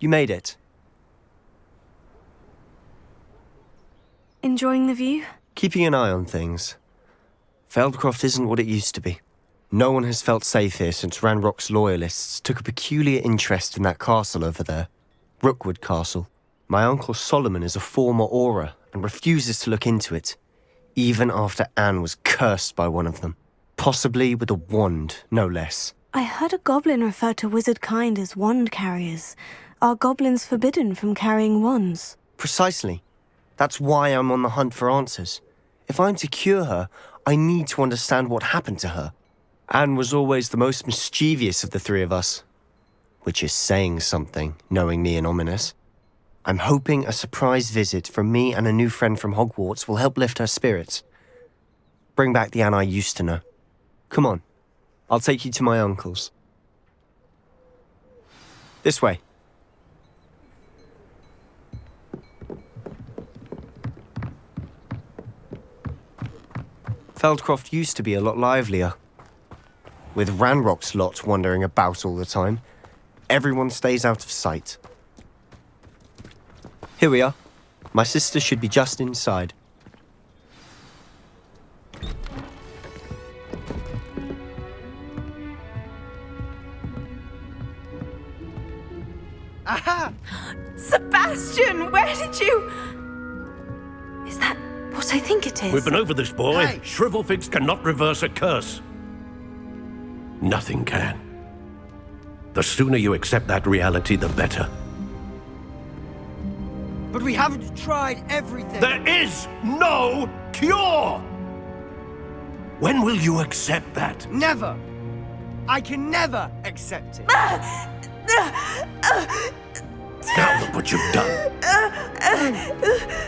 You made it. Enjoying the view? Keeping an eye on things. Feldcroft isn't what it used to be. No one has felt safe here since Ranrock's loyalists took a peculiar interest in that castle over there. Rookwood Castle. My uncle Solomon is a former Auror and refuses to look into it, even after Anne was cursed by one of them. Possibly with a wand, no less. I heard a goblin refer to wizard kind as wand carriers. Are goblins forbidden from carrying wands? Precisely. That's why I'm on the hunt for answers. If I'm to cure her, I need to understand what happened to her. Anne was always the most mischievous of the three of us. Which is saying something, knowing me and Ominous. I'm hoping a surprise visit from me and a new friend from Hogwarts will help lift her spirits. Bring back the Anne I used to know. Come on, I'll take you to my uncle's. This way. Feldcroft used to be a lot livelier. With Ranrock's lot wandering about all the time, everyone stays out of sight. Here we are. My sister should be just inside. Aha! Sebastian, where did you... Is that what I think it is? We've been over this, boy. Hey. Shrivelfigs cannot reverse a curse. Nothing can. The sooner you accept that reality, the better. But we haven't tried everything. There is no cure! When will you accept that? Never. I can never accept it. Now look what you've done.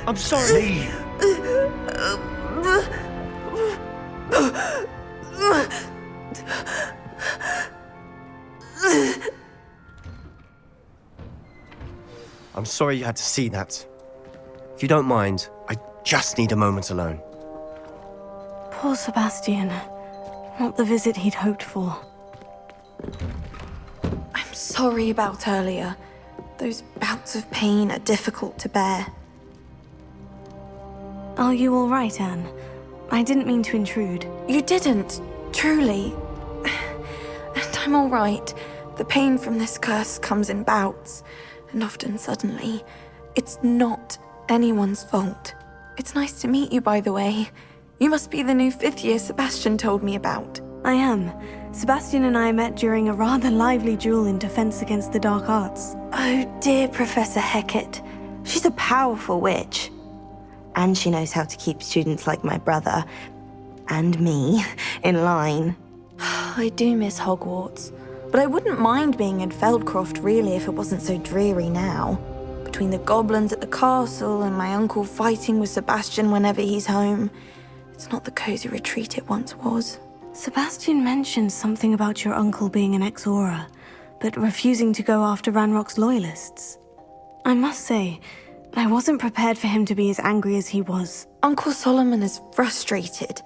I'm sorry. Leave. I'm sorry you had to see that. If you don't mind, I just need a moment alone. Poor Sebastian. Not the visit he'd hoped for. I'm sorry about earlier. Those bouts of pain are difficult to bear. Are you all right, Anne? I didn't mean to intrude. You didn't, truly. And I'm all right. The pain from this curse comes in bouts, and often suddenly. It's not anyone's fault. It's nice to meet you, by the way. You must be the new 5th year Sebastian told me about. I am. Sebastian and I met during a rather lively duel in Defense Against the Dark Arts. Oh, dear Professor Hecat. She's a powerful witch. And she knows how to keep students like my brother, and me, in line. I do miss Hogwarts, but I wouldn't mind being in Feldcroft, really, if it wasn't so dreary now. Between the goblins at the castle and my uncle fighting with Sebastian whenever he's home, it's not the cozy retreat it once was. Sebastian mentioned something about your uncle being an ex-Auror, but refusing to go after Ranrock's loyalists. I must say, I wasn't prepared for him to be as angry as he was. Uncle Solomon is frustrated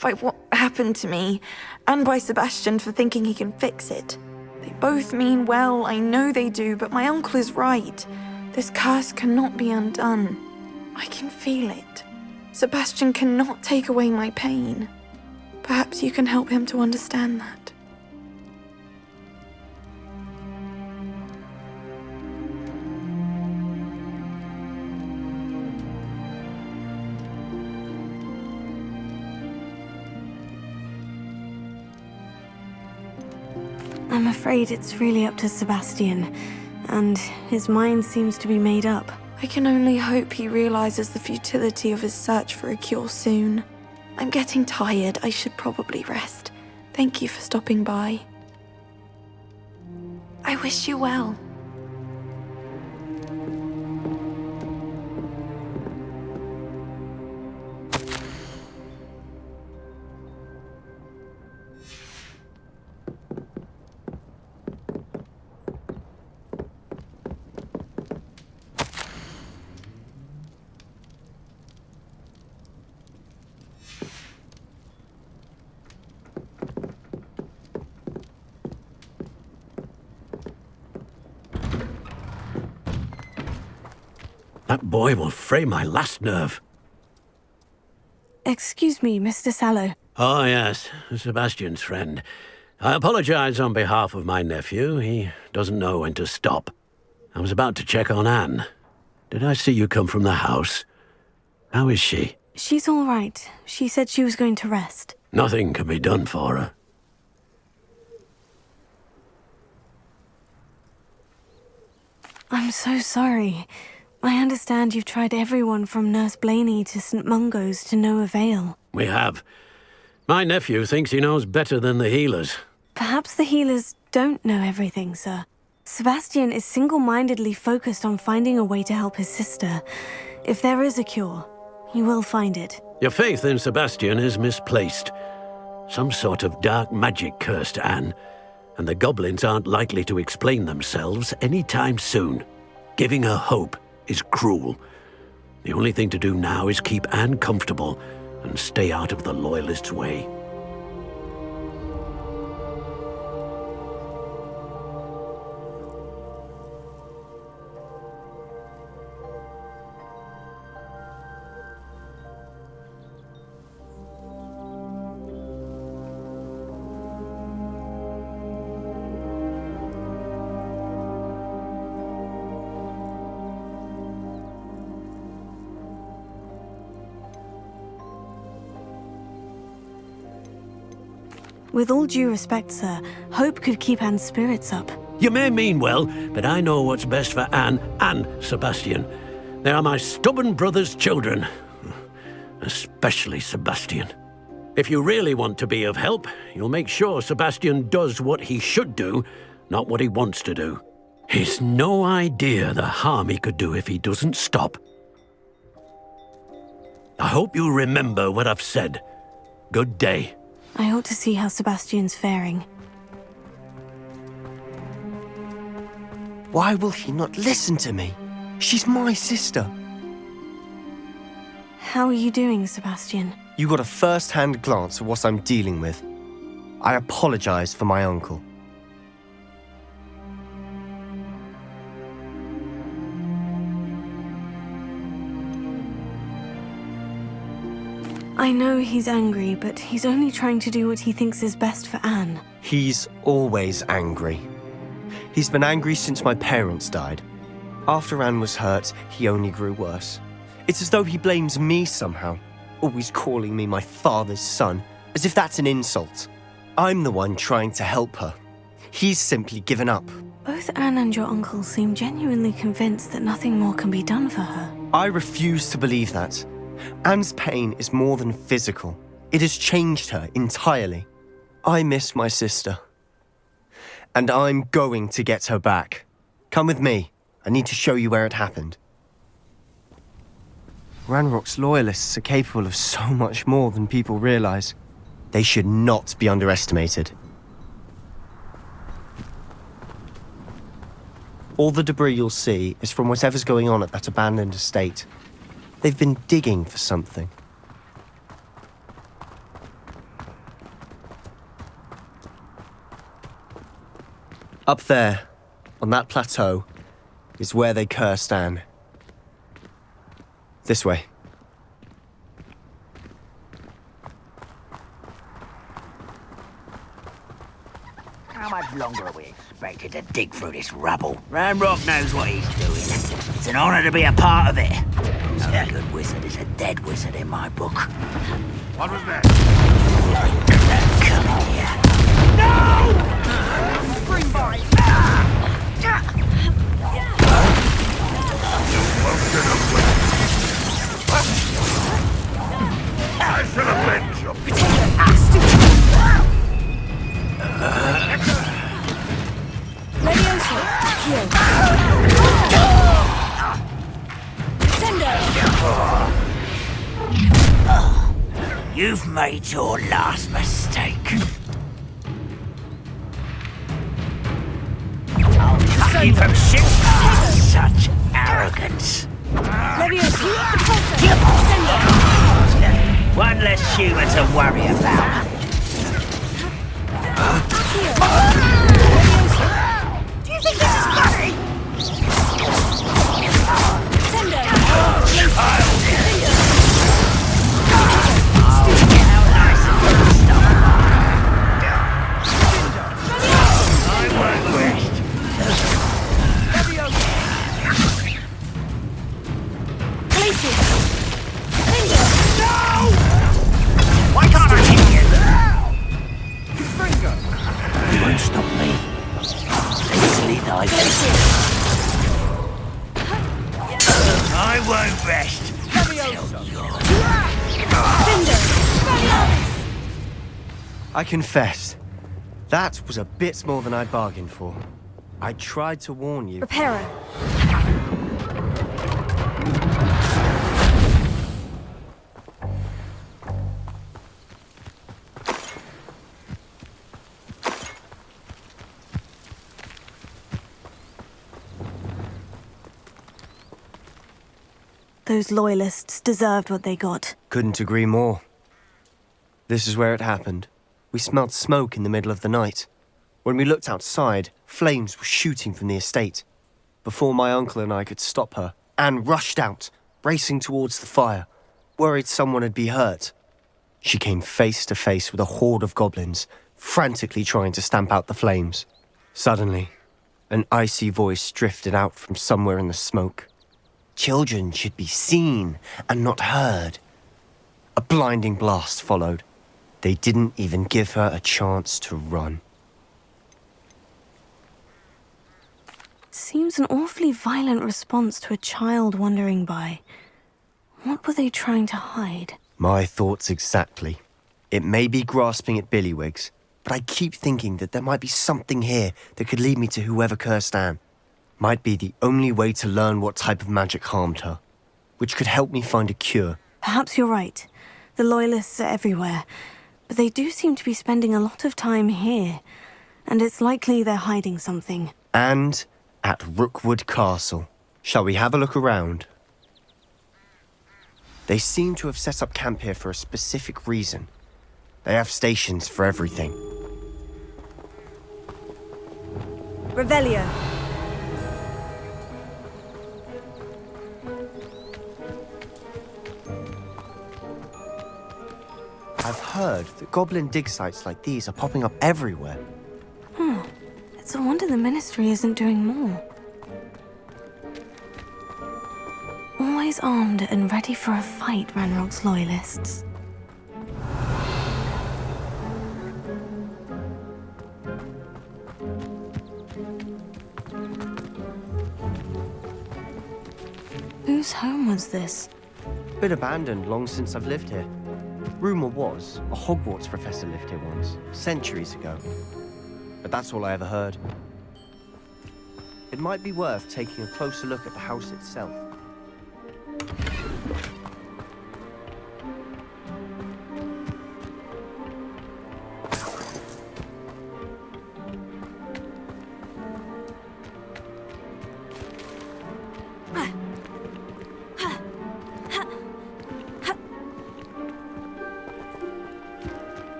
by what happened to me, and by Sebastian for thinking he can fix it. They both mean well, I know they do, but my uncle is right. This curse cannot be undone. I can feel it. Sebastian cannot take away my pain. Perhaps you can help him to understand that. I'm afraid it's really up to Sebastian, and his mind seems to be made up. I can only hope he realizes the futility of his search for a cure soon. I'm getting tired. I should probably rest. Thank you for stopping by. I wish you well. That boy will fray my last nerve. Excuse me, Mr. Sallow. Oh, yes, Sebastian's friend. I apologize on behalf of my nephew. He doesn't know when to stop. I was about to check on Anne. Did I see you come from the house? How is she? She's all right. She said she was going to rest. Nothing can be done for her. I'm so sorry. I understand you've tried everyone from Nurse Blaney to St. Mungo's to no avail. We have. My nephew thinks he knows better than the healers. Perhaps the healers don't know everything, sir. Sebastian is single-mindedly focused on finding a way to help his sister. If there is a cure, he will find it. Your faith in Sebastian is misplaced. Some sort of dark magic cursed Anne, and the goblins aren't likely to explain themselves anytime soon. Giving her hope is cruel. The only thing to do now is keep Anne comfortable and stay out of the Loyalists' way. With all due respect, sir, hope could keep Anne's spirits up. You may mean well, but I know what's best for Anne and Sebastian. They are my stubborn brother's children. Especially Sebastian. If you really want to be of help, you'll make sure Sebastian does what he should do, not what he wants to do. He's no idea the harm he could do if he doesn't stop. I hope you remember what I've said. Good day. I ought to see how Sebastian's faring. Why will he not listen to me? She's my sister. How are you doing, Sebastian? You got a first-hand glance at what I'm dealing with. I apologize for my uncle. I know he's angry, but he's only trying to do what he thinks is best for Anne. He's always angry. He's been angry since my parents died. After Anne was hurt, he only grew worse. It's as though he blames me somehow, always calling me my father's son, as if that's an insult. I'm the one trying to help her. He's simply given up. Both Anne and your uncle seem genuinely convinced that nothing more can be done for her. I refuse to believe that. Anne's pain is more than physical. It has changed her entirely. I miss my sister. And I'm going to get her back. Come with me. I need to show you where it happened. Ranrock's Loyalists are capable of so much more than people realize. They should not be underestimated. All the debris you'll see is from whatever's going on at that abandoned estate. They've been digging for something. Up there, on that plateau, is where they cursed Anne. This way. How much longer are we expected to dig through this rubble? Ranrock knows what he's doing. It's an honor to be a part of it. A good wizard is a dead wizard in my book. What was that? Come here. No! Bring by! I shall avenge you. You've made your last mistake. I'll cut you from shit. Such arrogance. One less human to worry about. Do you think this is funny? I won't rest. I confess, that was a bit more than I'd bargained for. I tried to warn you. Reparo. Those loyalists deserved what they got. Couldn't agree more. This is where it happened. We smelled smoke in the middle of the night. When we looked outside, flames were shooting from the estate. Before my uncle and I could stop her, Anne rushed out, racing towards the fire, worried someone had been hurt. She came face to face with a horde of goblins, frantically trying to stamp out the flames. Suddenly, an icy voice drifted out from somewhere in the smoke. Children should be seen and not heard. A blinding blast followed. They didn't even give her a chance to run. Seems an awfully violent response to a child wandering by. What were they trying to hide? My thoughts exactly. It may be grasping at Billywigs, but I keep thinking that there might be something here that could lead me to whoever cursed Anne. Might be the only way to learn what type of magic harmed her, which could help me find a cure. Perhaps you're right. The Loyalists are everywhere, but they do seem to be spending a lot of time here, and it's likely they're hiding something. And at Rookwood Castle. Shall we have a look around? They seem to have set up camp here for a specific reason. They have stations for everything. Revelio. I've heard that goblin dig sites like these are popping up everywhere. It's a wonder the Ministry isn't doing more. Always armed and ready for a fight, Ranrock's Loyalists. Whose home was this? Been abandoned long since I've lived here. Rumour was, a Hogwarts professor lived here once, centuries ago. But that's all I ever heard. It might be worth taking a closer look at the house itself.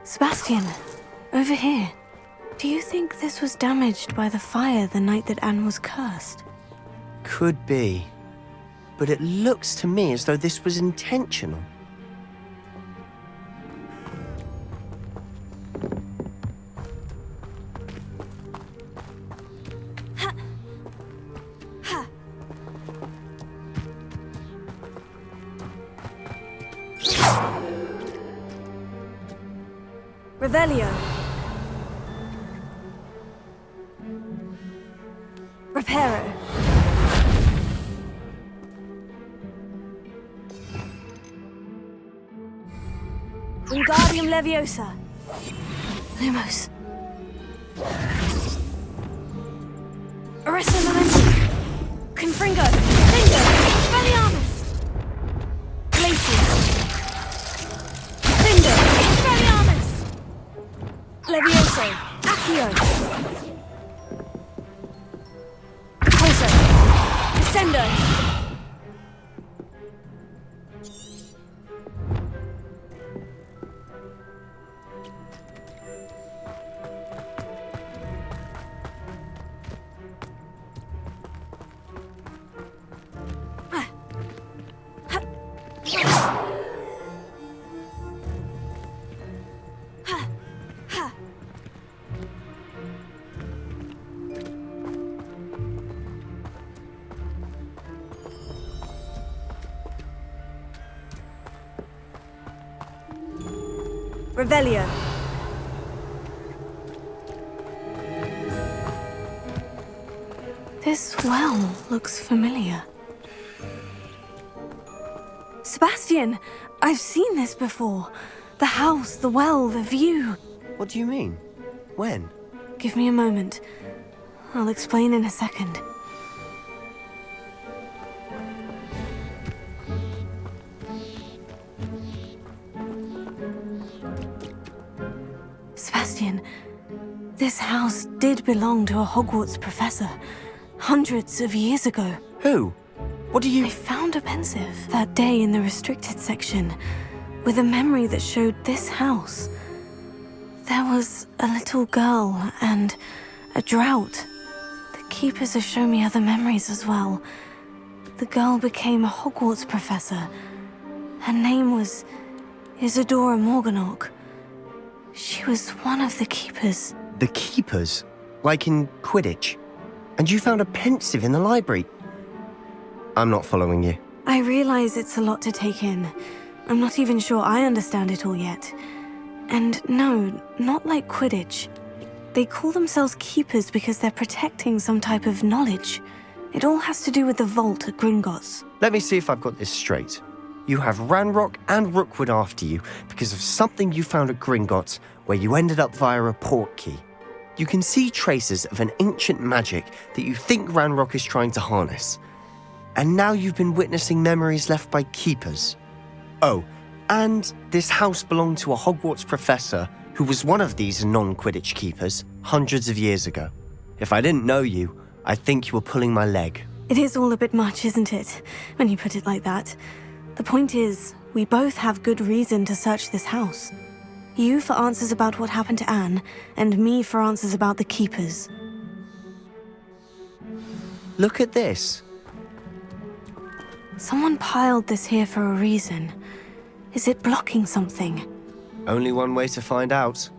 Sebastian, over here. Do you think this was damaged by the fire the night that Anne was cursed? Could be. But it looks to me as though this was intentional. Revelio. Reparo. Wingardium Leviosa. Lumos. Arresta Momentum. Confringo. Finger. Expelliarmus. Glacius. Finger. Expelliarmus. Levioso. Accio. Poso. Descendo. Revelio. This well looks familiar. Sebastian, I've seen this before. The house, the well, the view. What do you mean? When? Give me a moment. I'll explain in a second. Sebastian, this house did belong to a Hogwarts professor, hundreds of years ago. Who? What do you... I found a pensive that day in the restricted section, with a memory that showed this house. There was a little girl and a drought. The keepers have shown me other memories as well. The girl became a Hogwarts professor. Her name was Isadora Morganach. She was one of the keepers. The keepers? Like in Quidditch? And you found a pensive in the library? I'm not following you. I realize it's a lot to take in. I'm not even sure I understand it all yet. And no, not like Quidditch. They call themselves keepers because they're protecting some type of knowledge. It all has to do with the vault at Gringotts. Let me see if I've got this straight. You have Ranrock and Rookwood after you because of something you found at Gringotts where you ended up via a portkey. You can see traces of an ancient magic that you think Ranrock is trying to harness. And now you've been witnessing memories left by keepers. Oh, and this house belonged to a Hogwarts professor who was one of these non-Quidditch keepers hundreds of years ago. If I didn't know you, I'd think you were pulling my leg. It is all a bit much, isn't it, when you put it like that? The point is, we both have good reason to search this house. You for answers about what happened to Anne, and me for answers about the keepers. Look at this. Someone piled this here for a reason. Is it blocking something? Only one way to find out.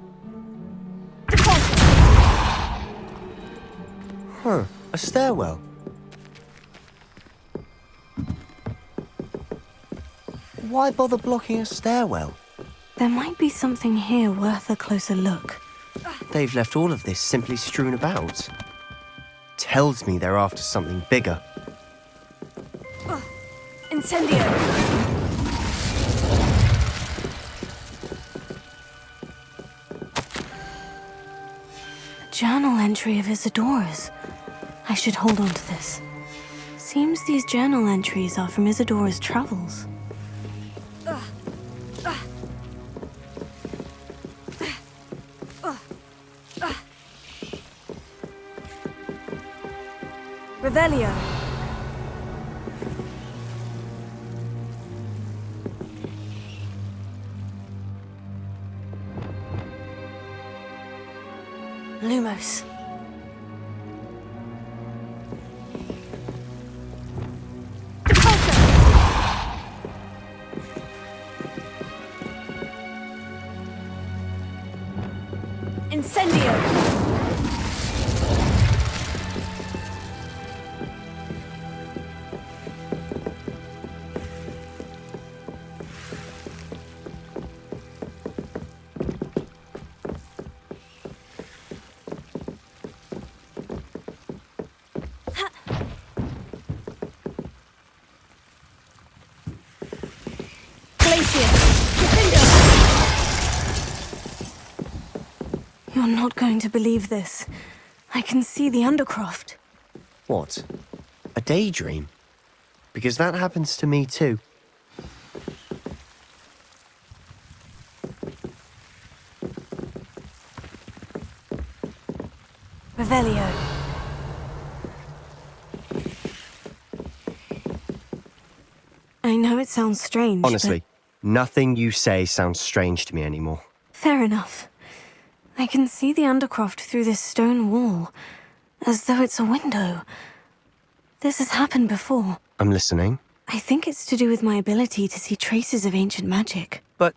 Huh, a stairwell. Why bother blocking a stairwell? There might be something here worth a closer look. They've left all of this simply strewn about. Tells me they're after something bigger. Incendio! A journal entry of Isadora's. I should hold on to this. Seems these journal entries are from Isadora's travels. Revelio. Lumos. Incendio. You're not going to believe this. I can see the Undercroft. What? A daydream? Because that happens to me too. Revelio. I know it sounds strange, Honestly, nothing you say sounds strange to me anymore. Fair enough. I can see the Undercroft through this stone wall, as though it's a window. This has happened before. I'm listening. I think it's to do with my ability to see traces of ancient magic. But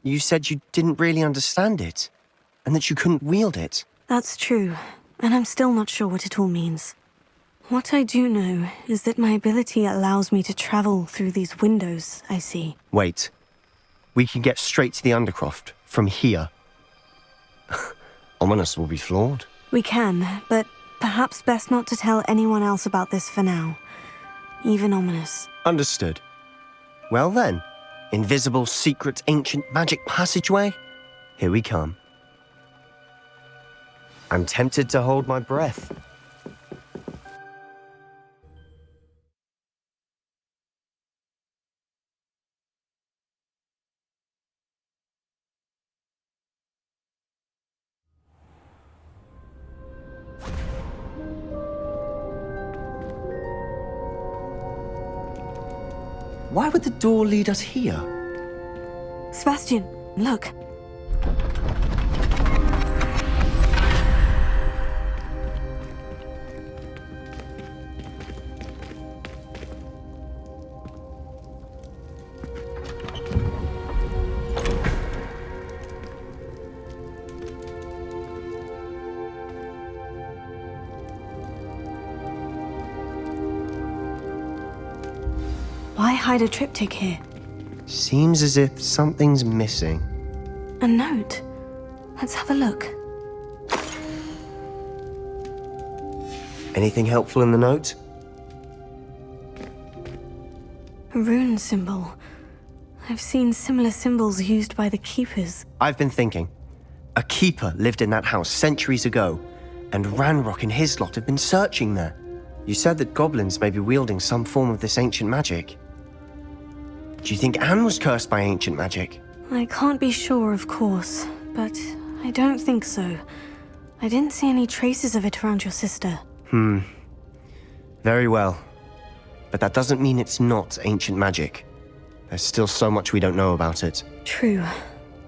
you said you didn't really understand it, and that you couldn't wield it. That's true, and I'm still not sure what it all means. What I do know is that my ability allows me to travel through these windows I see. Wait. We can get straight to the Undercroft from here. Ominous will be floored. We can, but perhaps best not to tell anyone else about this for now. Even Ominous. Understood. Well then, invisible, secret, ancient magic passageway? Here we come. I'm tempted to hold my breath. Why would the door lead us here? Sebastian, look. Why hide a triptych here? Seems as if something's missing. A note. Let's have a look. Anything helpful in the note? A rune symbol. I've seen similar symbols used by the keepers. I've been thinking. A keeper lived in that house centuries ago, and Ranrock and his lot have been searching there. You said that goblins may be wielding some form of this ancient magic. Do you think Anne was cursed by ancient magic? I can't be sure, of course, but I don't think so. I didn't see any traces of it around your sister. Very well. But that doesn't mean it's not ancient magic. There's still so much we don't know about it. True.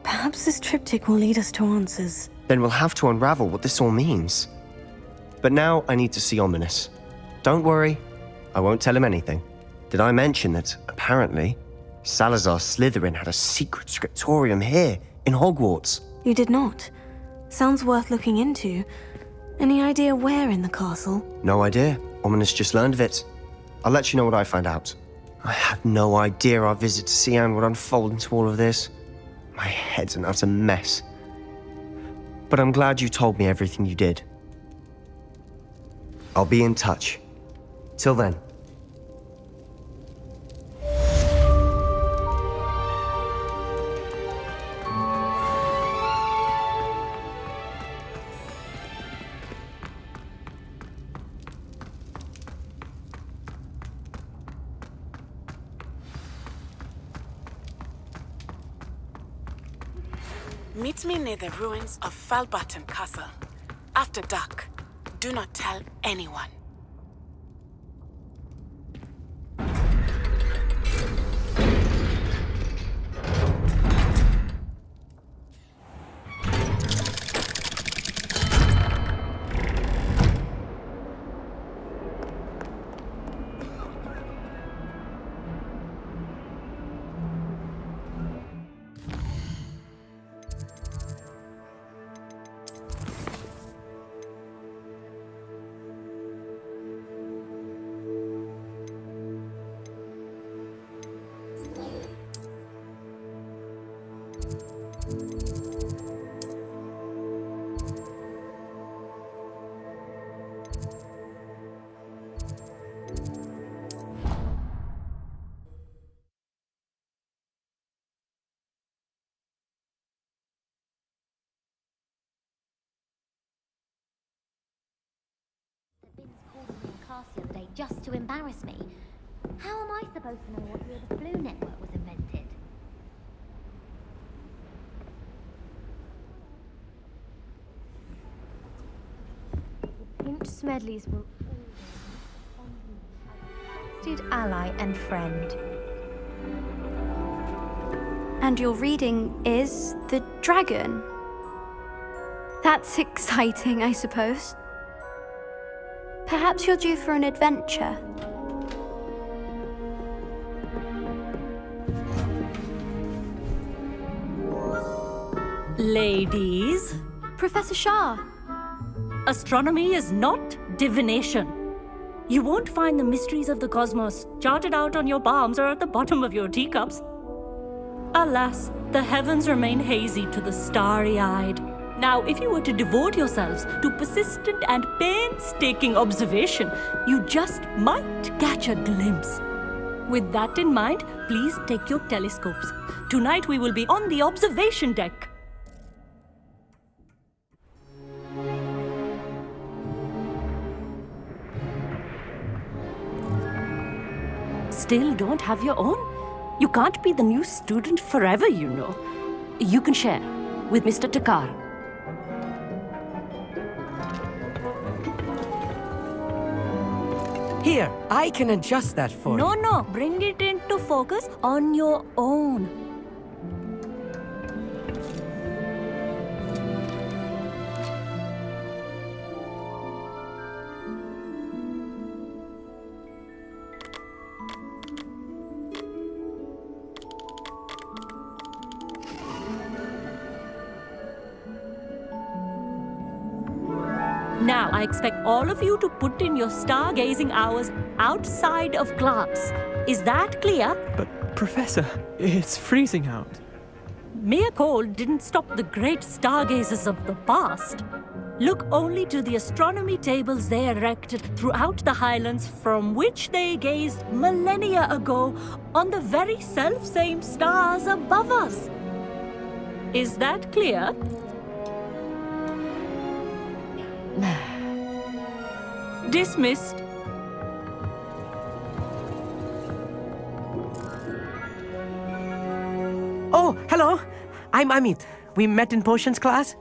Perhaps this triptych will lead us to answers. Then we'll have to unravel what this all means. But now I need to see Ominous. Don't worry, I won't tell him anything. Did I mention that, apparently, Salazar Slytherin had a secret scriptorium here, in Hogwarts? You did not. Sounds worth looking into. Any idea where in the castle? No idea. Ominous just learned of it. I'll let you know what I find out. I had no idea our visit to Cian would unfold into all of this. My head's an utter mess. But I'm glad you told me everything you did. I'll be in touch. Till then. Meet me near the ruins of Falbaton Castle. After dark. Do not tell anyone. The other day just to embarrass me. How am I supposed to know what year the Blue Network was invented? The Pinch Smedleys will always be ally and friend. And your reading is The Dragon. That's exciting, I suppose. Perhaps you're due for an adventure. Ladies, Professor Shah. astronomy is not divination. You won't find the mysteries of the cosmos charted out on your palms or at the bottom of your teacups. Alas, the heavens remain hazy to the starry-eyed. Now, if you were to devote yourselves to persistent and painstaking observation, you just might catch a glimpse. With that in mind, please take your telescopes. Tonight we will be on the observation deck. Still don't have your own? You can't be the new student forever, you know. You can share with Mr. Takar. Here, I can adjust that for you. No, bring it into focus on your own. Now, I expect all of you to put in your stargazing hours outside of class. Is that clear? But, Professor, it's freezing out. Mere cold didn't stop the great stargazers of the past. Look only to the astronomy tables they erected throughout the highlands from which they gazed millennia ago on the very self-same stars above us. Is that clear? Dismissed. Oh, hello. I'm Amit. We met in potions class.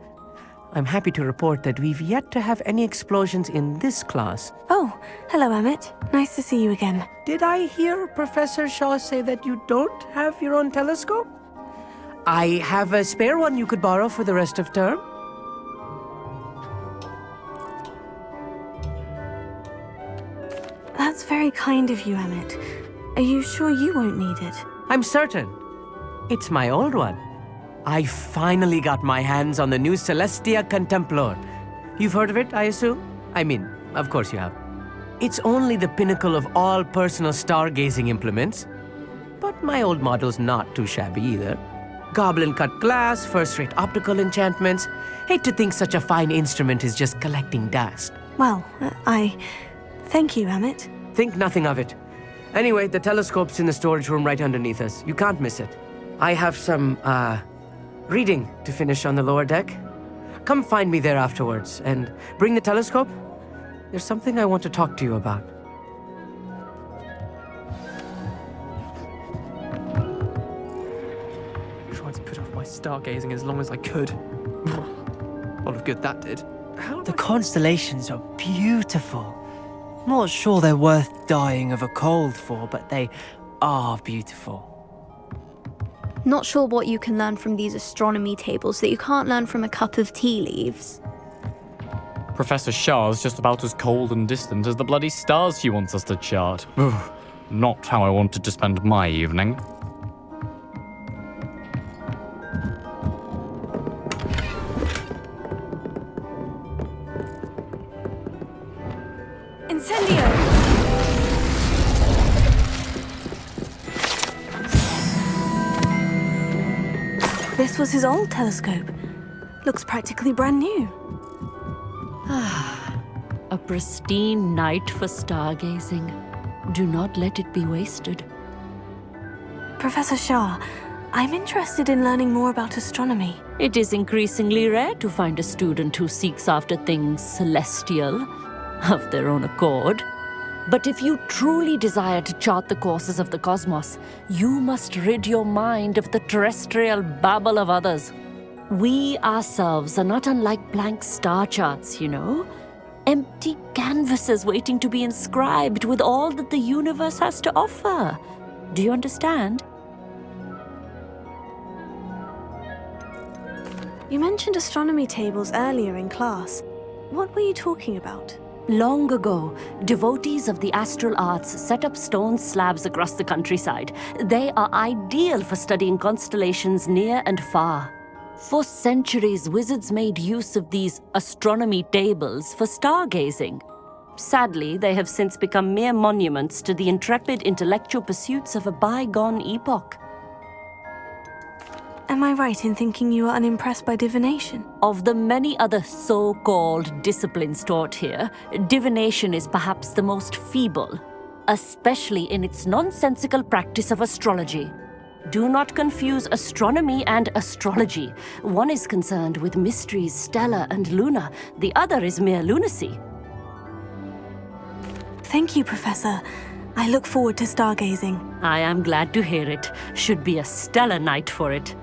I'm happy to report that we've yet to have any explosions in this class. Oh, hello, Amit. Nice to see you again. Did I hear Professor Shaw say that you don't have your own telescope? I have a spare one you could borrow for the rest of term. That's very kind of you, Amit. Are you sure you won't need it? I'm certain. It's my old one. I finally got my hands on the new Celestia Contemplor. You've heard of it, I assume? I mean, of course you have. It's only the pinnacle of all personal stargazing implements. But my old model's not too shabby either. Goblin-cut glass, first-rate optical enchantments. Hate to think such a fine instrument is just collecting dust. Well, thank you, Amit. Think nothing of it. Anyway, the telescope's in the storage room right underneath us. You can't miss it. I have some, reading to finish on the lower deck. Come find me there afterwards, and bring the telescope. There's something I want to talk to you about. Tried to put off my stargazing as long as I could. A lot of good that did. The constellations are beautiful. Not sure they're worth dying of a cold for, but they are beautiful. Not sure what you can learn from these astronomy tables that you can't learn from a cup of tea leaves. Professor Shah's just about as cold and distant as the bloody stars she wants us to chart. Not how I wanted to spend my evening. Incendio! This was his old telescope. Looks practically brand new. A pristine night for stargazing. Do not let it be wasted. Professor Shah, I'm interested in learning more about astronomy. It is increasingly rare to find a student who seeks after things celestial of their own accord. But if you truly desire to chart the courses of the cosmos, you must rid your mind of the terrestrial babble of others. We ourselves are not unlike blank star charts, you know. Empty canvases waiting to be inscribed with all that the universe has to offer. Do you understand? You mentioned astronomy tables earlier in class. What were you talking about? Long ago, devotees of the astral arts set up stone slabs across the countryside. They are ideal for studying constellations near and far. For centuries, wizards made use of these astronomy tables for stargazing. Sadly, they have since become mere monuments to the intrepid intellectual pursuits of a bygone epoch. Am I right in thinking you are unimpressed by divination? Of the many other so-called disciplines taught here, divination is perhaps the most feeble, especially in its nonsensical practice of astrology. Do not confuse astronomy and astrology. One is concerned with mysteries stellar and lunar, the other is mere lunacy. Thank you, Professor. I look forward to stargazing. I am glad to hear it. Should be a stellar night for it.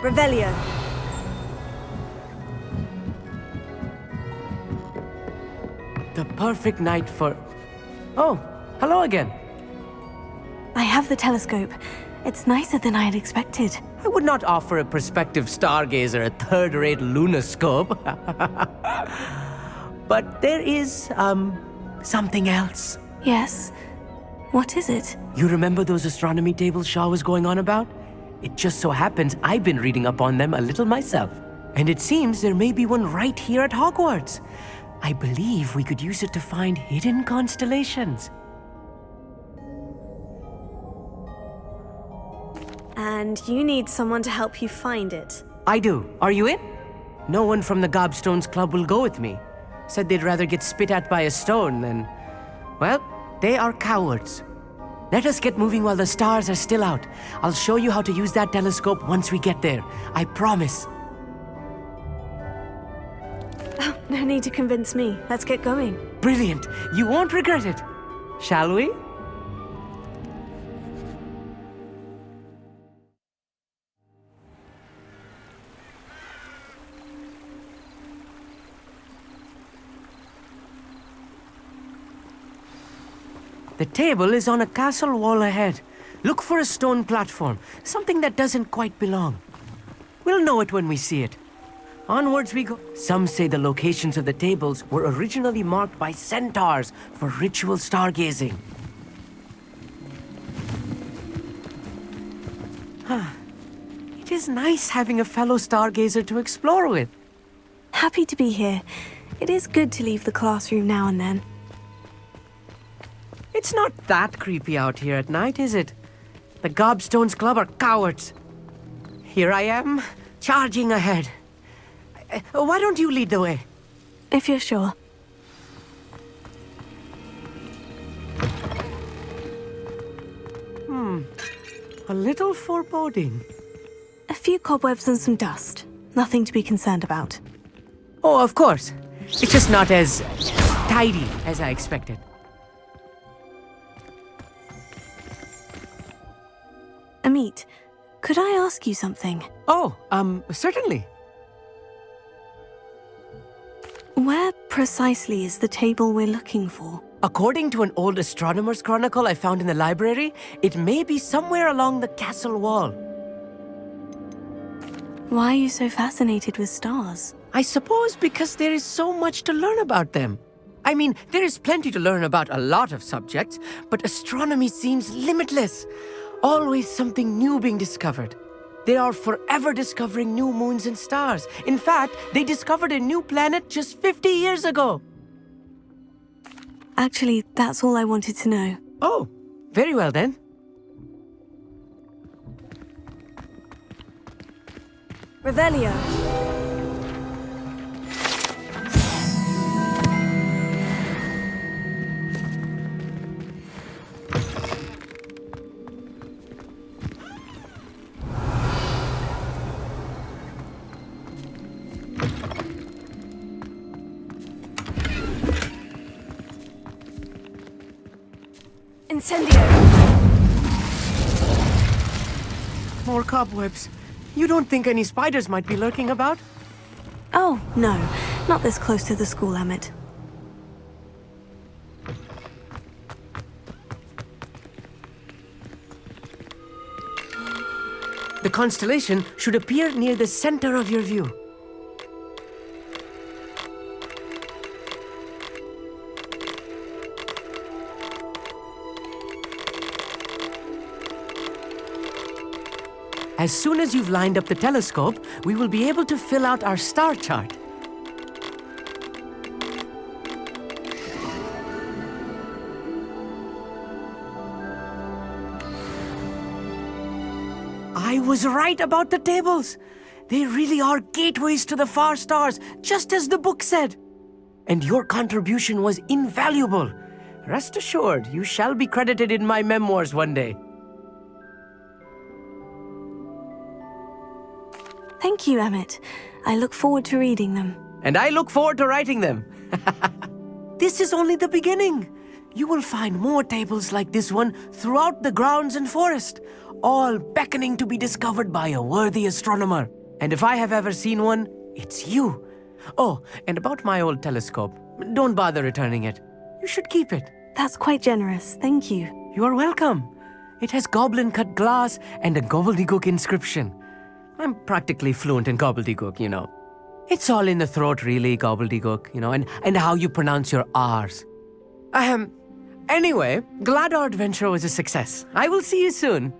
Revelio. The perfect night for... Oh, hello again. I have the telescope. It's nicer than I had expected. I would not offer a prospective stargazer a third-rate lunoscope. But there is, something else. Yes? What is it? You remember those astronomy tables Shaw was going on about? It just so happens I've been reading up on them a little myself. And it seems there may be one right here at Hogwarts. I believe we could use it to find hidden constellations. And you need someone to help you find it. I do. Are you in? No one from the Gobstones Club will go with me. Said they'd rather get spit at by a stone than... Well, they are cowards. Let us get moving while the stars are still out. I'll show you how to use that telescope once we get there. I promise. Oh, no need to convince me. Let's get going. Brilliant. You won't regret it. Shall we? The table is on a castle wall ahead. Look for a stone platform, something that doesn't quite belong. We'll know it when we see it. Onwards we go. Some say the locations of the tables were originally marked by centaurs for ritual stargazing. It is nice having a fellow stargazer to explore with. Happy to be here. It is good to leave the classroom now and then. It's not that creepy out here at night, is it? The Gobstones Club are cowards. Here I am, charging ahead. Why don't you lead the way? If you're sure. A little foreboding. A few cobwebs and some dust. Nothing to be concerned about. Oh, of course. It's just not as tidy as I expected. Amit, could I ask you something? Oh, certainly. Where precisely is the table we're looking for? According to an old astronomer's chronicle I found in the library, it may be somewhere along the castle wall. Why are you so fascinated with stars? I suppose because there is so much to learn about them. I mean, there is plenty to learn about a lot of subjects, but astronomy seems limitless. Always something new being discovered. They are forever discovering new moons and stars. In fact, they discovered a new planet just 50 years ago. Actually, that's all I wanted to know. Oh, very well then. Revelio. Incendio! More cobwebs. You don't think any spiders might be lurking about? Oh, no. Not this close to the school, Emmett. The constellation should appear near the center of your view. As soon as you've lined up the telescope, we will be able to fill out our star chart. was right about the tables. They really are gateways to the far stars, just as the book said. And your contribution was invaluable. Rest assured, you shall be credited in my memoirs one day. Thank you, Emmett. I look forward to reading them. And I look forward to writing them. This is only the beginning. You will find more tables like this one throughout the grounds and forest, all beckoning to be discovered by a worthy astronomer. And if I have ever seen one, it's you. Oh, and about my old telescope, don't bother returning it. You should keep it. That's quite generous. Thank you. You are welcome. It has goblin-cut glass and a gobbledygook inscription. I'm practically fluent in gobbledygook, you know. It's all in the throat, really, gobbledygook, you know, and how you pronounce your R's. Anyway, glad our adventure was a success. I will see you soon.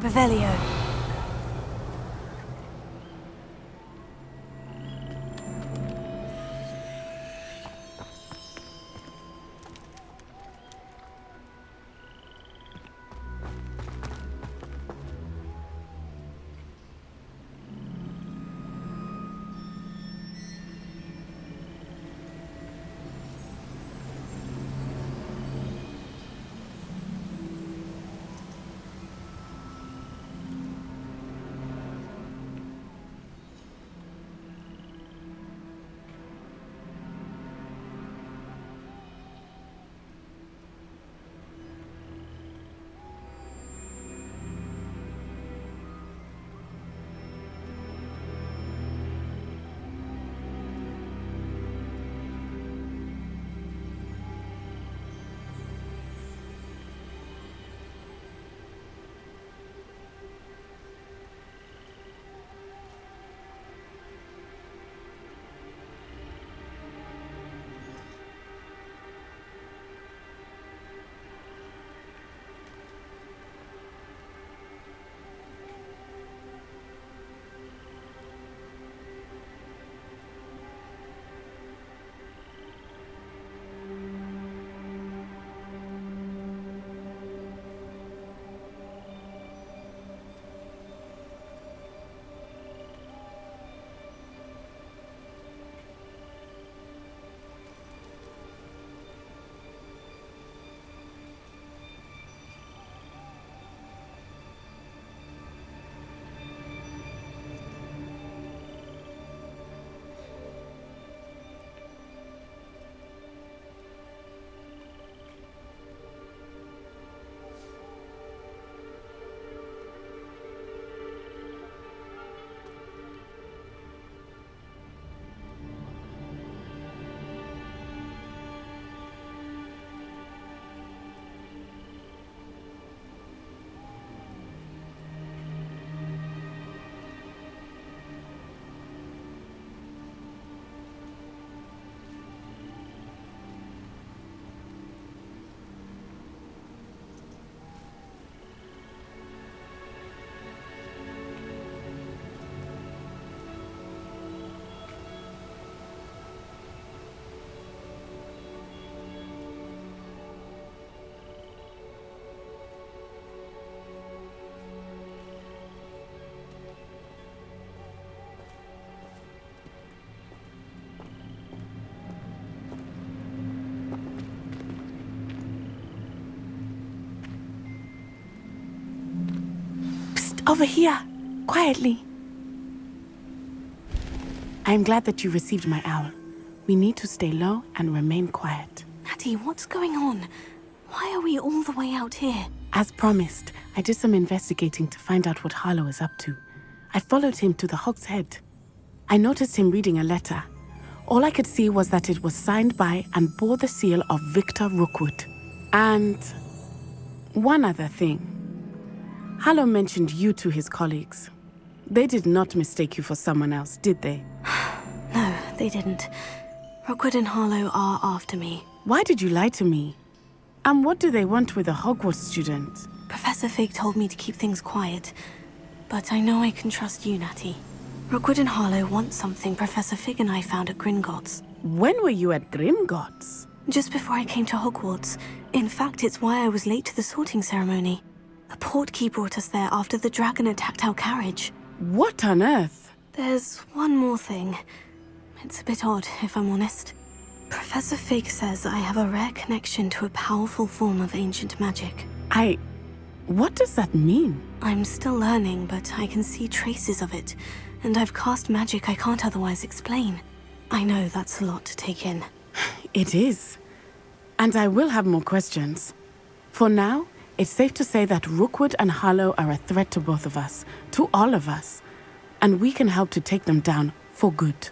Revelio. Over here, quietly. I am glad that you received my owl. We need to stay low and remain quiet. Natty, what's going on? Why are we all the way out here? As promised, I did some investigating to find out what Harlow is up to. I followed him to the Hog's Head. I noticed him reading a letter. All I could see was that it was signed by and bore the seal of Victor Rookwood. And one other thing. Harlow mentioned you to his colleagues. They did not mistake you for someone else, did they? No, they didn't. Rookwood and Harlow are after me. Why did you lie to me? And what do they want with a Hogwarts student? Professor Fig told me to keep things quiet, but I know I can trust you, Natty. Rookwood and Harlow want something Professor Fig and I found at Gringotts. When were you at Gringotts? Just before I came to Hogwarts. In fact, it's why I was late to the sorting ceremony. The portkey brought us there after the dragon attacked our carriage. What on earth? There's one more thing. It's a bit odd, if I'm honest. Professor Fig says I have a rare connection to a powerful form of ancient magic. What does that mean? I'm still learning, but I can see traces of it, and I've cast magic I can't otherwise explain. I know that's a lot to take in. It is. And I will have more questions. For now, it's safe to say that Rookwood and Harlow are a threat to both of us, to all of us, and we can help to take them down for good.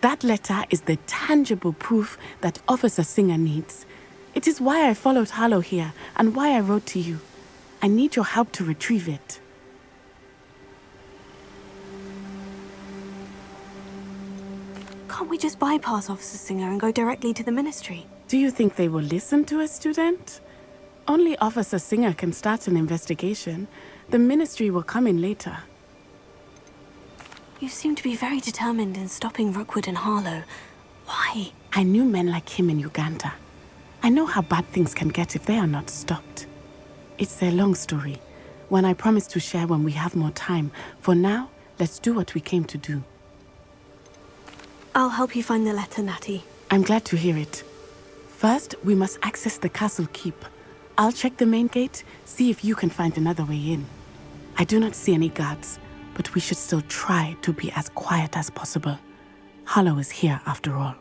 That letter is the tangible proof that Officer Singer needs. It is why I followed Harlow here and why I wrote to you. I need your help to retrieve it. Can't we just bypass Officer Singer and go directly to the Ministry? Do you think they will listen to a student? Only Officer Singer can start an investigation. The ministry will come in later. You seem to be very determined in stopping Rookwood and Harlow. Why? I knew men like him in Uganda. I know how bad things can get if they are not stopped. It's a long story, one I promise to share when we have more time. For now, let's do what we came to do. I'll help you find the letter, Natty. I'm glad to hear it. First, we must access the castle keep. I'll check the main gate, see if you can find another way in. I do not see any guards, but we should still try to be as quiet as possible. Harlow is here after all.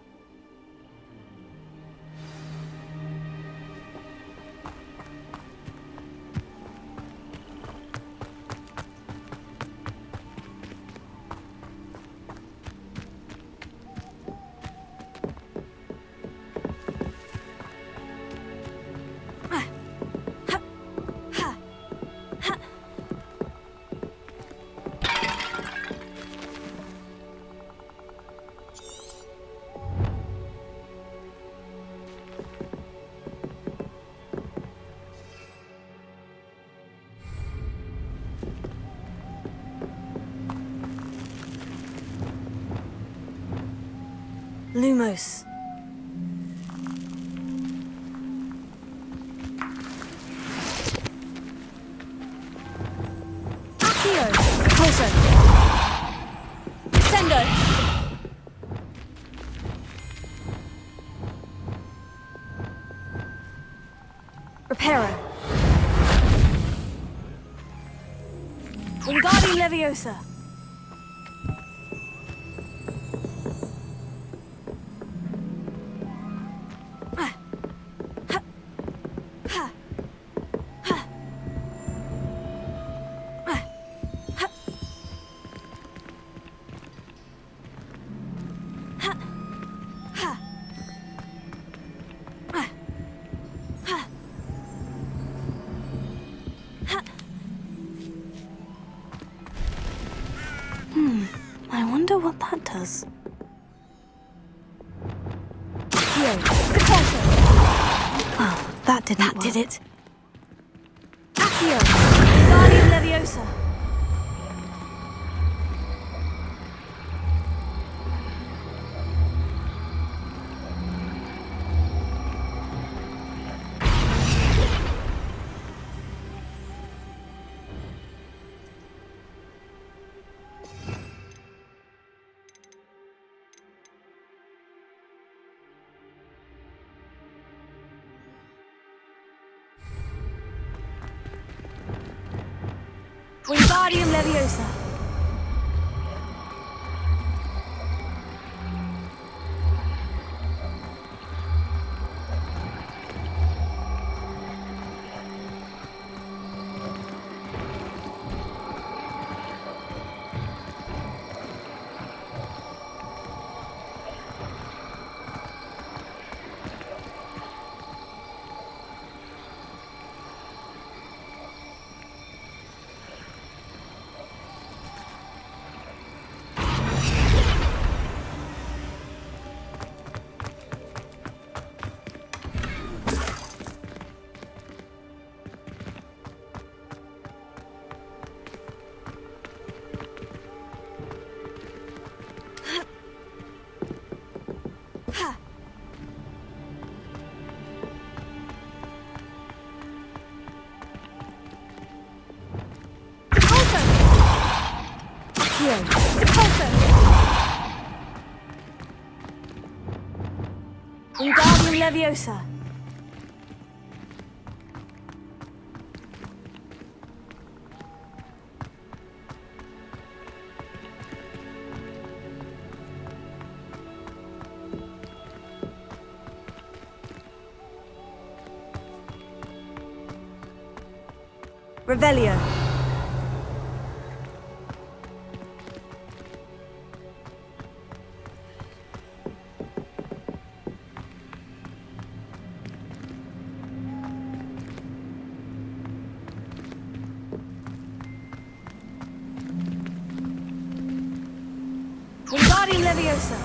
Lumos. Accio! Repulso! Sendo! Reparo! Wingardium Leviosa! I wonder what that does. Well, that did it. Accio! Wingardium Leviosa! Wingardium Leviosa! Wingardium Leviosa! Revelio! Wingardium Leviosa!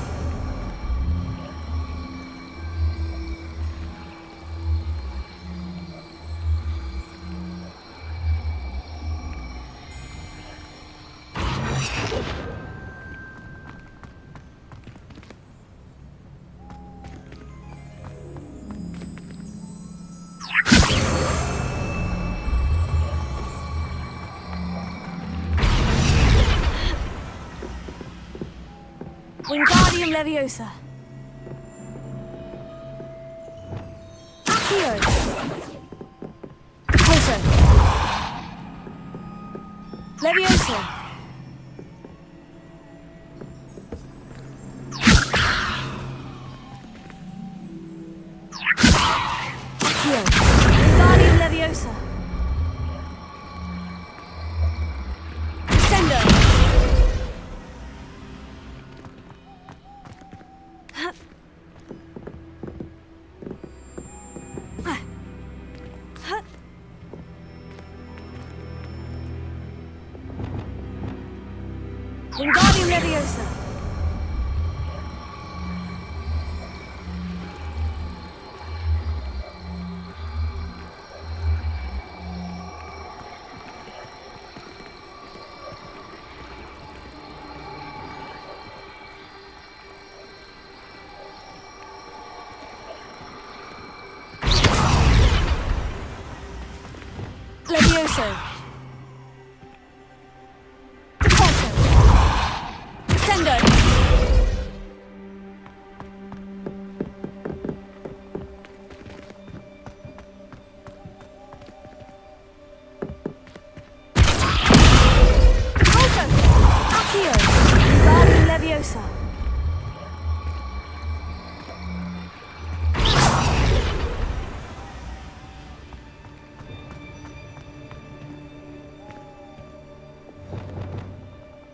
Leviosa. Accio. Poso. Leviosa. Accio. Wingardium Leviosa. Descendo. Wingardium Leviosa. Levioso. Posso. Descendo. Posso. Accio. Wingardium Leviosa.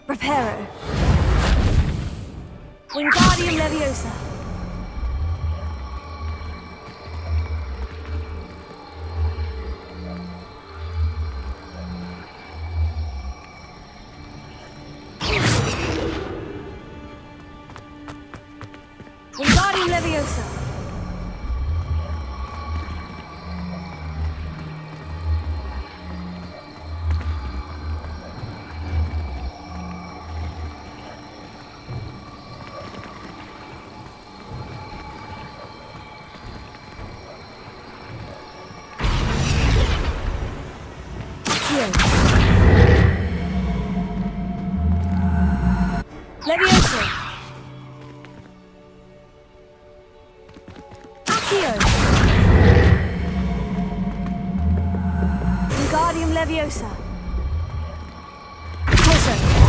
Reparo. Wingardium Leviosa. Wingardium Leviosa. Levioso. Accio. Wingardium Leviosa. Posso.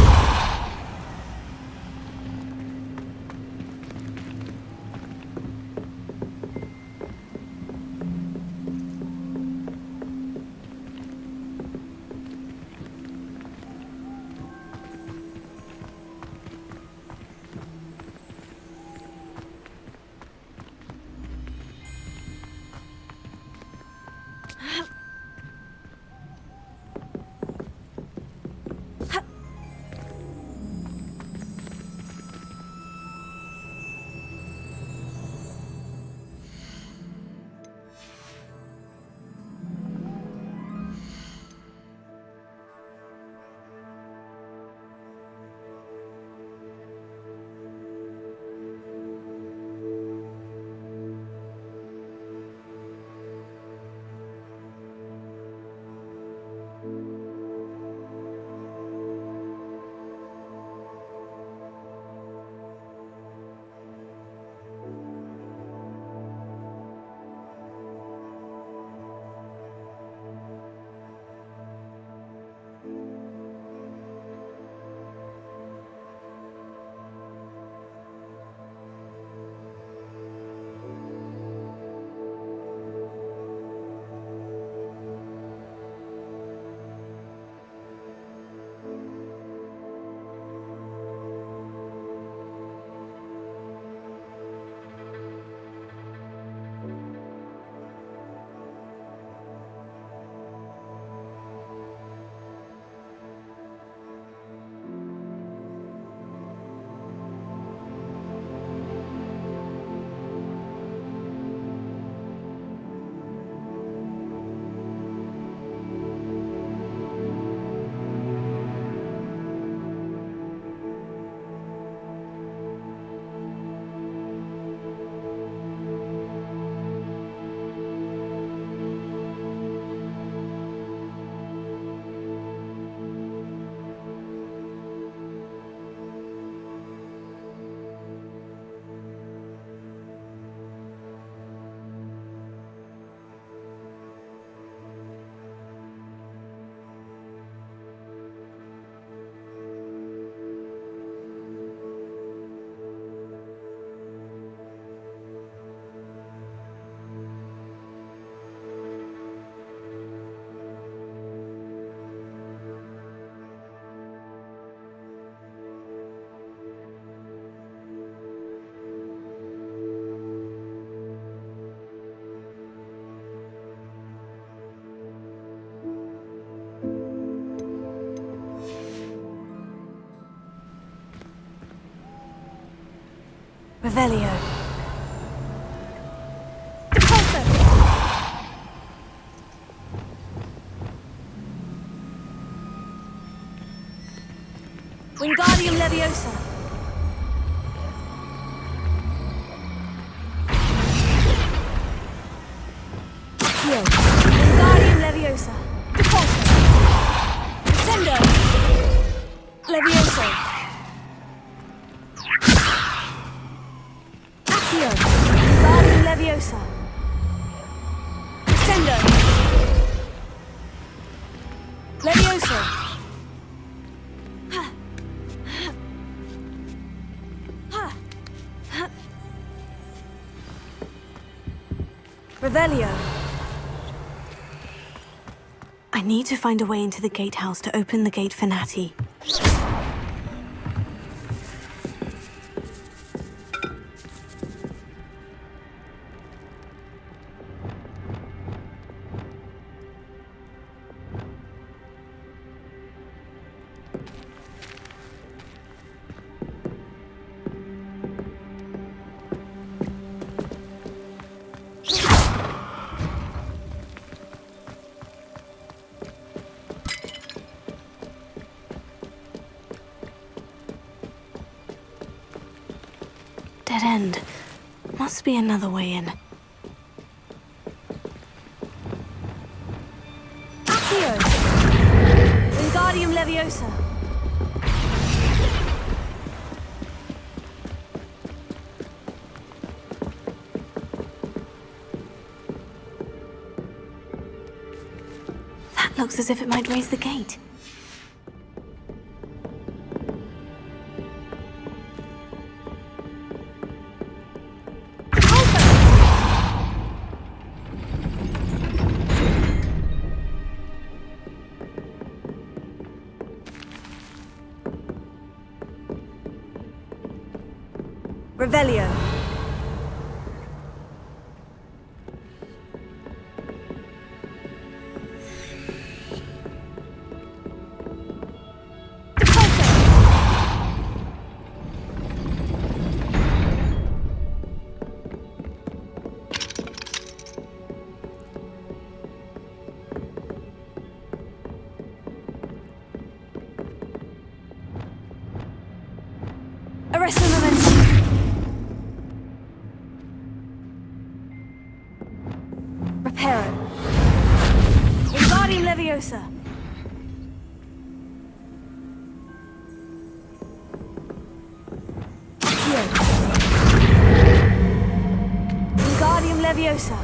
Revelio. Depulso. Wingardium Leviosa. Accio. Wingardium Leviosa. Depulso. Sendo. Levioso. Accio. Wingardium Leviosa. Sendo. Levioso. Revelio. I need to find a way into the gatehouse to open the gate for Natty. Dead end. Must be another way in. Accio. Wingardium Leviosa. That looks as if it might raise the gate. Revelio. Arresto momentum. Reparo. Wingardium Leviosa. Accio. Wingardium Leviosa.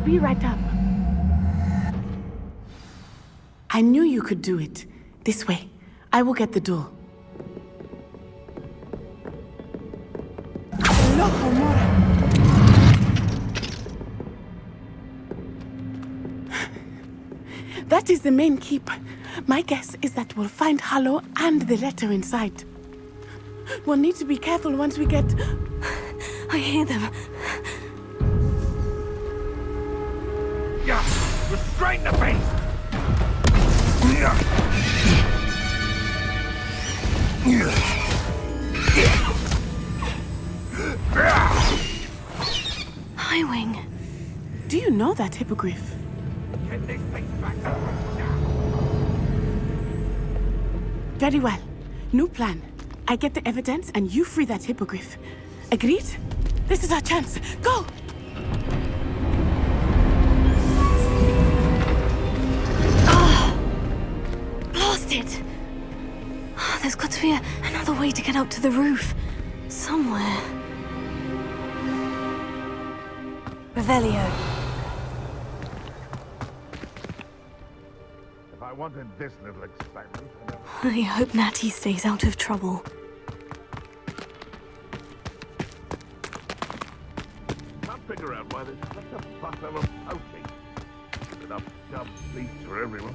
be right up. I knew you could do it. This way. I will get the door. Loco, Mora. That is the main keep. My guess is that we'll find Halo and the letter inside. We'll need to be careful once we get... I hear them. Yeah, restrain the beast! Highwing. Do you know that hippogriff? Get this thing back up. Very well. New plan. I get the evidence and you free that hippogriff. Agreed? This is our chance. Go! Blasted! There's got to be another way to get up to the roof. Somewhere. Revelio. If I wanted this little experiment... I hope Natty stays out of trouble. Can't figure out why there's such a fuss over poaching. Enough dumb beasts for everyone.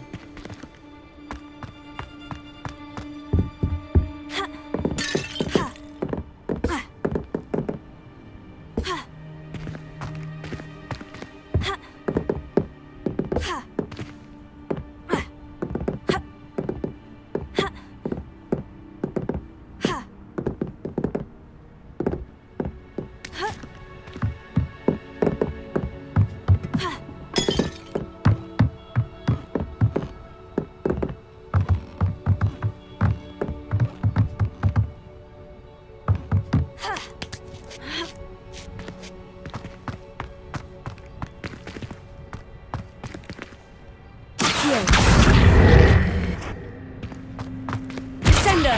Descendo.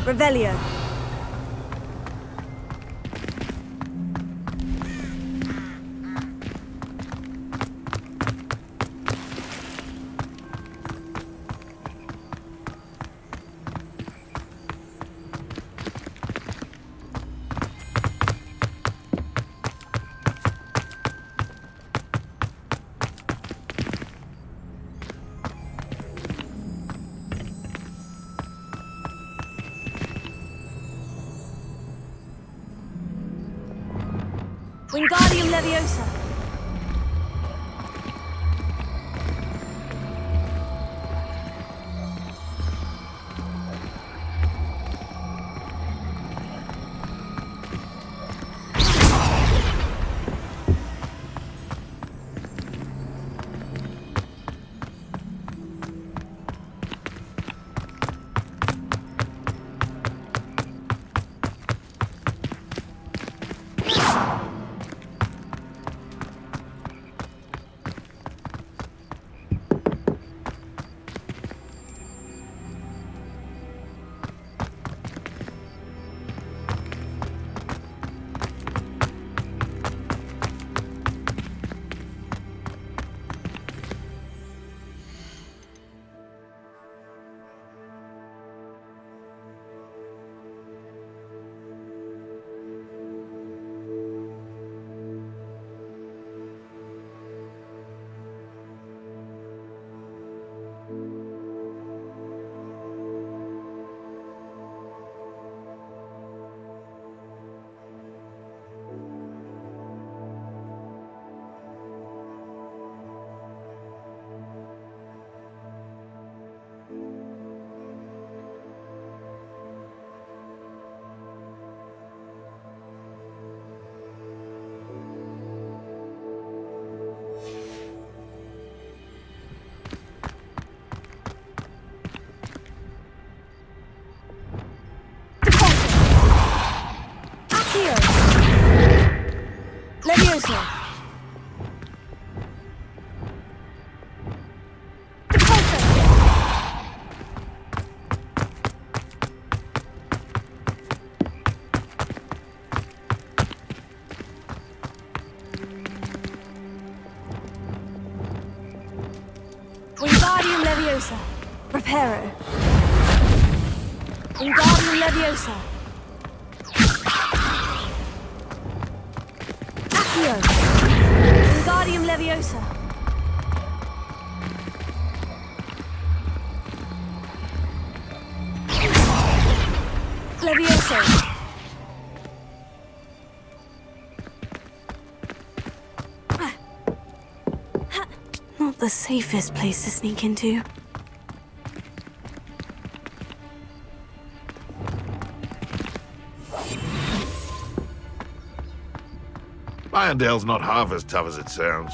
Revelio. Wingardium Leviosa. Leviosa. Leviosa. Reparo. Wingardium Leviosa. Accio. Wingardium Leviosa. Leviosa. Not the safest place to sneak into. Irondale's not half as tough as it sounds.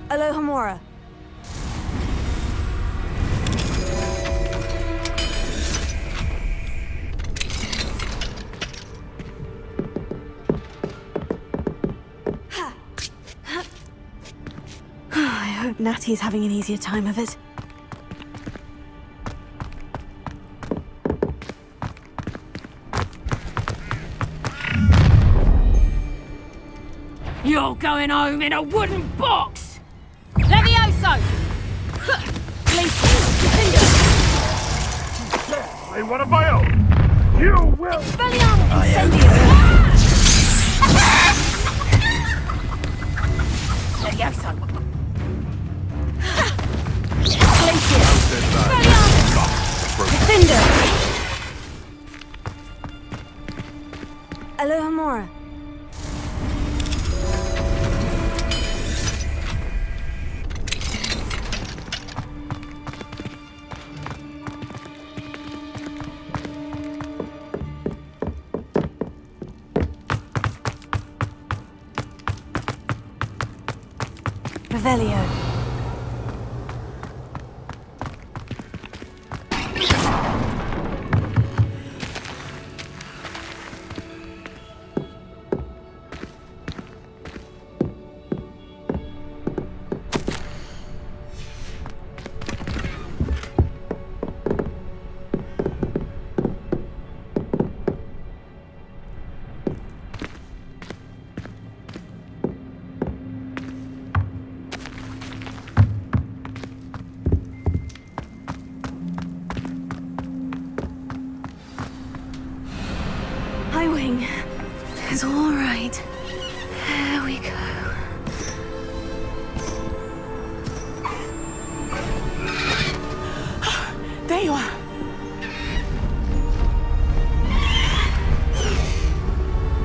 Alohomora. I hope Natty's having an easier time of it. You're going home in a wooden box! Levioso! Play one of my own. You will. Expelliarmus Incendio! Levioso! Glacier! Expelliarmus! Defender! Alohomora. Revelio. Highwing. It's all right. There we go. There you are.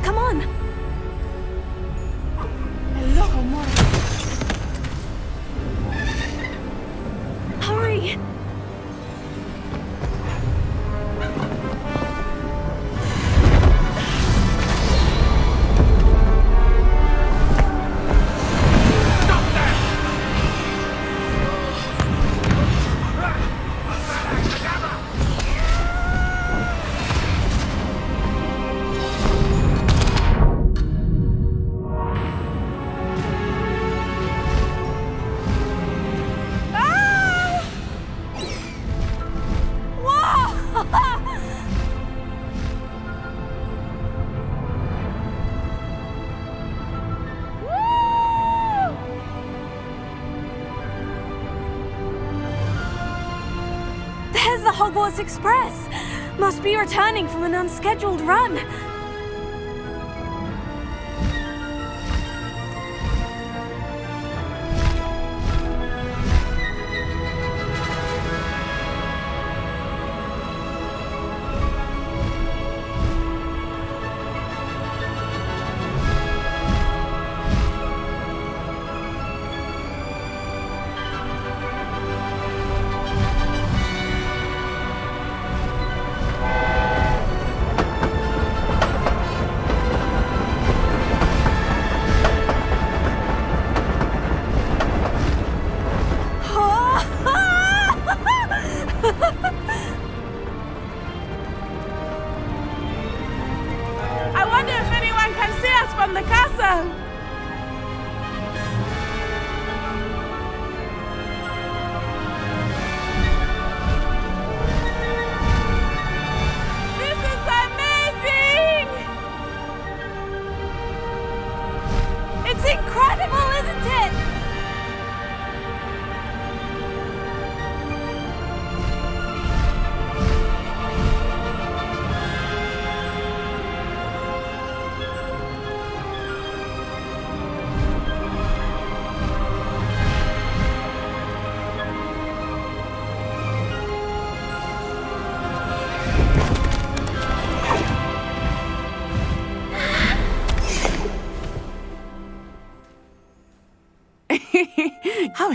Come on. Alohomora. Hurry. There's the Hogwarts Express! Must be returning from an unscheduled run.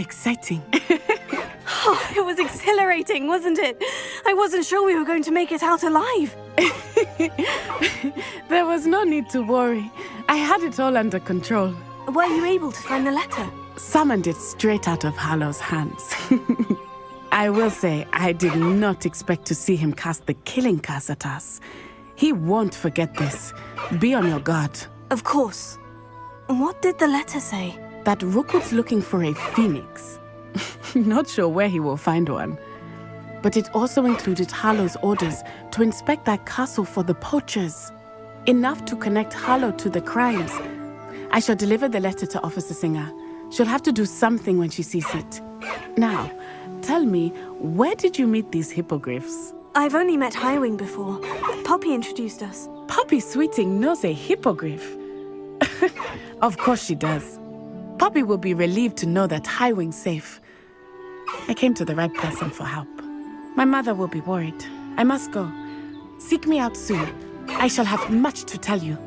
exciting. Oh, it was exhilarating, wasn't it? I wasn't sure we were going to make it out alive. There was no need to worry. I had it all under control. Were you able to find the letter? Summoned it straight out of Hallow's hands. I will say, I did not expect to see him cast the killing curse at us. He won't forget this. Be on your guard. Of course. What did the letter say? That Rookwood's looking for a phoenix. Not sure where he will find one. But it also included Hallow's orders to inspect that castle for the poachers. Enough to connect Hallow to the crimes. I shall deliver the letter to Officer Singer. She'll have to do something when she sees it. Now, tell me, where did you meet these hippogriffs? I've only met Highwing before. Poppy introduced us. Poppy Sweeting knows a hippogriff. Of course she does. Poppy will be relieved to know that Highwing's safe. I came to the right person for help. My mother will be worried. I must go. Seek me out soon. I shall have much to tell you.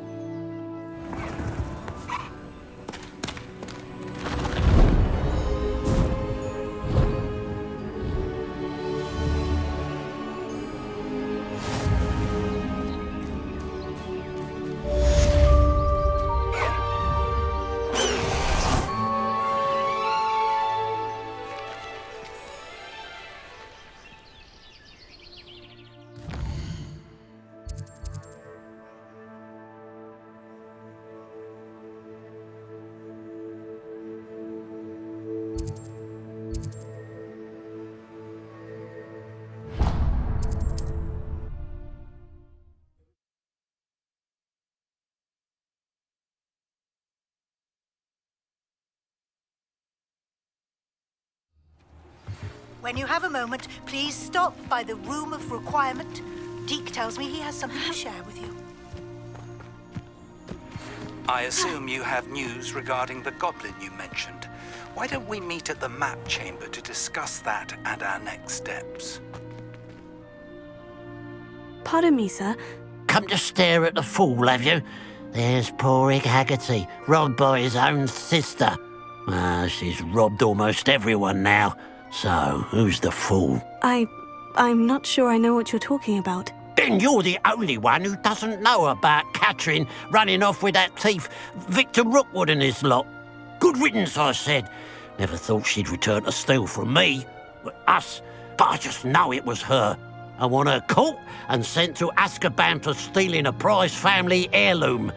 When you have a moment, please stop by the Room of Requirement. Deke tells me he has something to share with you. I assume you have news regarding the goblin you mentioned. Why don't we meet at the map chamber to discuss that and our next steps? Pardon me, sir. Come to stare at the fool, have you? There's poor Ig Haggerty, robbed by his own sister. She's robbed almost everyone now. So, who's the fool? I'm not sure I know what you're talking about. Then you're the only one who doesn't know about Catherine running off with that thief, Victor Rookwood and his lot. Good riddance, I said. Never thought she'd return to steal from me, us, but I just know it was her. I want her caught and sent to Azkaban for stealing a prize family heirloom.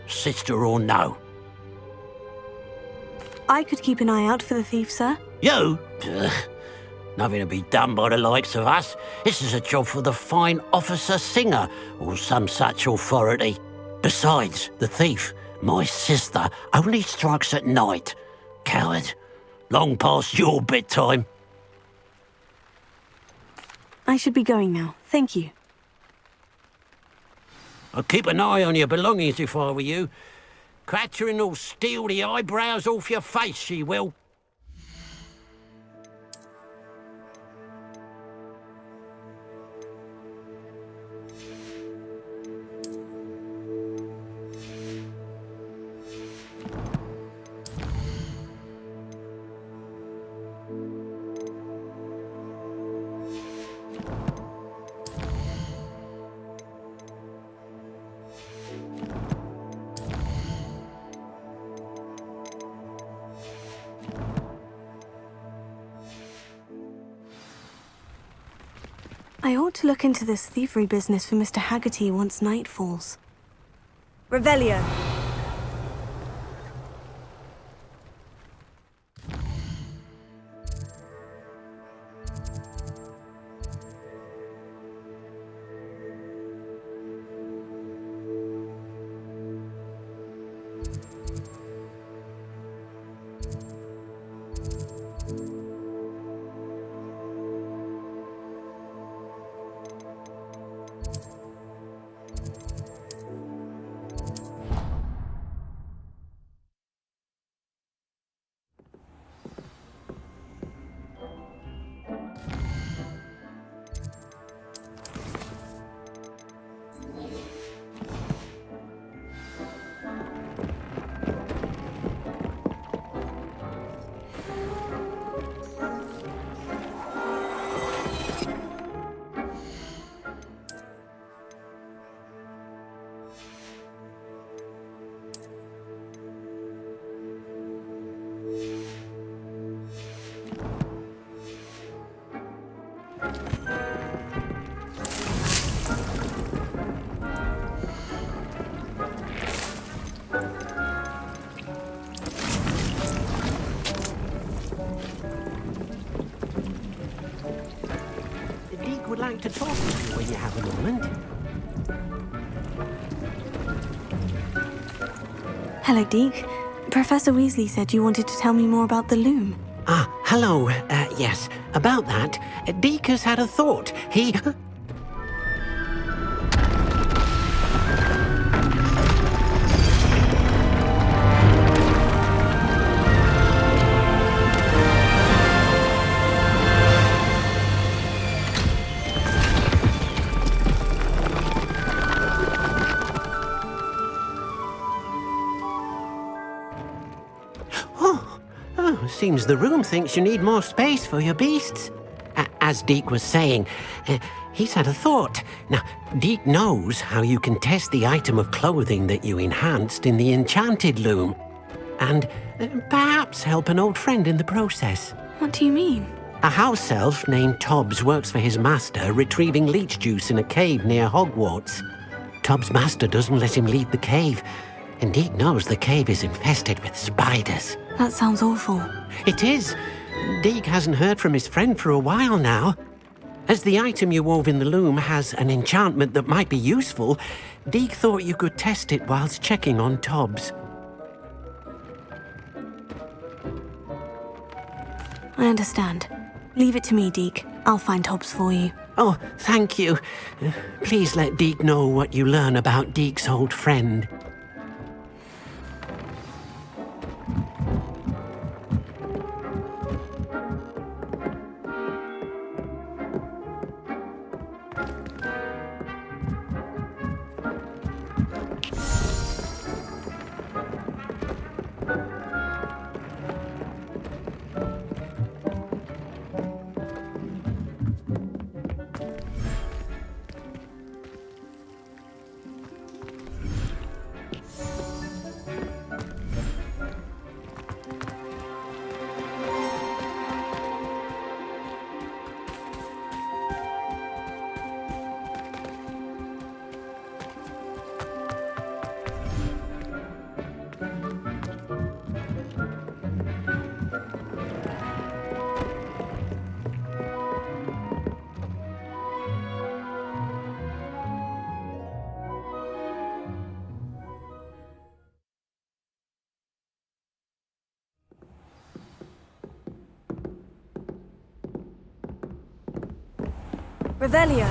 Sister or no. I could keep an eye out for the thief, sir. You? Nothing to be done by the likes of us. This is a job for the fine Officer Singer, or some such authority. Besides, the thief, my sister, only strikes at night. Coward. Long past your bedtime. I should be going now. Thank you. I'd keep an eye on your belongings if I were you. Catherine will steal the eyebrows off your face, she will. I ought to look into this thievery business for Mr. Haggerty once night falls. Revelio. Deke would like to talk to you when you have a moment. Hello, Deke. Professor Weasley said you wanted to tell me more about the loom. Ah, hello. Yes, about that. Deke has had a thought. He... Seems the room thinks you need more space for your beasts. As Deke was saying, he's had a thought. Now, Deke knows how you can test the item of clothing that you enhanced in the enchanted loom. And perhaps help an old friend in the process. What do you mean? A house elf named Tobbs works for his master retrieving leech juice in a cave near Hogwarts. Tobbs' master doesn't let him leave the cave, and Deke knows the cave is infested with spiders. That sounds awful. It is. Deke hasn't heard from his friend for a while now. As the item you wove in the loom has an enchantment that might be useful, Deke thought you could test it whilst checking on Tobbs. I understand. Leave it to me, Deke. I'll find Tobbs for you. Oh, thank you. Please let Deke know what you learn about Deke's old friend. Revelio.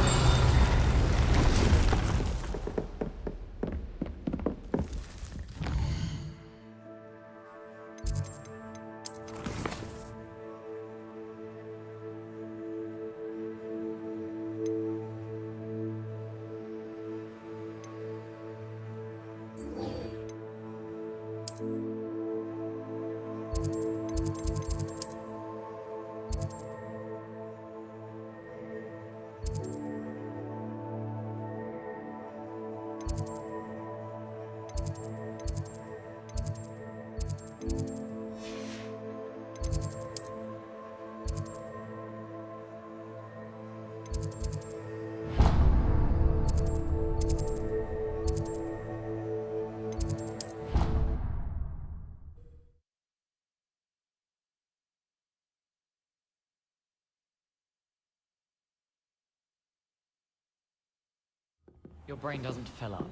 Your brain doesn't fill up.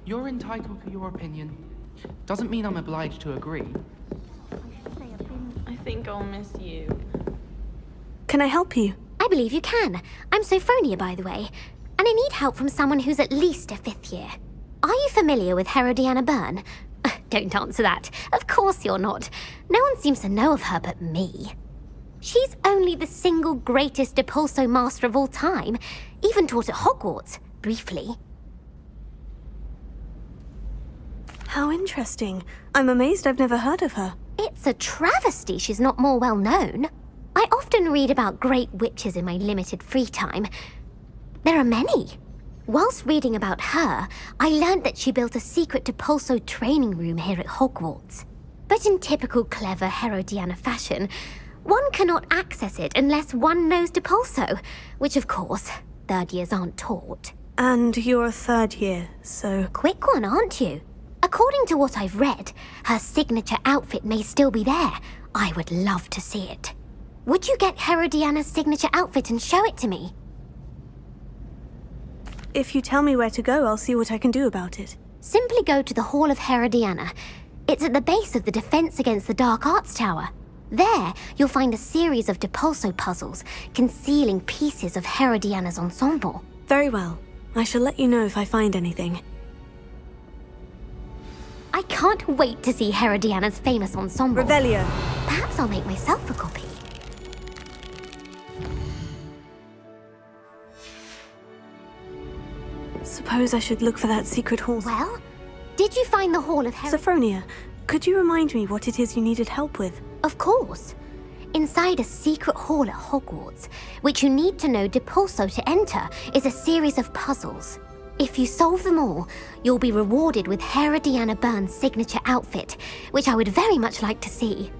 You're entitled to your opinion. Doesn't mean I'm obliged to agree. I think I'll miss you. Can I help you? I believe you can. I'm Sophronia, by the way. And I need help from someone who's at least a 5th year. Are you familiar with Herodiana Byrne? Don't answer that. Of course you're not. No one seems to know of her but me. She's only the single greatest Depulso master of all time. Even taught at Hogwarts, briefly. How interesting. I'm amazed I've never heard of her. It's a travesty she's not more well known. I often read about great witches in my limited free time. There are many. Whilst reading about her, I learned that she built a secret Depulso training room here at Hogwarts. But in typical clever Herodiana fashion, One cannot access it unless one knows Depulso, which of course, third years aren't taught. And you're a third year, so... Quick one, aren't you? According to what I've read, her signature outfit may still be there. I would love to see it. Would you get Herodiana's signature outfit and show it to me? If you tell me where to go, I'll see what I can do about it. Simply go to the Hall of Herodiana. It's at the base of the Defense Against the Dark Arts Tower. There, you'll find a series of Depulso puzzles concealing pieces of Herodiana's ensemble. Very well. I shall let you know if I find anything. I can't wait to see Herodiana's famous ensemble. Revelio. Perhaps I'll make myself a copy. Suppose I should look for that secret hall. Well, did you find the Hall of Sophronia, could you remind me what it is you needed help with? Of course. Inside a secret hall at Hogwarts, which you need to know Depulso to enter, is a series of puzzles. If you solve them all, you'll be rewarded with Herodiana Byrne's signature outfit, which I would very much like to see.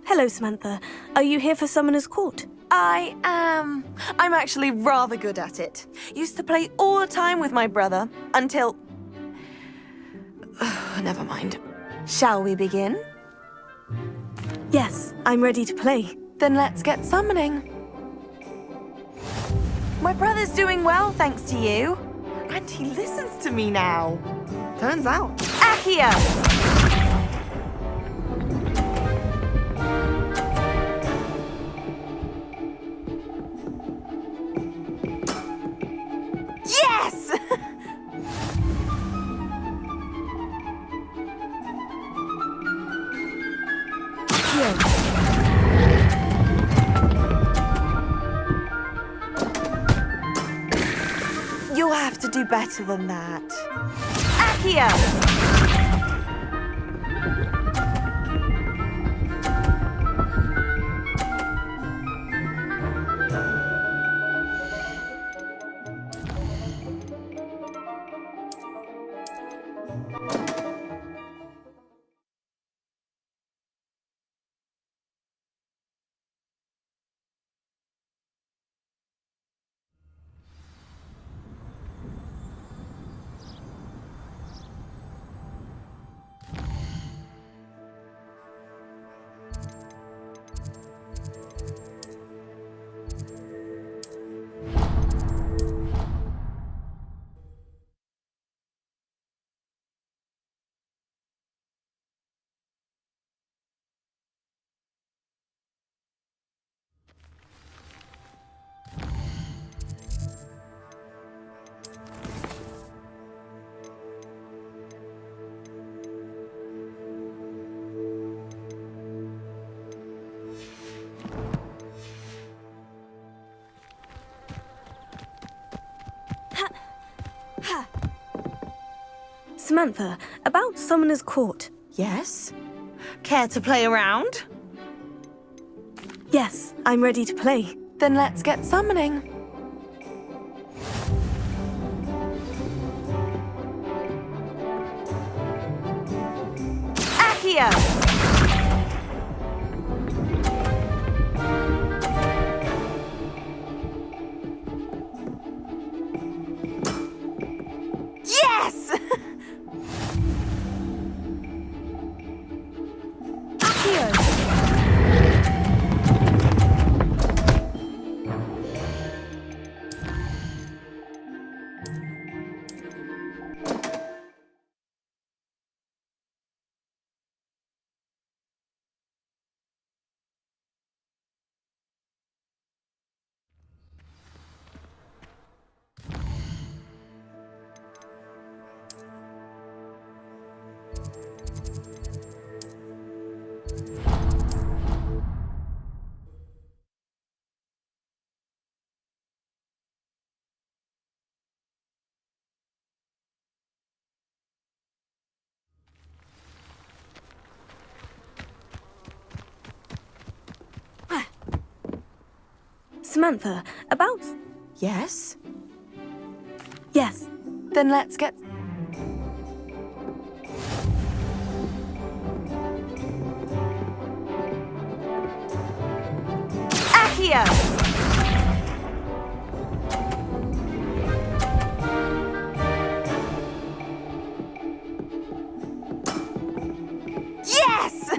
Hello, Samantha. Are you here for Summoner's Court? I am. I'm actually rather good at it. Used to play all the time with my brother, until... Never mind. Shall we begin? Yes, I'm ready to play. Then let's get summoning. My brother's doing well, thanks to you. And he listens to me now. Turns out. Accio! Yes! You'll have to do better than that. Accio! Samantha, about Summoner's Court. Yes? Care to play around? Yes, I'm ready to play. Then let's get summoning. Accio! Samantha, about... Yes? Yes. Then let's get... Accio! Yes!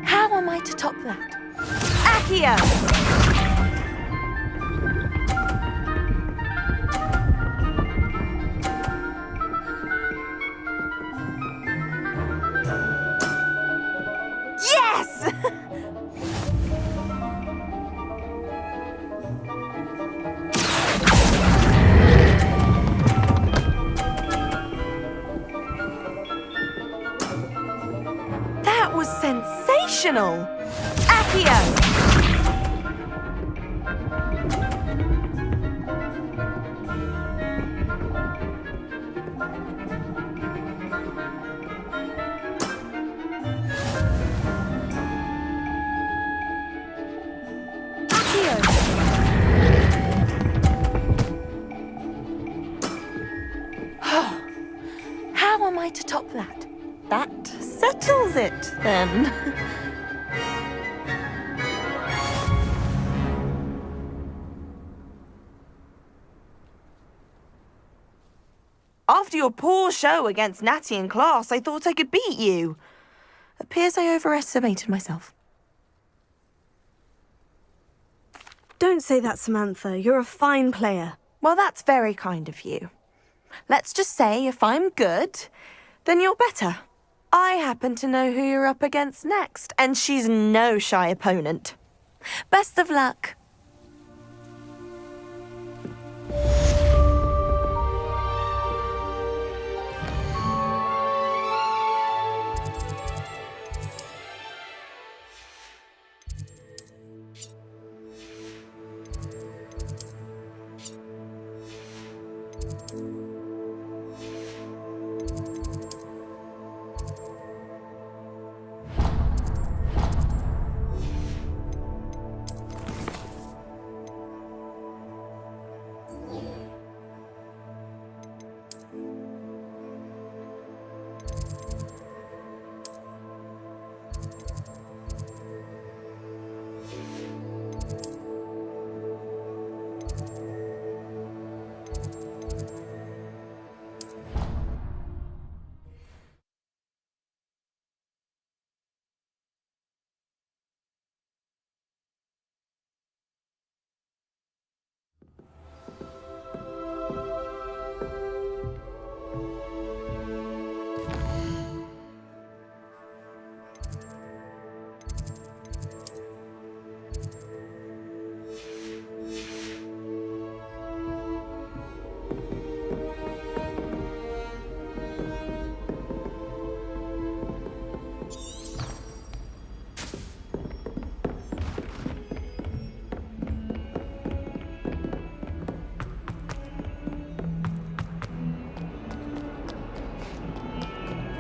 How am I to top that? Accio! Yes! That was sensational! Accio! How am I to top that? That settles it, then. After your poor show against Natty in class, I thought I could beat you. Appears I overestimated myself. Don't say that, Samantha. You're a fine player. Well, that's very kind of you. Let's just say if I'm good, then you're better. I happen to know who you're up against next, and she's no shy opponent. Best of luck.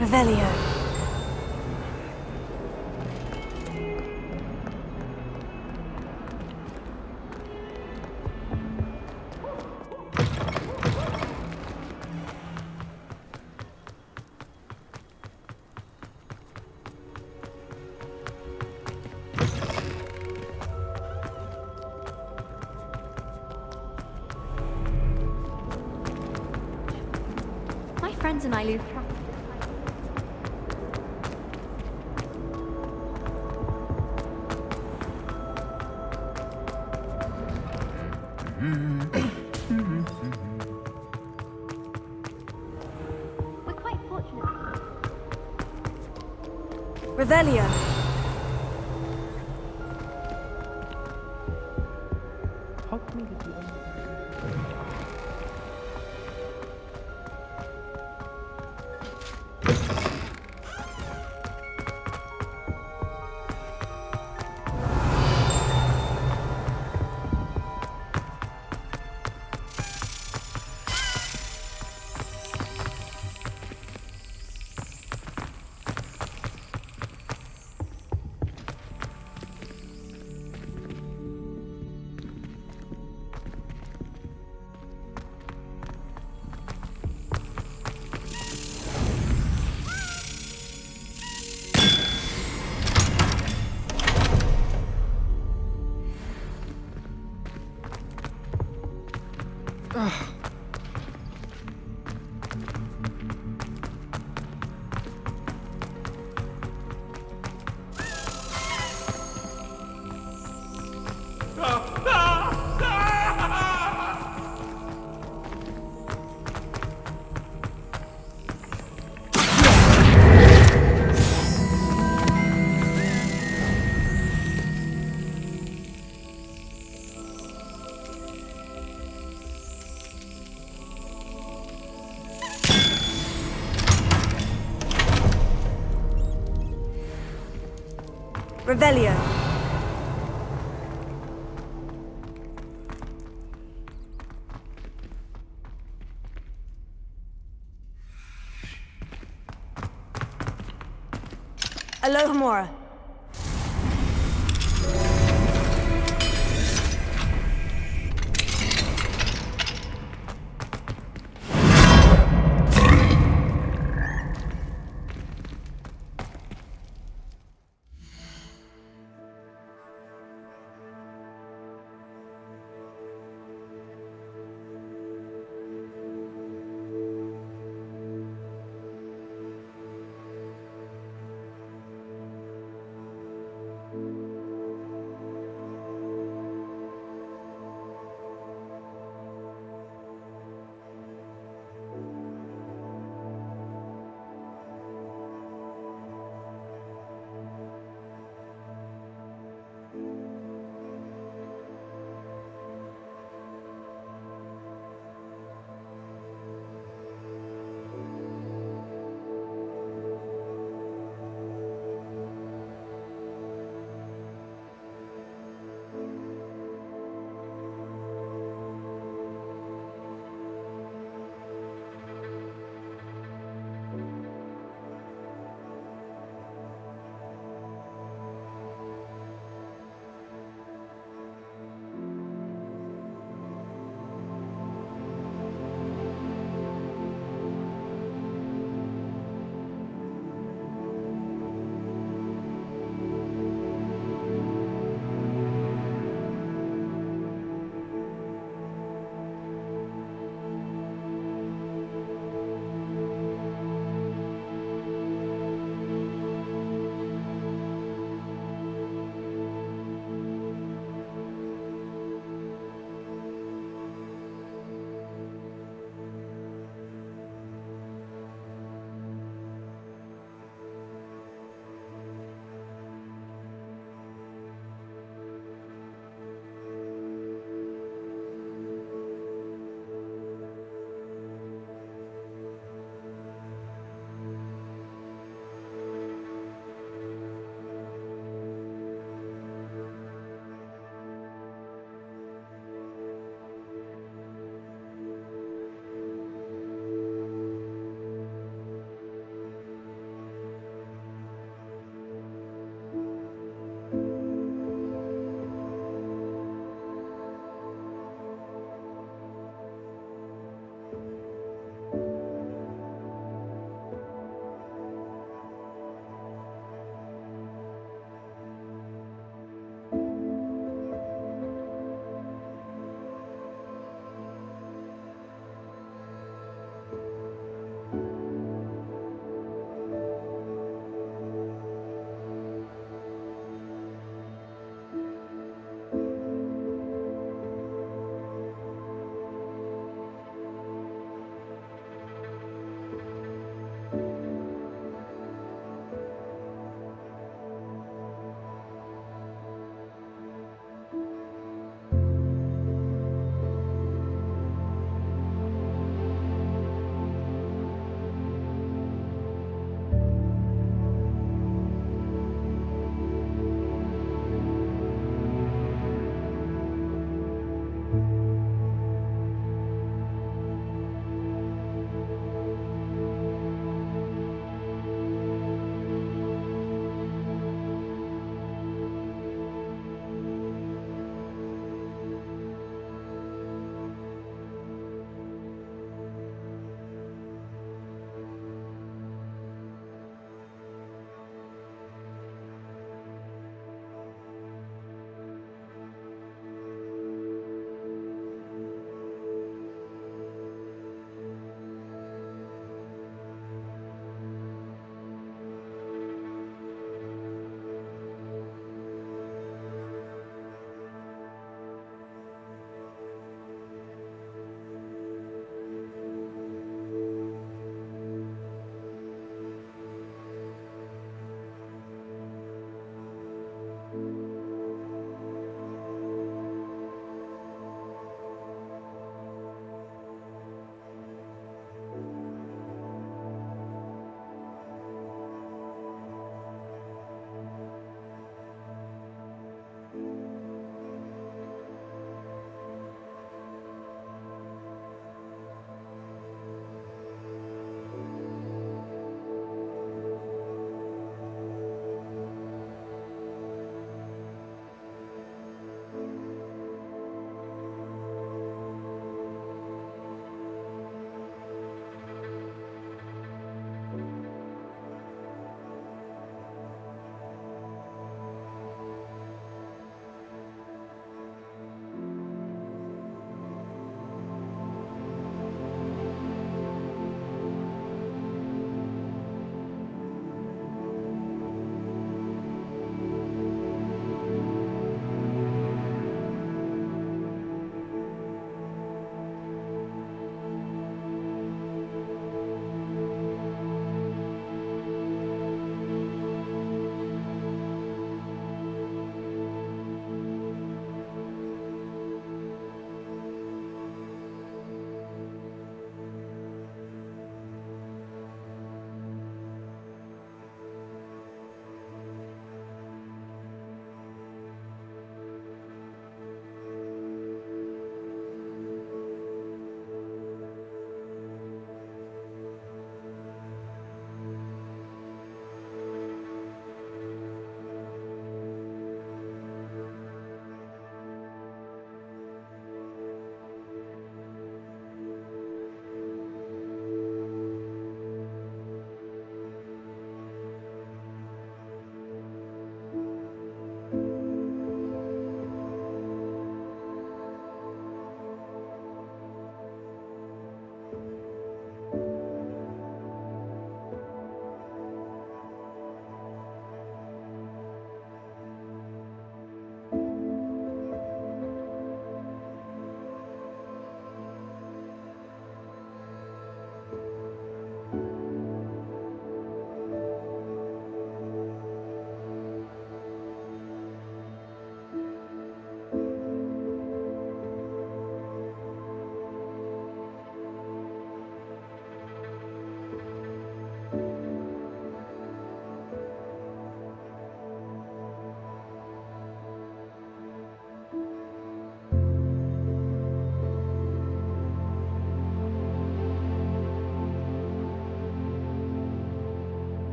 Revelio. My friends and I lose track. We're quite fortunate. Revelio. Revelio. Alohomora.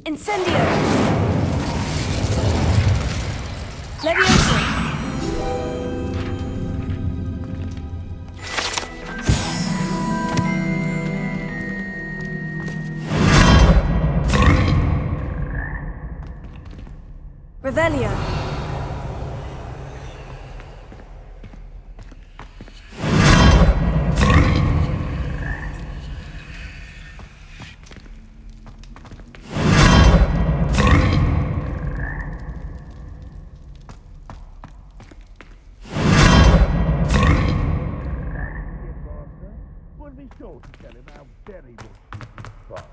Incendio! Levioso! Revelio! We'll be sure to tell him how very much you despise.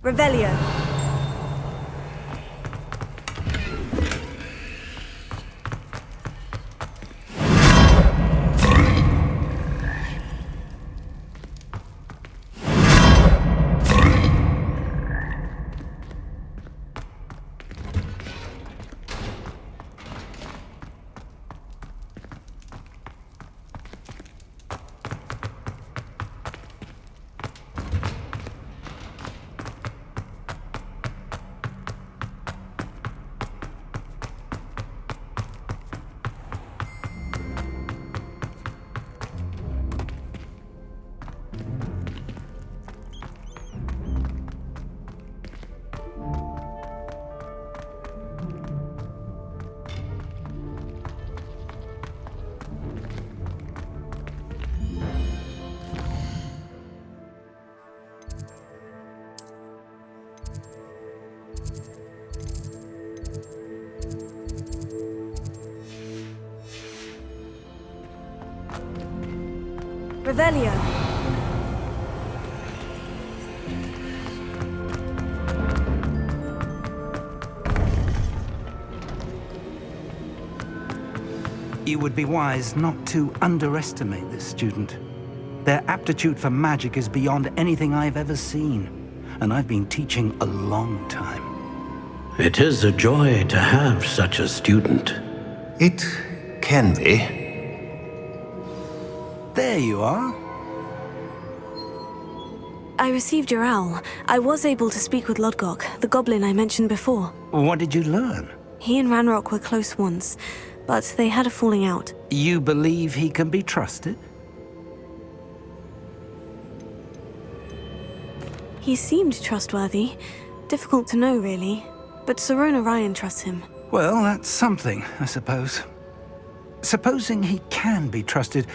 Revelio! Revelio! You would be wise not to underestimate this student. Their aptitude for magic is beyond anything I've ever seen, and I've been teaching a long time. It is a joy to have such a student. It can be. There you are. I received your owl. I was able to speak with Lodgok, the goblin I mentioned before. What did you learn? He and Ranrock were close once, but they had a falling out. You believe he can be trusted? He seemed trustworthy. Difficult to know, really. But Serona Ryan trusts him. Well, that's something, I suppose. Supposing he can be trusted,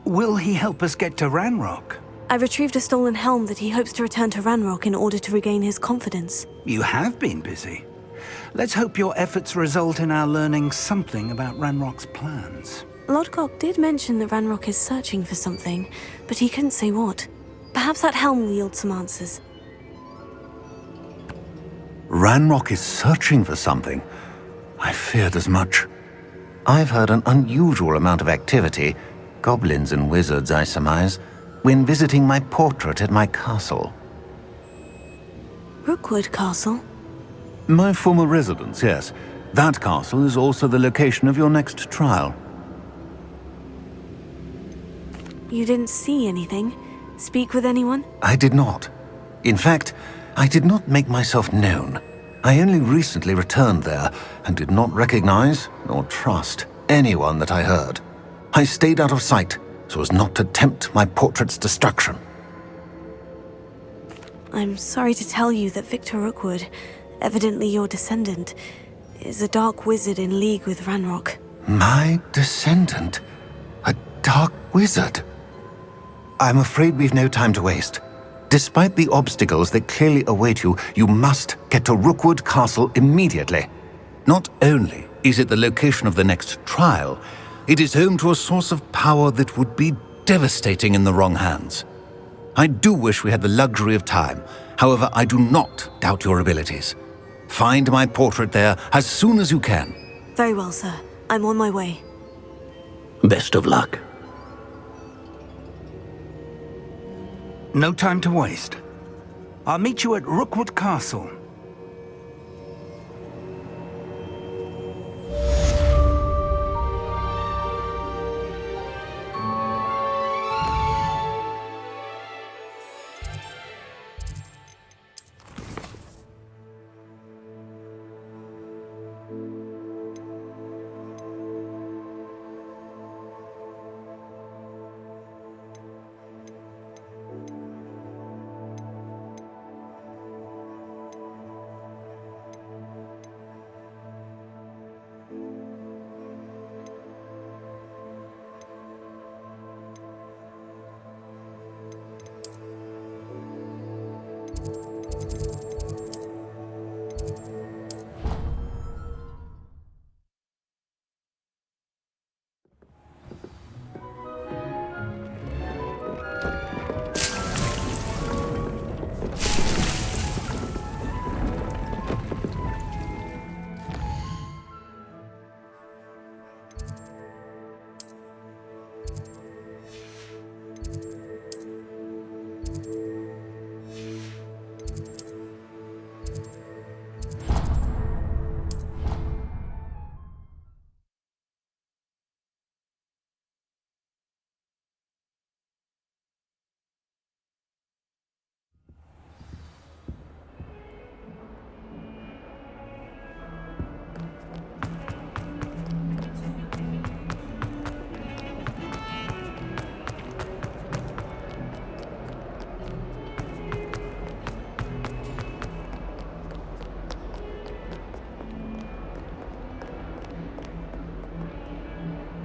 will he help us get to Ranrock? I retrieved a stolen helm that he hopes to return to Ranrock in order to regain his confidence. You have been busy. Let's hope your efforts result in our learning something about Ranrock's plans. Lodgok did mention that Ranrock is searching for something, but he couldn't say what. Perhaps that helm will yield some answers. Ranrock is searching for something. I feared as much. I've heard an unusual amount of activity, goblins and wizards, I surmise, when visiting my portrait at my castle. Rookwood Castle? My former residence, yes. That castle is also the location of your next trial. You didn't see anything? Speak with anyone? I did not. In fact, I did not make myself known. I only recently returned there and did not recognize nor trust anyone that I heard. I stayed out of sight so as not to tempt my portrait's destruction. I'm sorry to tell you that Victor Rookwood, evidently your descendant, is a dark wizard in league with Ranrock. My descendant? A dark wizard? I'm afraid we've no time to waste. Despite the obstacles that clearly await you, you must get to Rookwood Castle immediately. Not only is it the location of the next trial, it is home to a source of power that would be devastating in the wrong hands. I do wish we had the luxury of time. However, I do not doubt your abilities. Find my portrait there as soon as you can. Very well, sir. I'm on my way. Best of luck. No time to waste. I'll meet you at Rookwood Castle.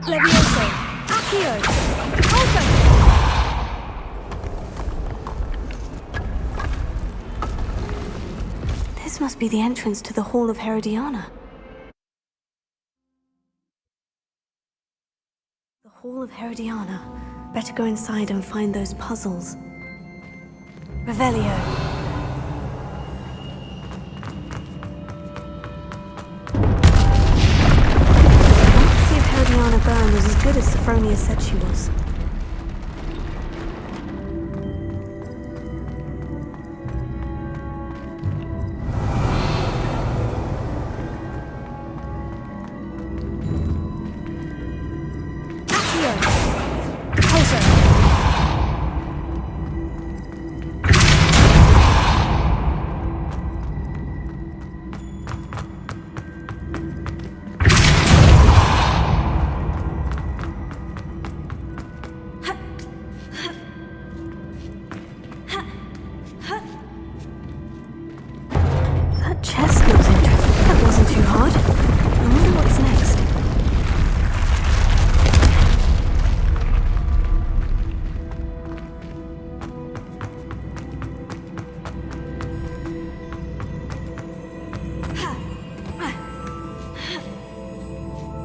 Levioso! Accio! Also! This must be the entrance to the Hall of Herodiana. The Hall of Herodiana. Better go inside and find those puzzles. Revelio. Herodiana Byrne was as good as Sophronia said she was.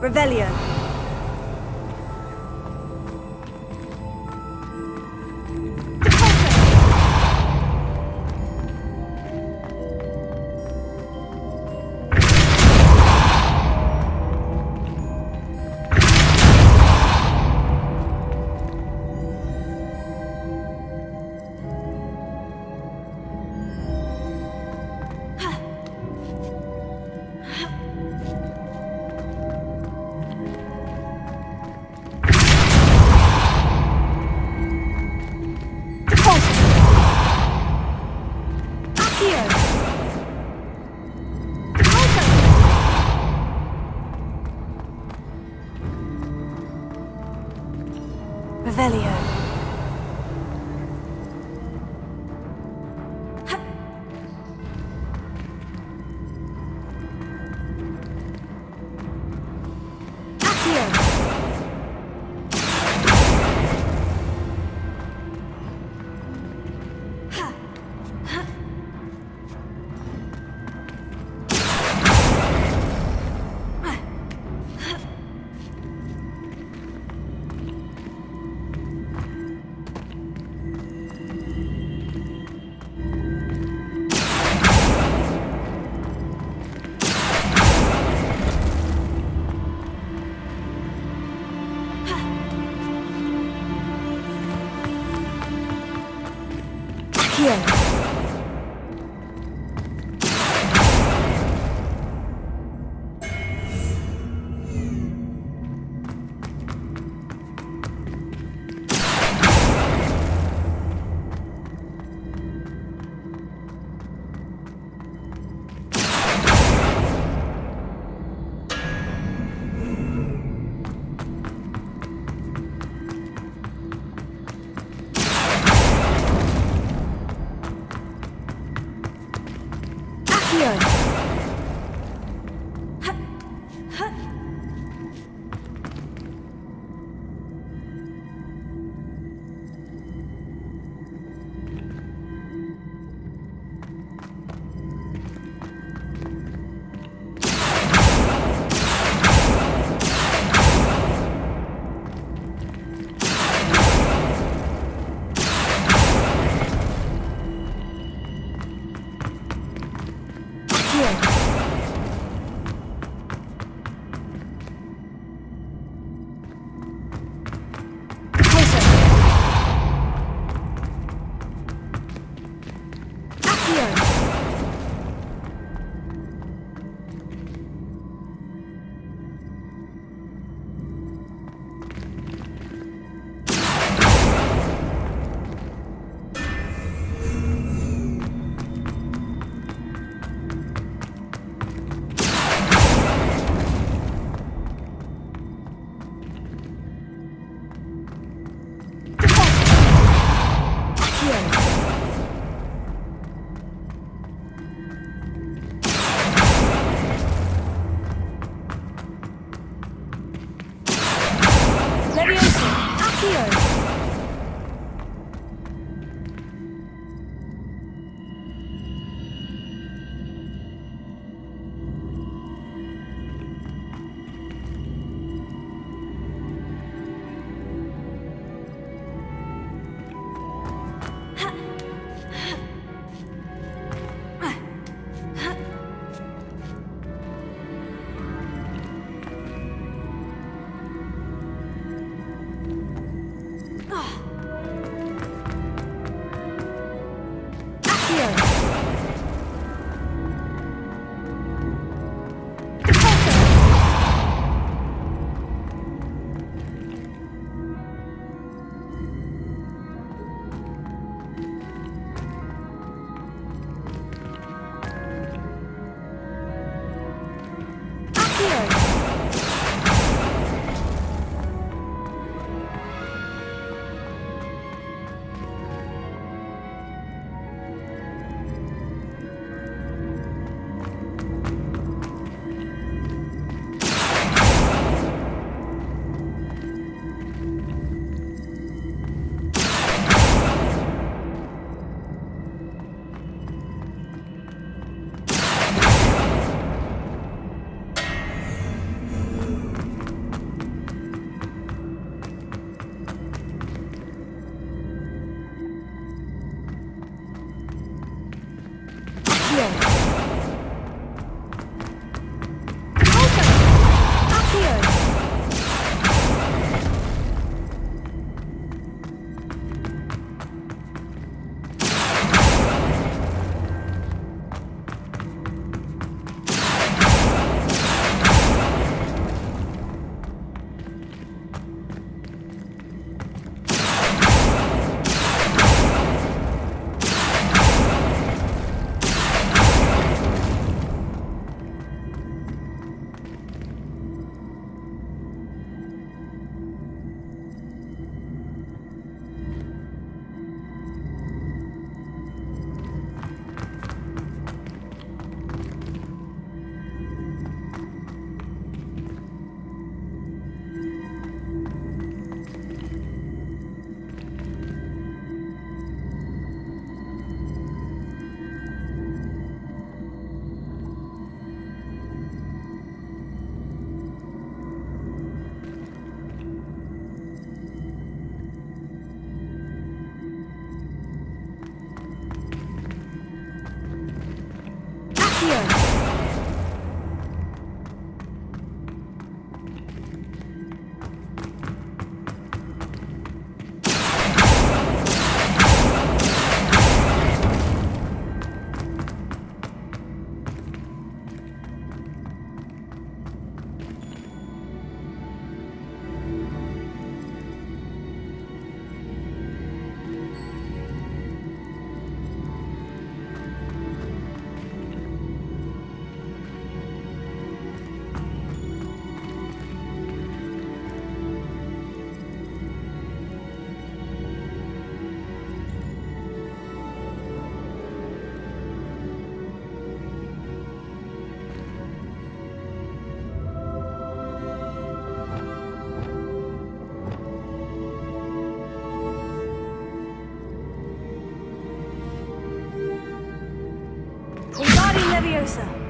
Revelio. Revelio. Leviosa!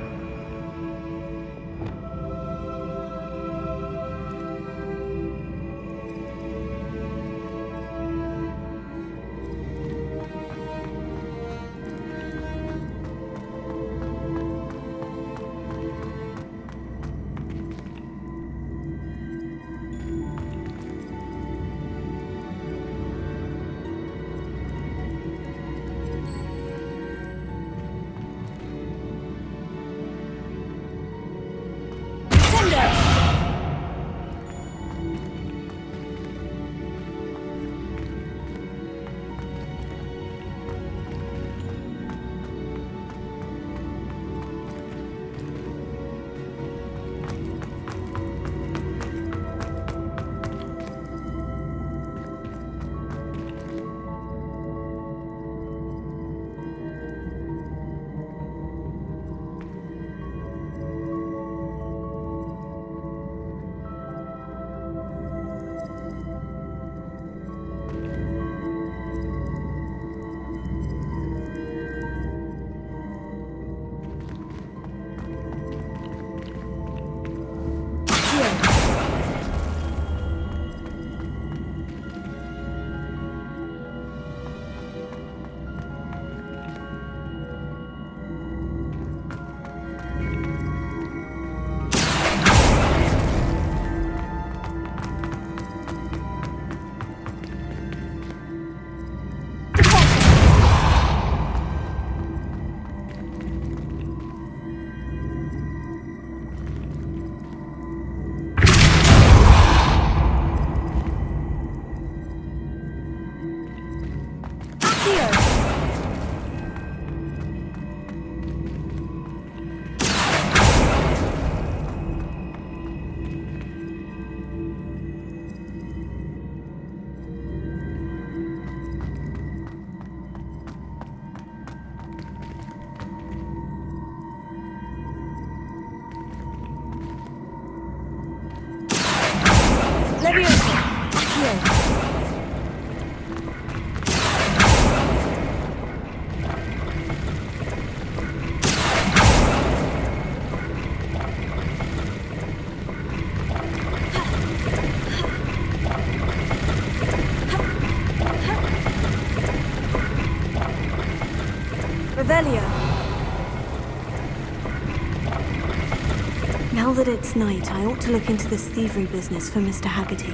Now that it's night, I ought to look into this thievery business for Mr. Haggerty.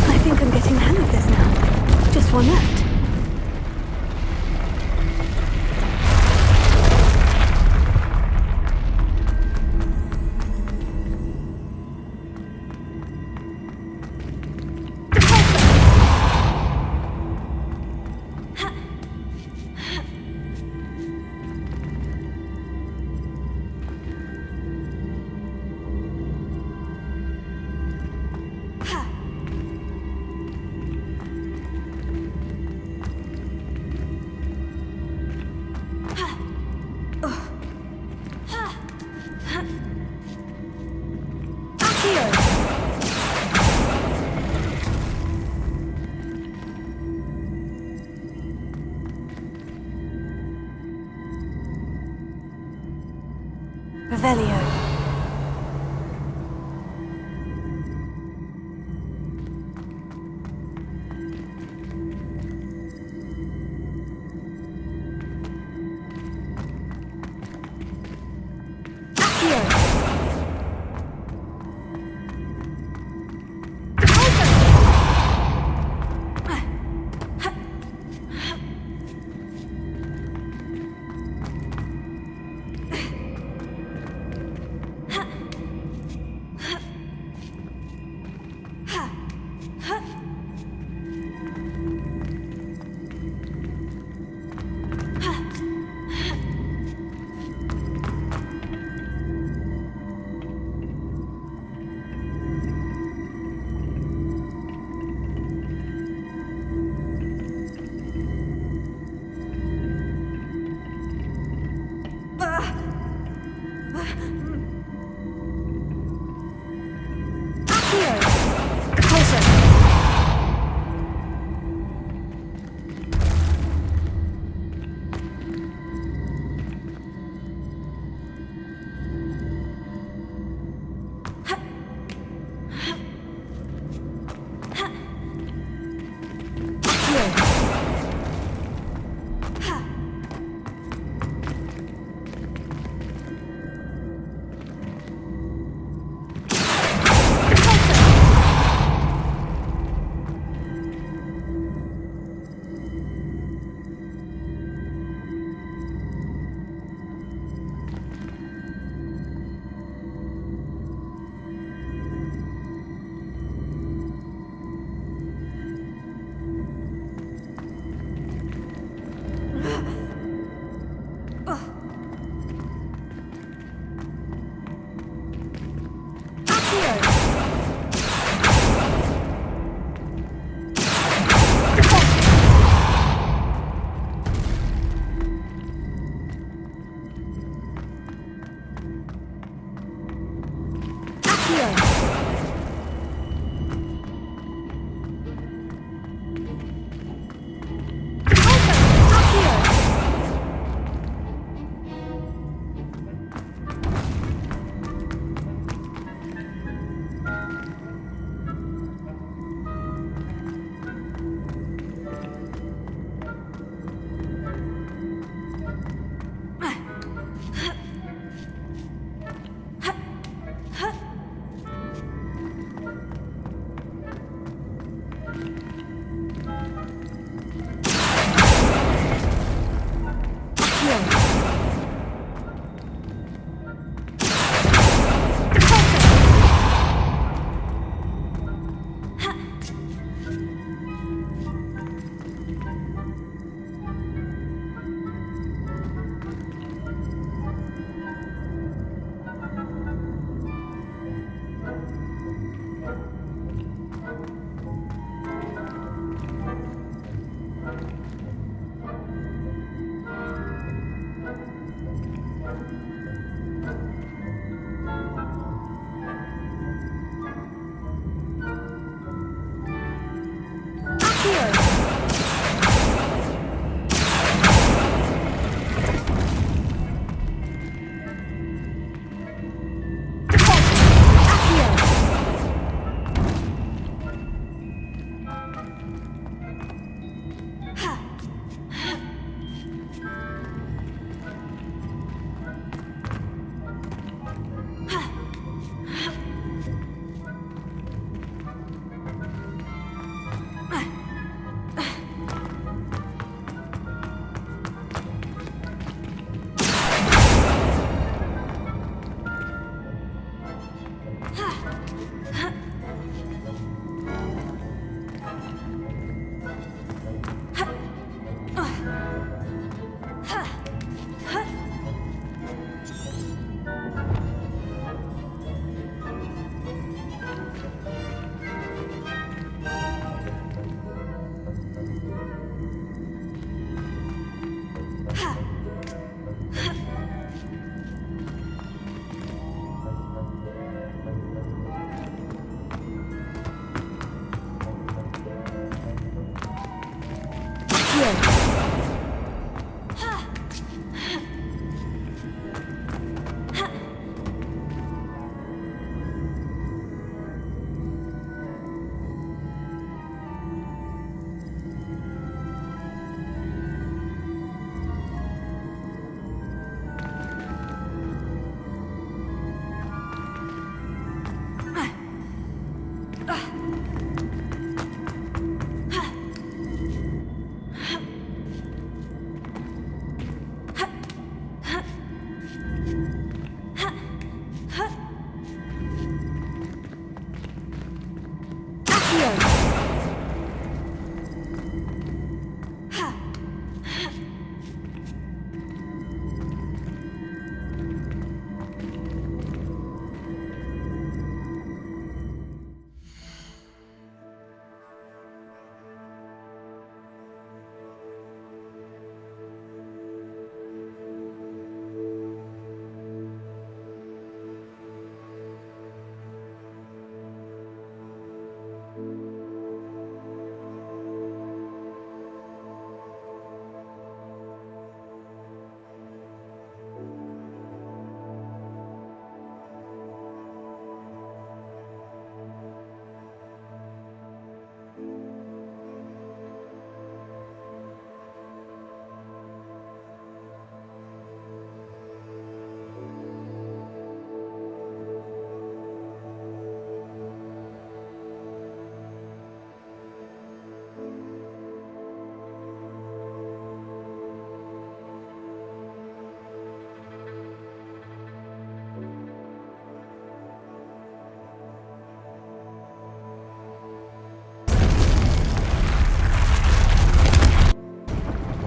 I think I'm getting the hang of this now. Just one left. Revelio.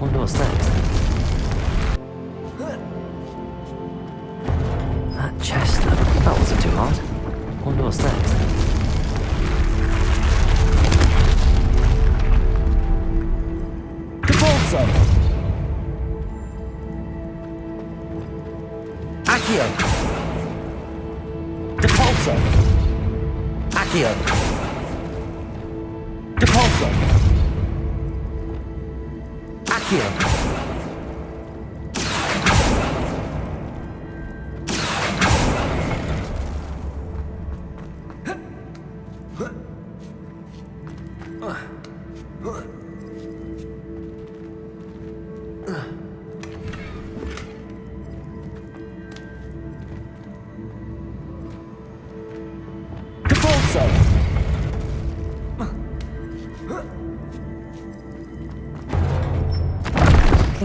Wonder what's next. That chest, that wasn't too hard. Wonder what's next. Capolso! Accio! Depulso! Accio! Depulso! Accio!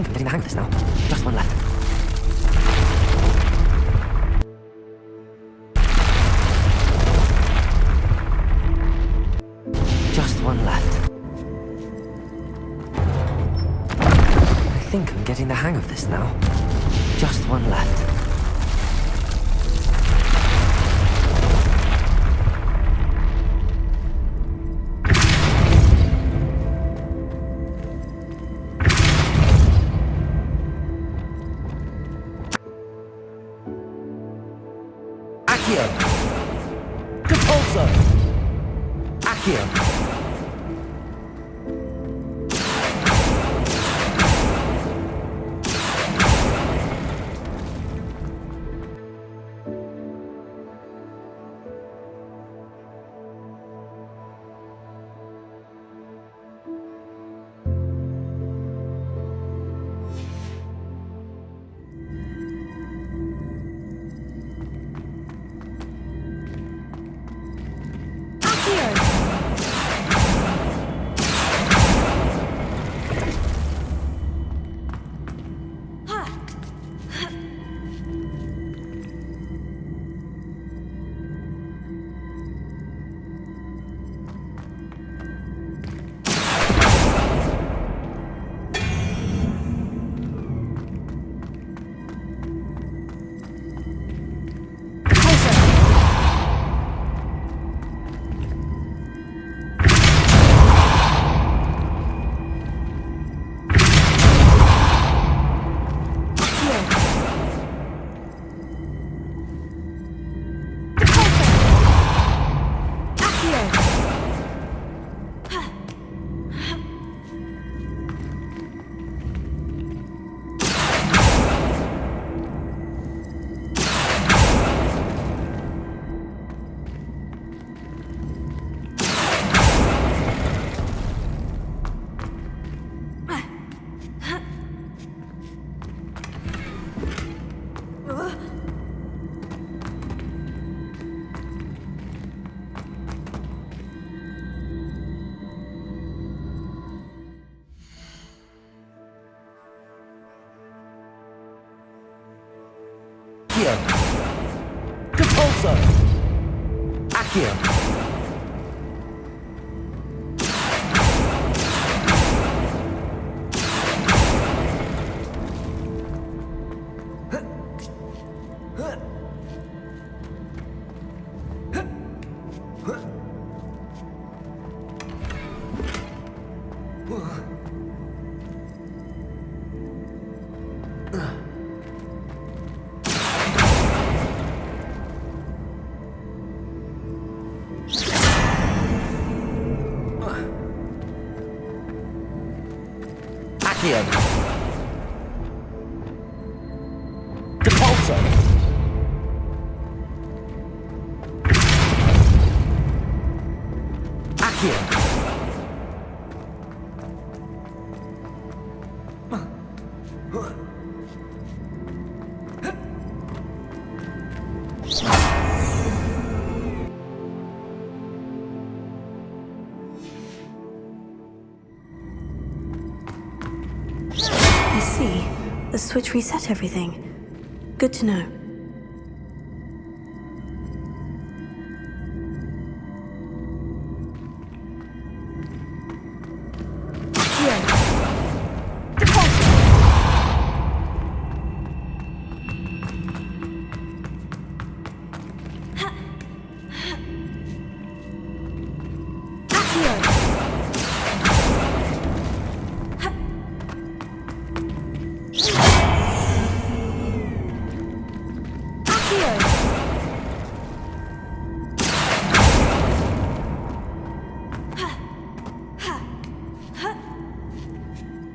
I think I'm getting the hang of this now. Just one left. Just one left. I think I'm getting the hang of this now. Just one left. Accio. Depulso. Accio. Accio. Depulso. Accio. Accio. Depulso. Accio. I see. The switch reset everything. Good to know.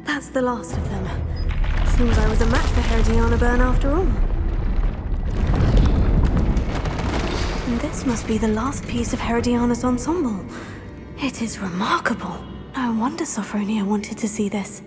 That's the last of them. Seems I was a match for Herodiana Byrne after all. And this must be the last piece of Herodiana's ensemble. It is remarkable. No wonder Sophronia wanted to see this.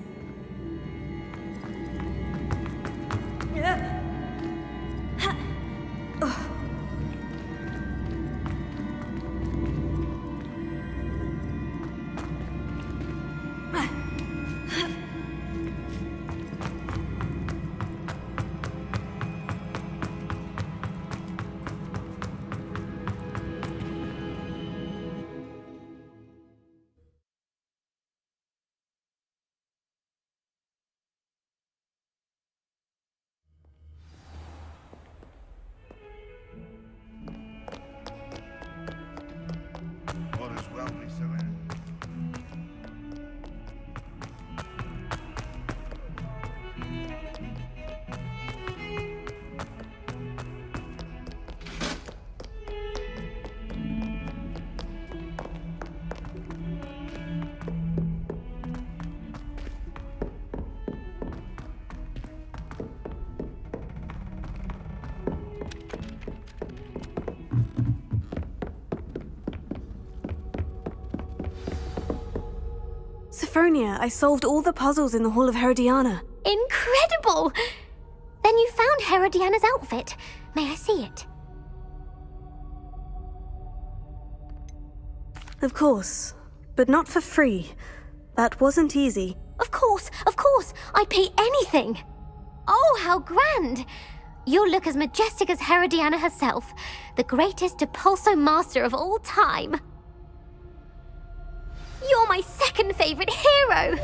Sophronia, I solved all the puzzles in the Hall of Herodiana. Incredible! Then you found Herodiana's outfit. May I see it? Of course, but not for free. That wasn't easy. Of course, I'd pay anything. Oh, how grand! You'll look as majestic as Herodiana herself, the greatest Depulso master of all time. You're my second favorite hero!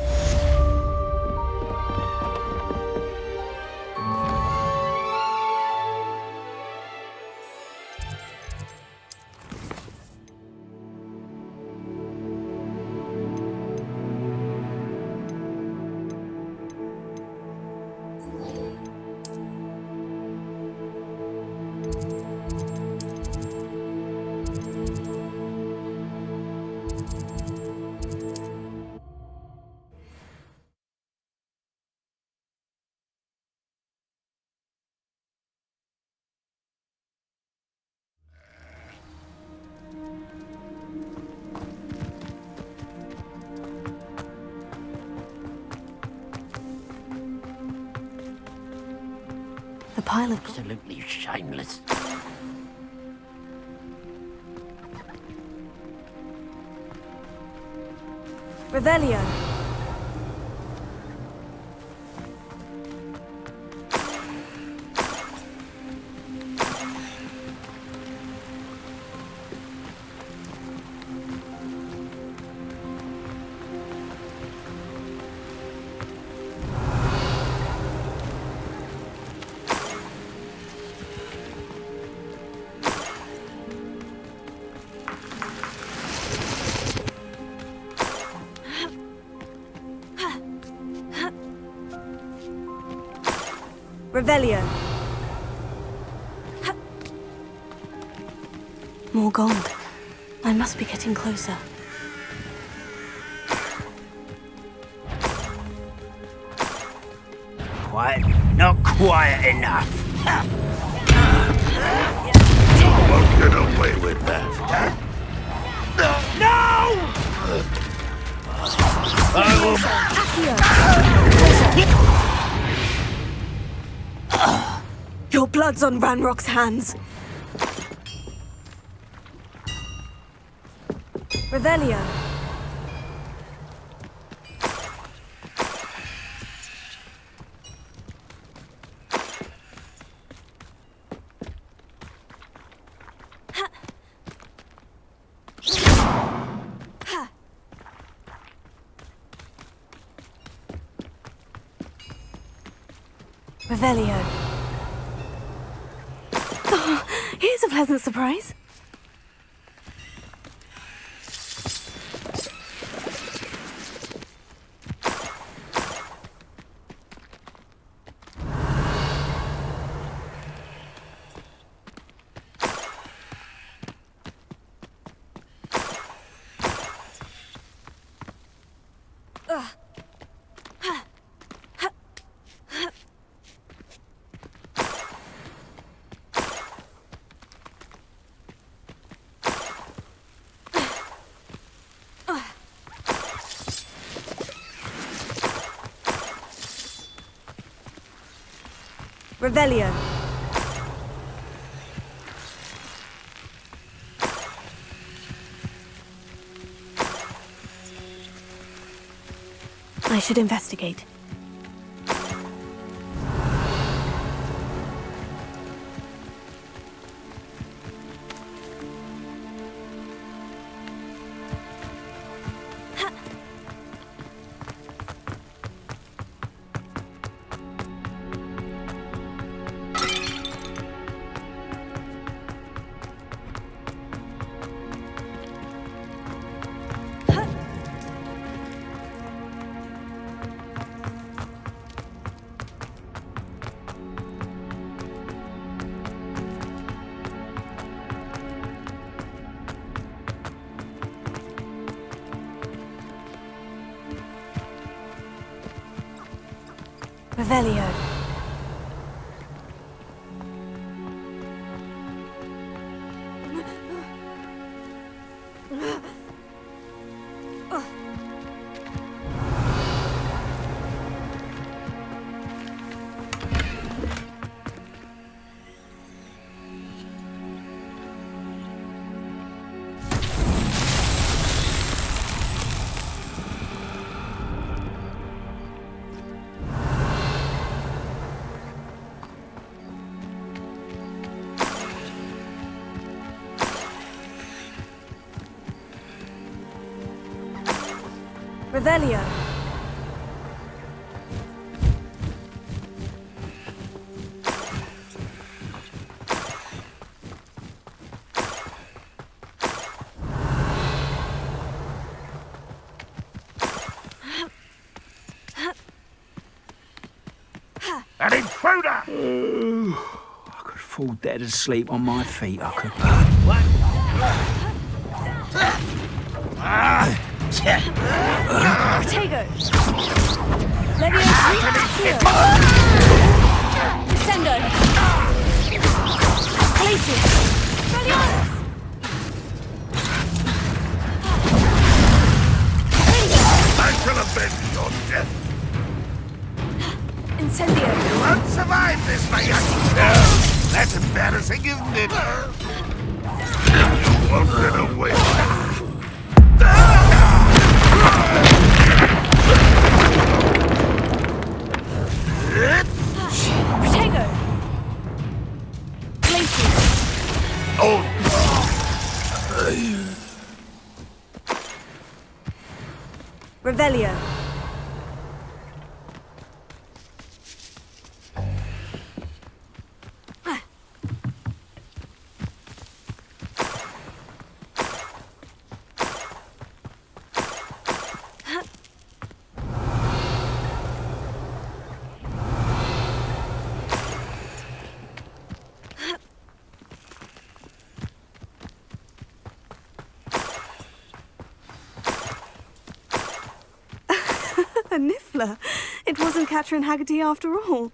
The pile of... Absolutely shameless. Revelio. Revelio. More gold. I must be getting closer. Quiet, not quiet enough. You won't get away with that. No! Your blood's on Ranrock's hands. Revelio. Revelio. Oh, here's a pleasant surprise. Revelio. I should investigate. Revelio. Revelio. An intruder! I could fall dead asleep on my feet, I could. Protego. Levio. Descendo. Glacius. Galionis. I shall avenge your death. Incendio. You won't survive this, my young. That's embarrassing, isn't it? You won't get away. Protego. Glacius. Oh. Revelio. A Niffler. It wasn't Catherine Haggerty after all.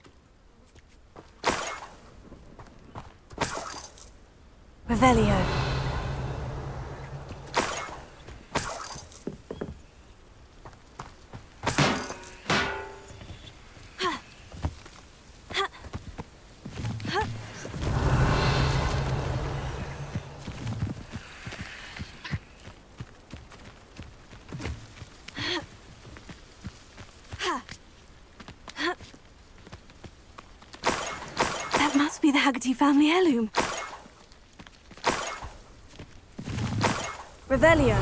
Revelio. That must be the Haggerty family heirloom. Revelio.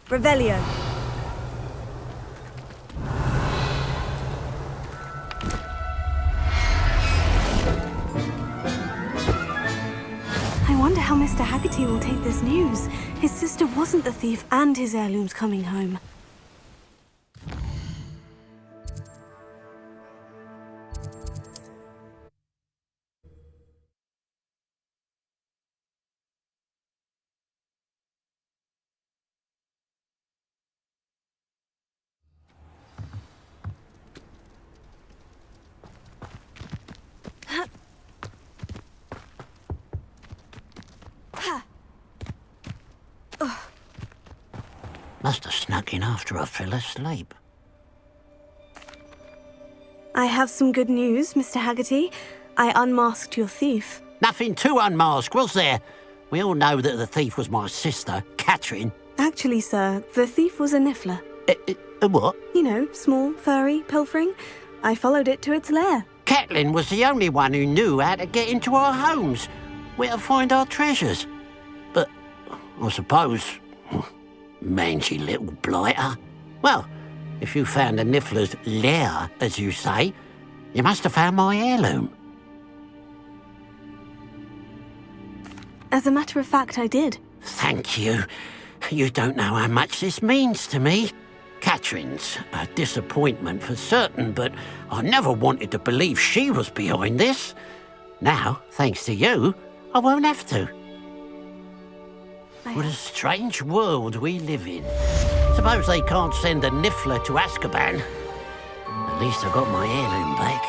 Revelio. I wonder how Mr. Haggerty will take this news. His sister wasn't the thief and his heirloom's coming home. Must have snuck in after I fell asleep. I have some good news, Mr. Haggerty. I unmasked your thief. Nothing to unmask, was there? We all know that the thief was my sister, Catherine. Actually, sir, the thief was a Niffler. A what? You know, small, furry, pilfering. I followed it to its lair. Catelyn was the only one who knew how to get into our homes, where to find our treasures. But I suppose, mangy little blighter. Well, if you found the Niffler's lair, as you say, you must have found my heirloom. As a matter of fact, I did. Thank you. You don't know how much this means to me. Catherine's a disappointment for certain, but I never wanted to believe she was behind this. Now, thanks to you, I won't have to. What a strange world we live in. Suppose they can't send a Niffler to Azkaban. At least I got my heirloom back.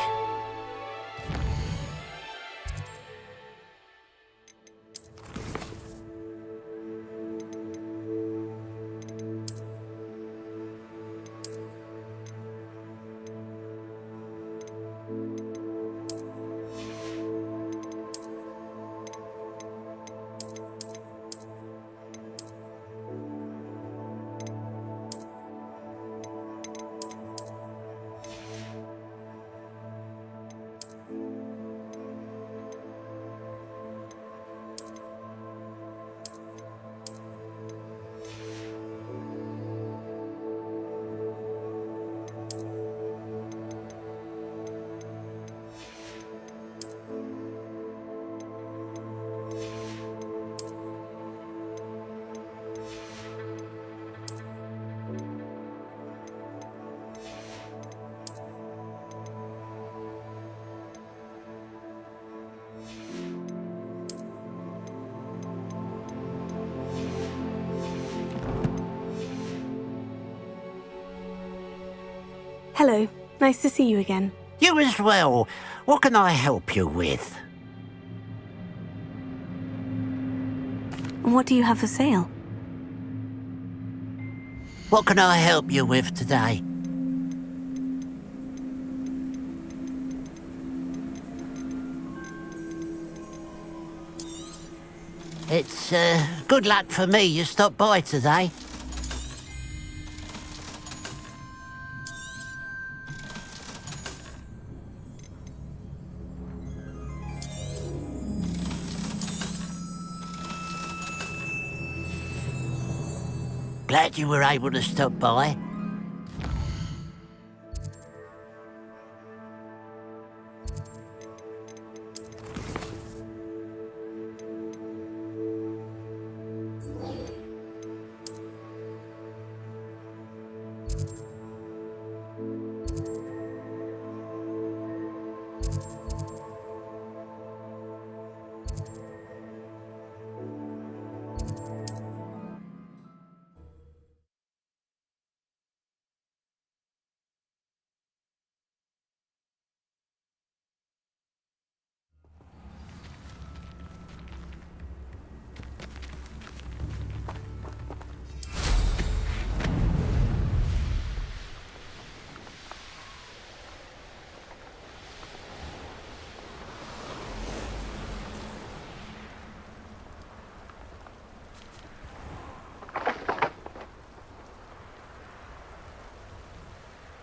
Hello. Nice to see you again. You as well. What can I help you with? What do you have for sale? What can I help you with today? It's good luck for me you stopped by today. Glad you were able to stop by.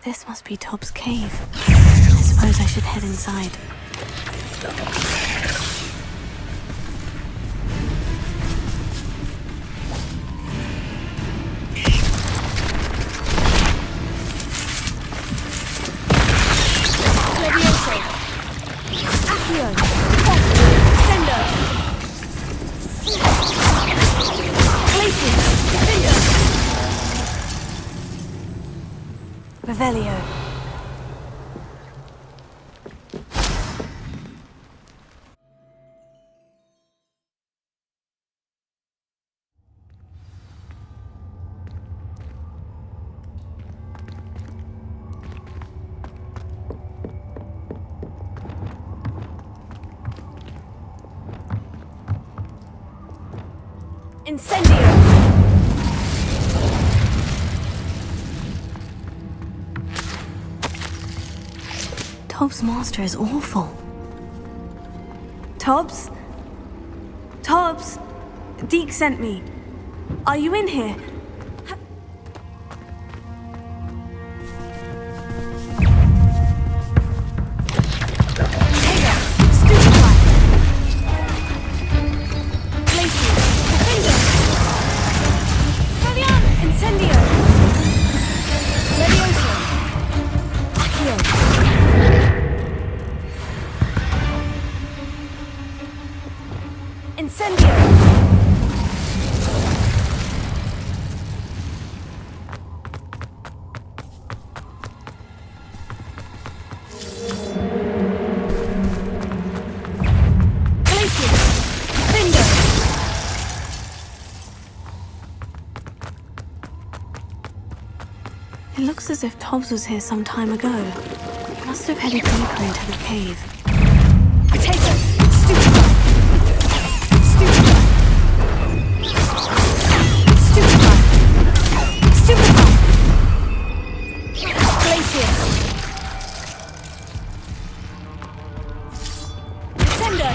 This must be Tob's cave. I suppose I should head inside. Revelio. Incendio! Tob's master is awful. Tobbs? Tobbs? Deke sent me. Are you in here? It looks as if Tobbs was here some time ago. He must have headed deeper into the cave. Potato! Stupid! Stupid! Stupid! Stupid! Glacier! Incendio!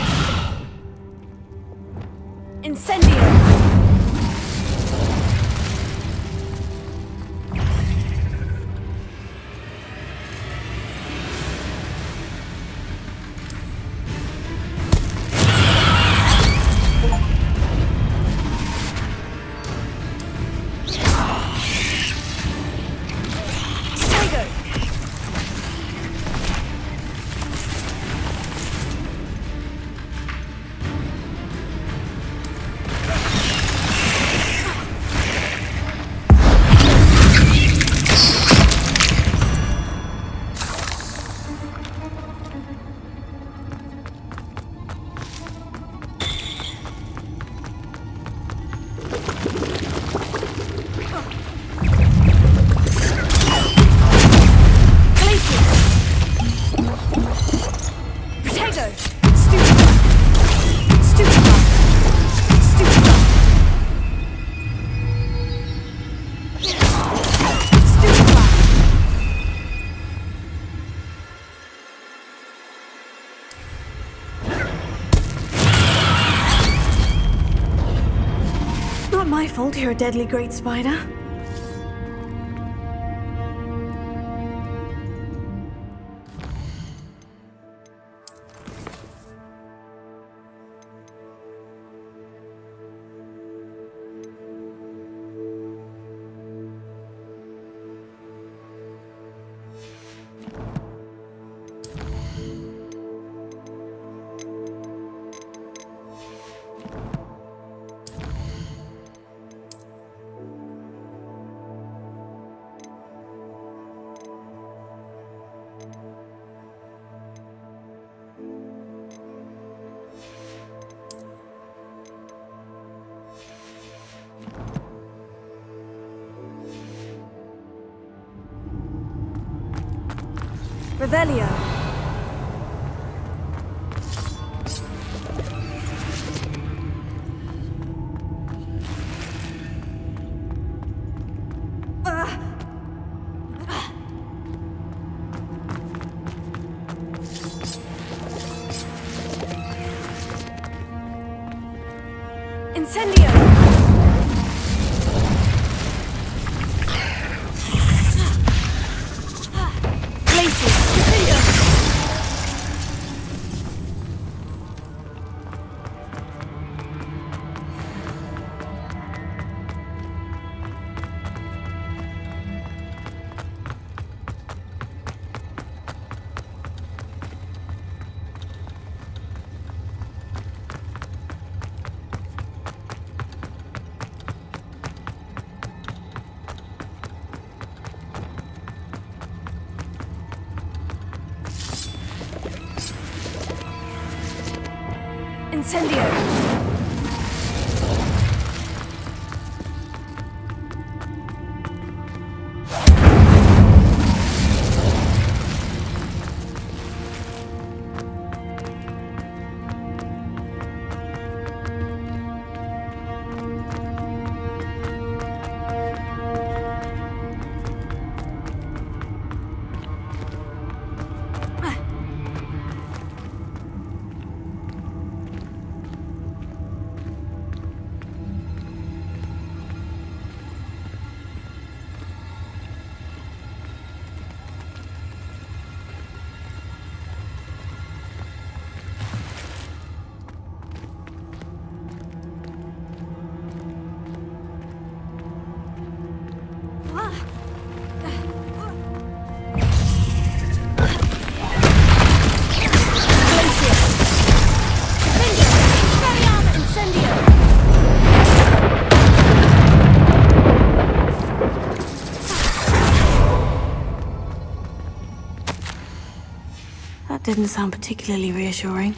Incendio! my fault you're a deadly great spider. Revelio. Incendio! Incendio! That didn't sound particularly reassuring.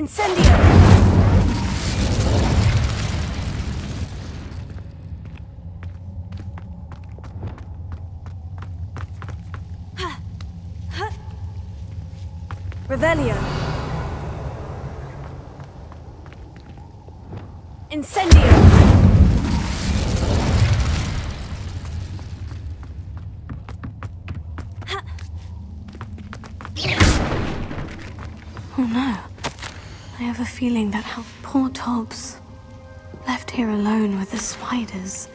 Incendio! Revelio. Incendio. Oh no. I have a feeling that how poor Tobbs, left here alone with the spiders.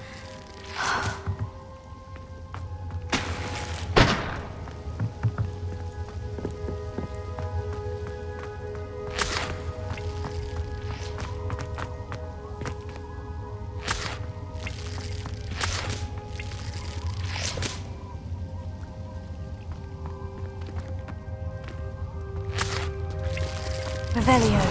Revelio.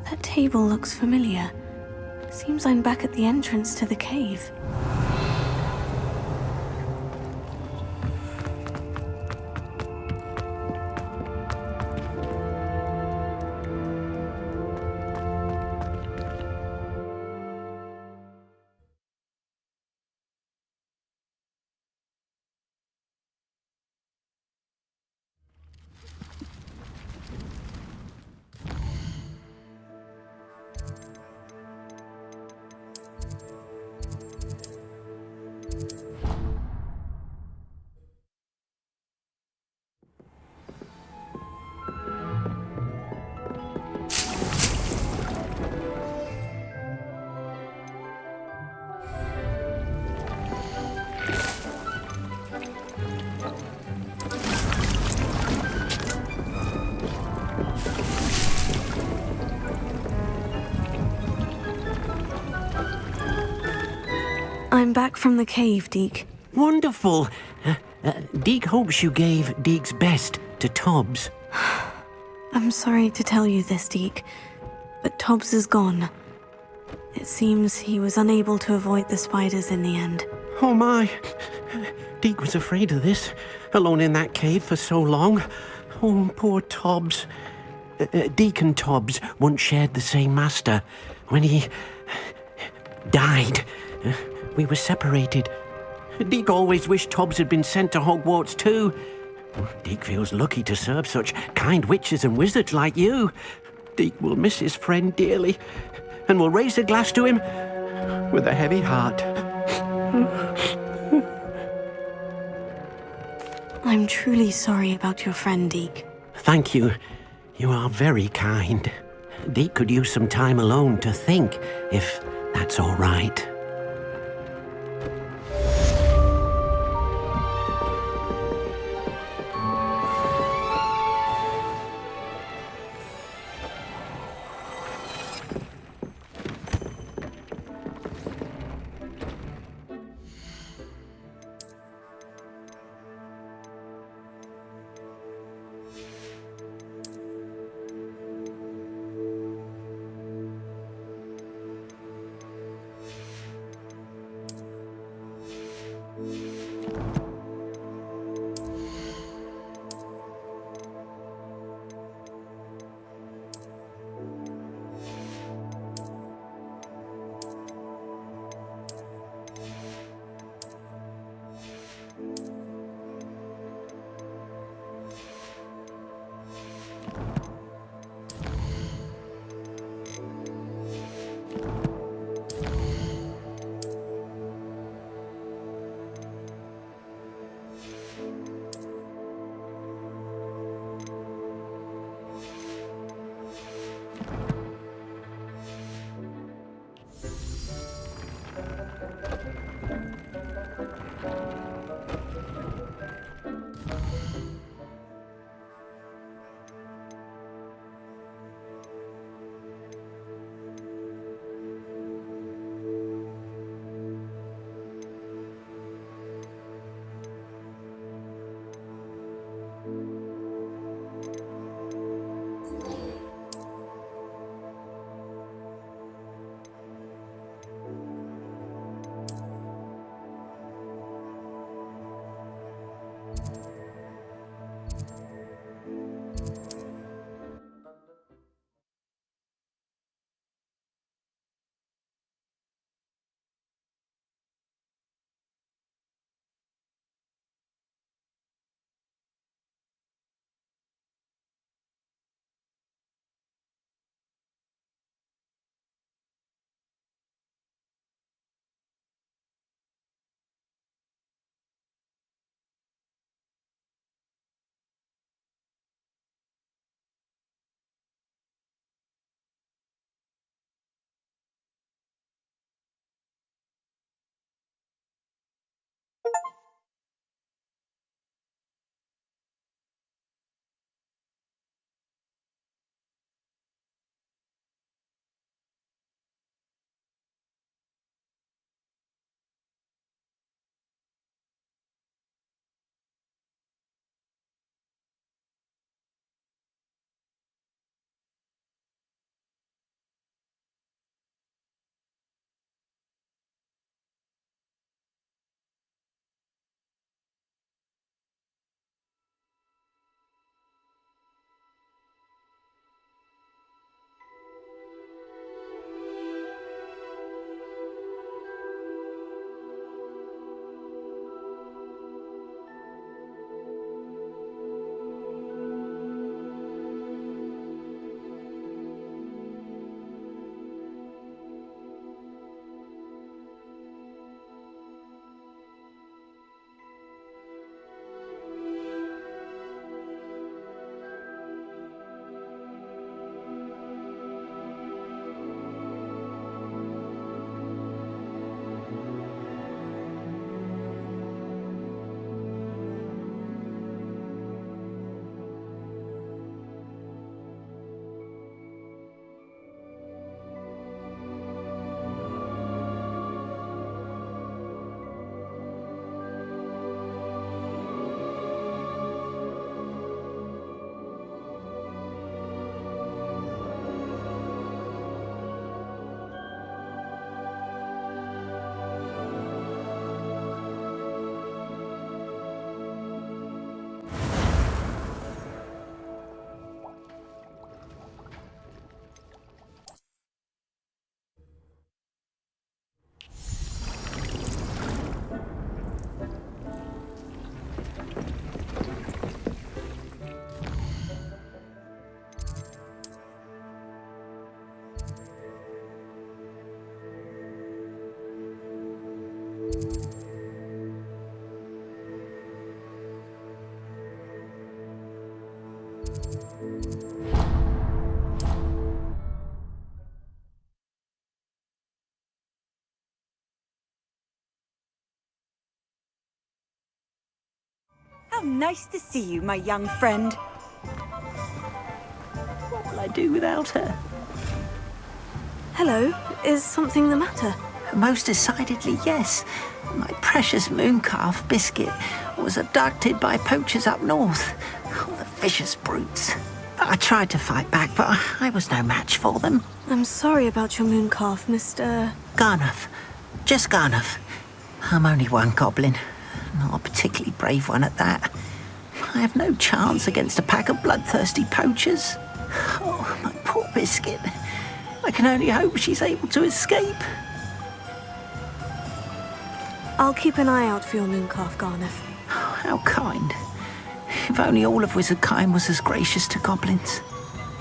That table looks familiar. Seems I'm back at the entrance to the cave. I'm back from the cave, Deke. Wonderful. Deke hopes you gave Deke's best to Tobbs. I'm sorry to tell you this, Deke, but Tobbs is gone. It seems he was unable to avoid the spiders in the end. Oh my. Deke was afraid of this, alone in that cave for so long. Oh, poor Tobbs. Deke and Tobbs once shared the same master. When he died, we were separated. Deke always wished Tobbs had been sent to Hogwarts too. Deke feels lucky to serve such kind witches and wizards like you. Deke will miss his friend dearly, and will raise a glass to him with a heavy heart. I'm truly sorry about your friend, Deke. Thank you. You are very kind. Deke could use some time alone to think, if that's all right. How nice to see you, my young friend. What will I do without her? Hello, is something the matter? Most decidedly, yes. My precious mooncalf biscuit was abducted by poachers up north. Oh, the vicious brutes. I tried to fight back, but I was no match for them. I'm sorry about your mooncalf, Mr. Garnuff. Just Garnuff. I'm only one goblin. Not a particularly brave one at that. I have no chance against a pack of bloodthirsty poachers. Oh, my poor biscuit. I can only hope she's able to escape. I'll keep an eye out for your mooncalf, Garnuff. Oh, how kind. If only all of Wizardkind was as gracious to goblins.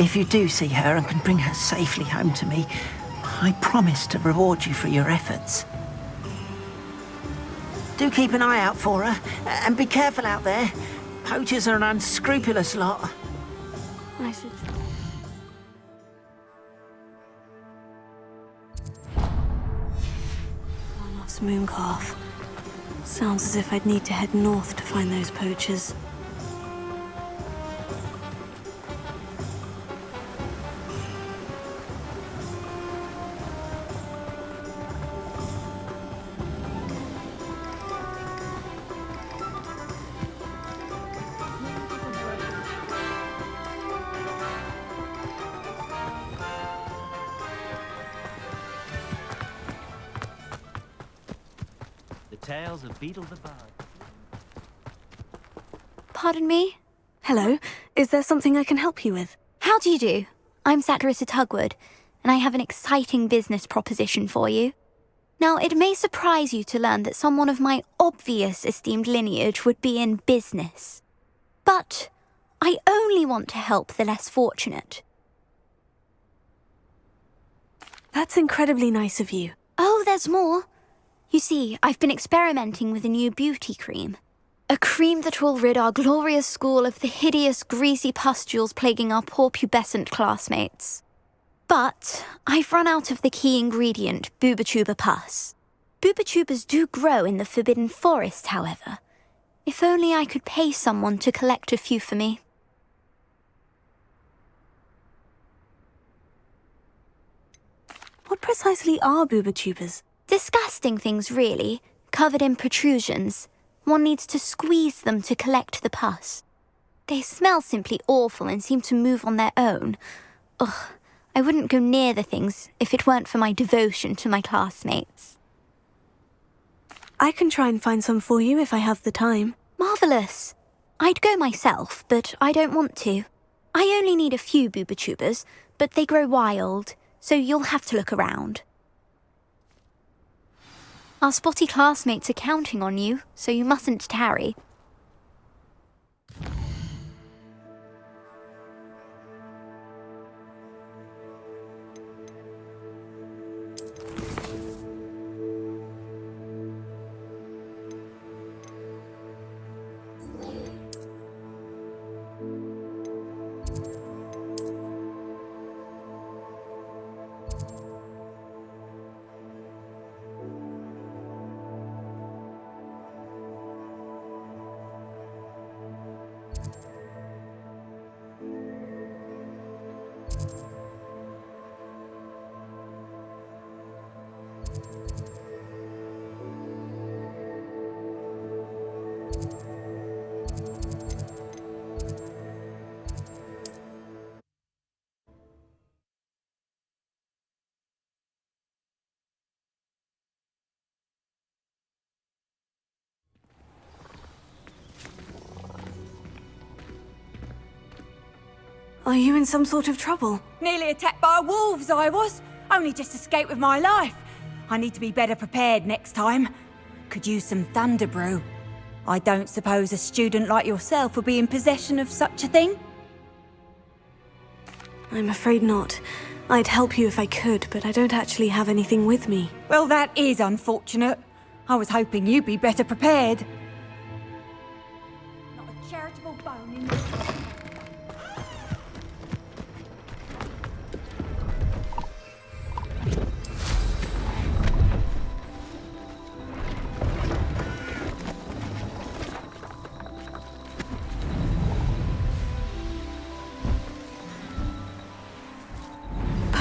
If you do see her and can bring her safely home to me, I promise to reward you for your efforts. Do keep an eye out for her, and be careful out there. Poachers are an unscrupulous lot. I should... Garnuff's mooncalf. Sounds as if I'd need to head north to find those poachers. Tales of Beetle the Bard. Pardon me? Hello, is there something I can help you with? How do you do? I'm Satirissa Tugwood, and I have an exciting business proposition for you. Now, it may surprise you to learn that someone of my obvious esteemed lineage would be in business. But I only want to help the less fortunate. That's incredibly nice of you. Oh, there's more. You see, I've been experimenting with a new beauty cream. A cream that will rid our glorious school of the hideous, greasy pustules plaguing our poor pubescent classmates. But I've run out of the key ingredient, boobotuber pus. Boobotubers do grow in the Forbidden Forest, however. If only I could pay someone to collect a few for me. What precisely are boobotubers? Disgusting things, really, covered in protrusions. One needs to squeeze them to collect the pus. They smell simply awful and seem to move on their own. Ugh, I wouldn't go near the things if it weren't for my devotion to my classmates. I can try and find some for you if I have the time. Marvellous. I'd go myself, but I don't want to. I only need a few boobotubers, but they grow wild, so you'll have to look around. Our spotty classmates are counting on you, so you mustn't tarry. Are you in some sort of trouble? Nearly attacked by wolves, I was. Only just escaped with my life. I need to be better prepared next time. Could use some thunder brew. I don't suppose a student like yourself would be in possession of such a thing? I'm afraid not. I'd help you if I could, but I don't actually have anything with me. Well, that is unfortunate. I was hoping you'd be better prepared. Not a charitable bone in this.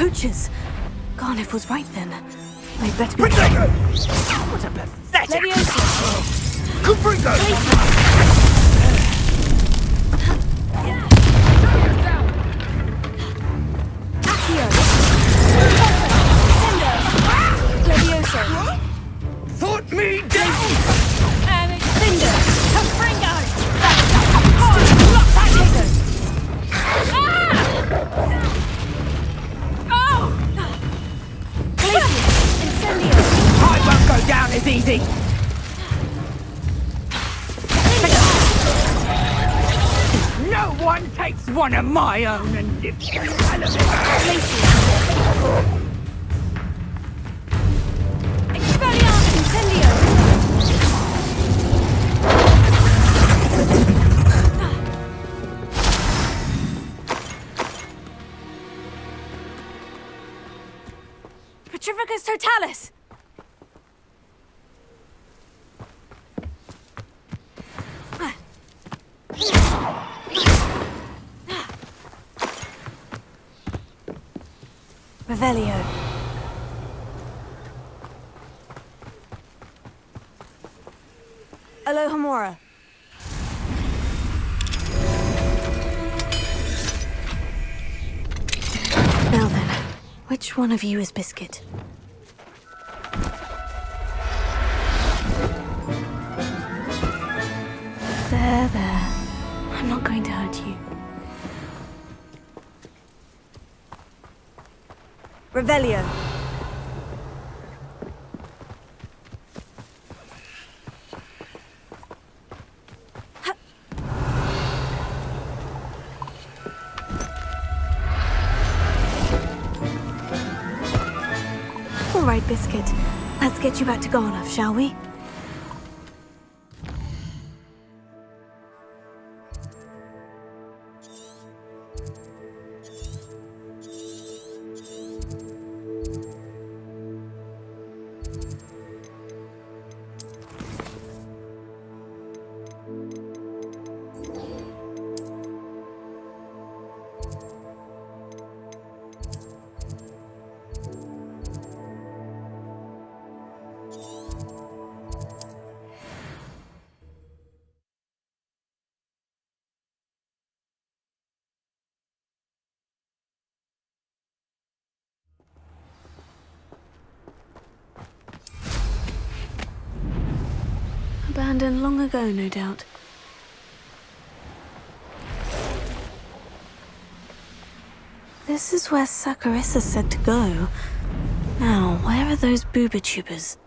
poachers. Garniff was right then. They'd better be... What a pathetic... Leviosa! Confringo! Accio! Sendo! Leviosa! Put me down! Cinder! Confringo! Lock that nigger! Oh! Glacius! Incendio! I won't go down as easy! No one takes one of my own and lives to tell of it! Expelliarmus! Incendio! Petrificus Totalis! Revelio. Alohomora. Now then, which one of you is Biscuit? There. I'm not going to hurt you. Revelio. All right, Biscuit. Let's get you back to Garnoff, shall we? Abandoned long ago, no doubt. This is where Saccharissa said to go. Now, where are those booba tubers?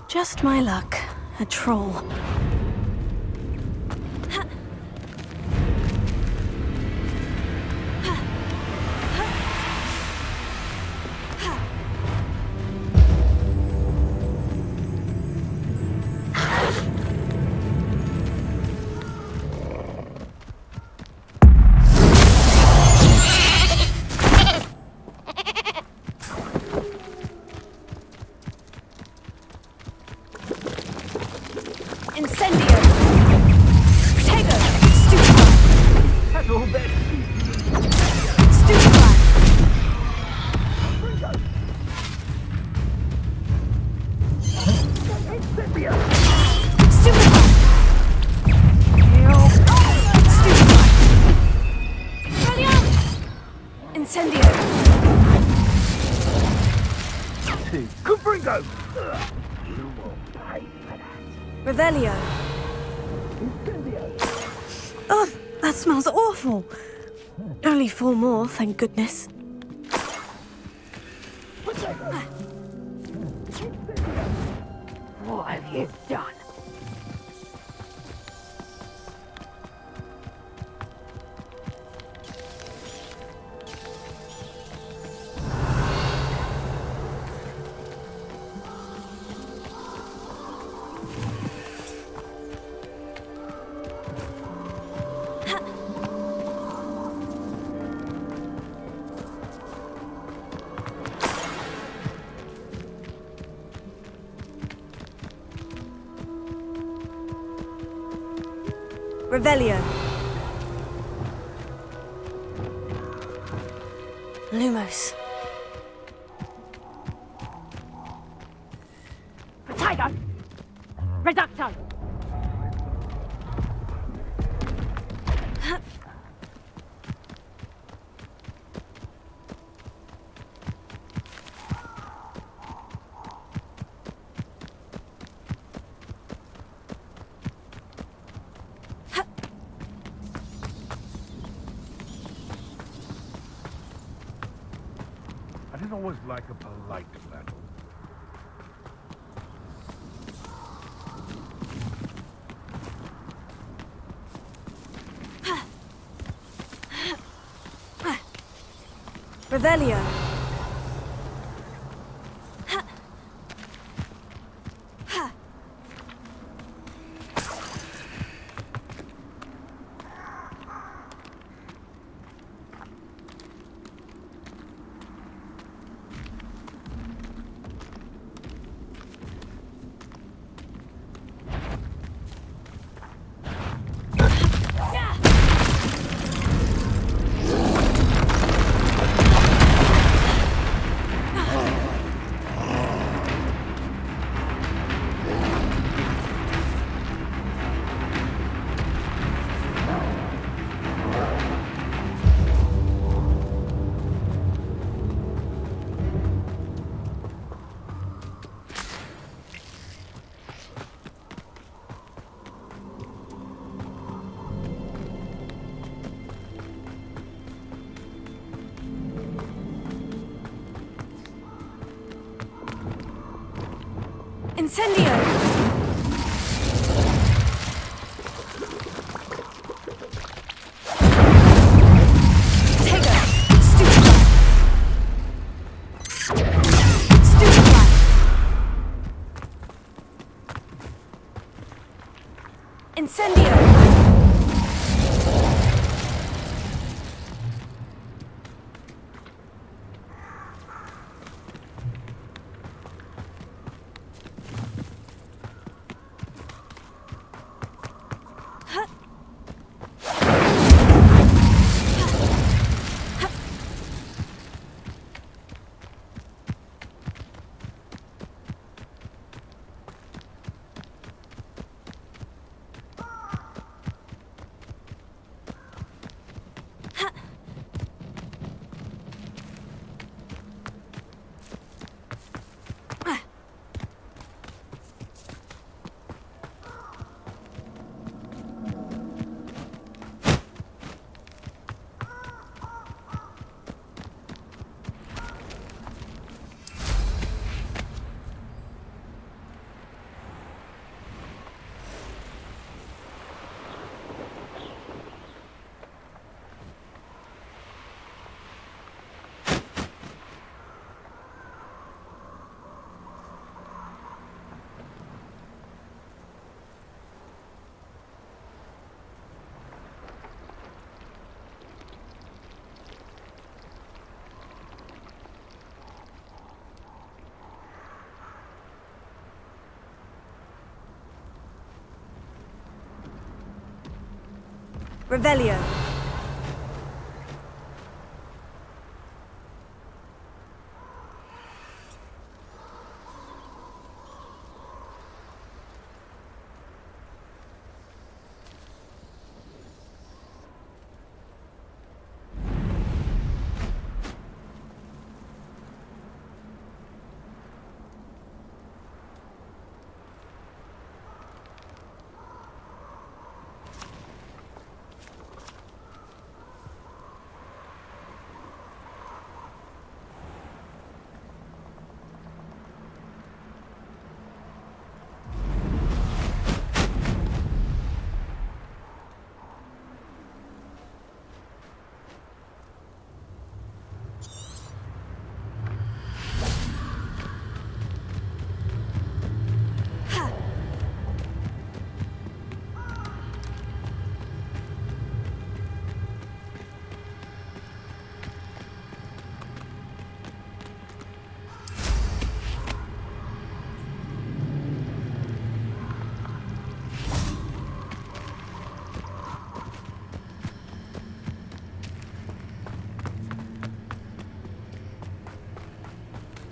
Just my luck. A troll. Incendio! Protego! Stupefy! That's all bad. Stupefy! Stupefy! Stupefy! Expelliarmus! Incendio! Confringo! Revelio! Oh, that smells awful. Only 4 more, thank goodness. What have you done? Revelio. Lumos. Potato! Reducto! I didn't always like a polite battle. Revelio. Incendio! Tego! Stupefy! Stupefy! Incendio! Revelio.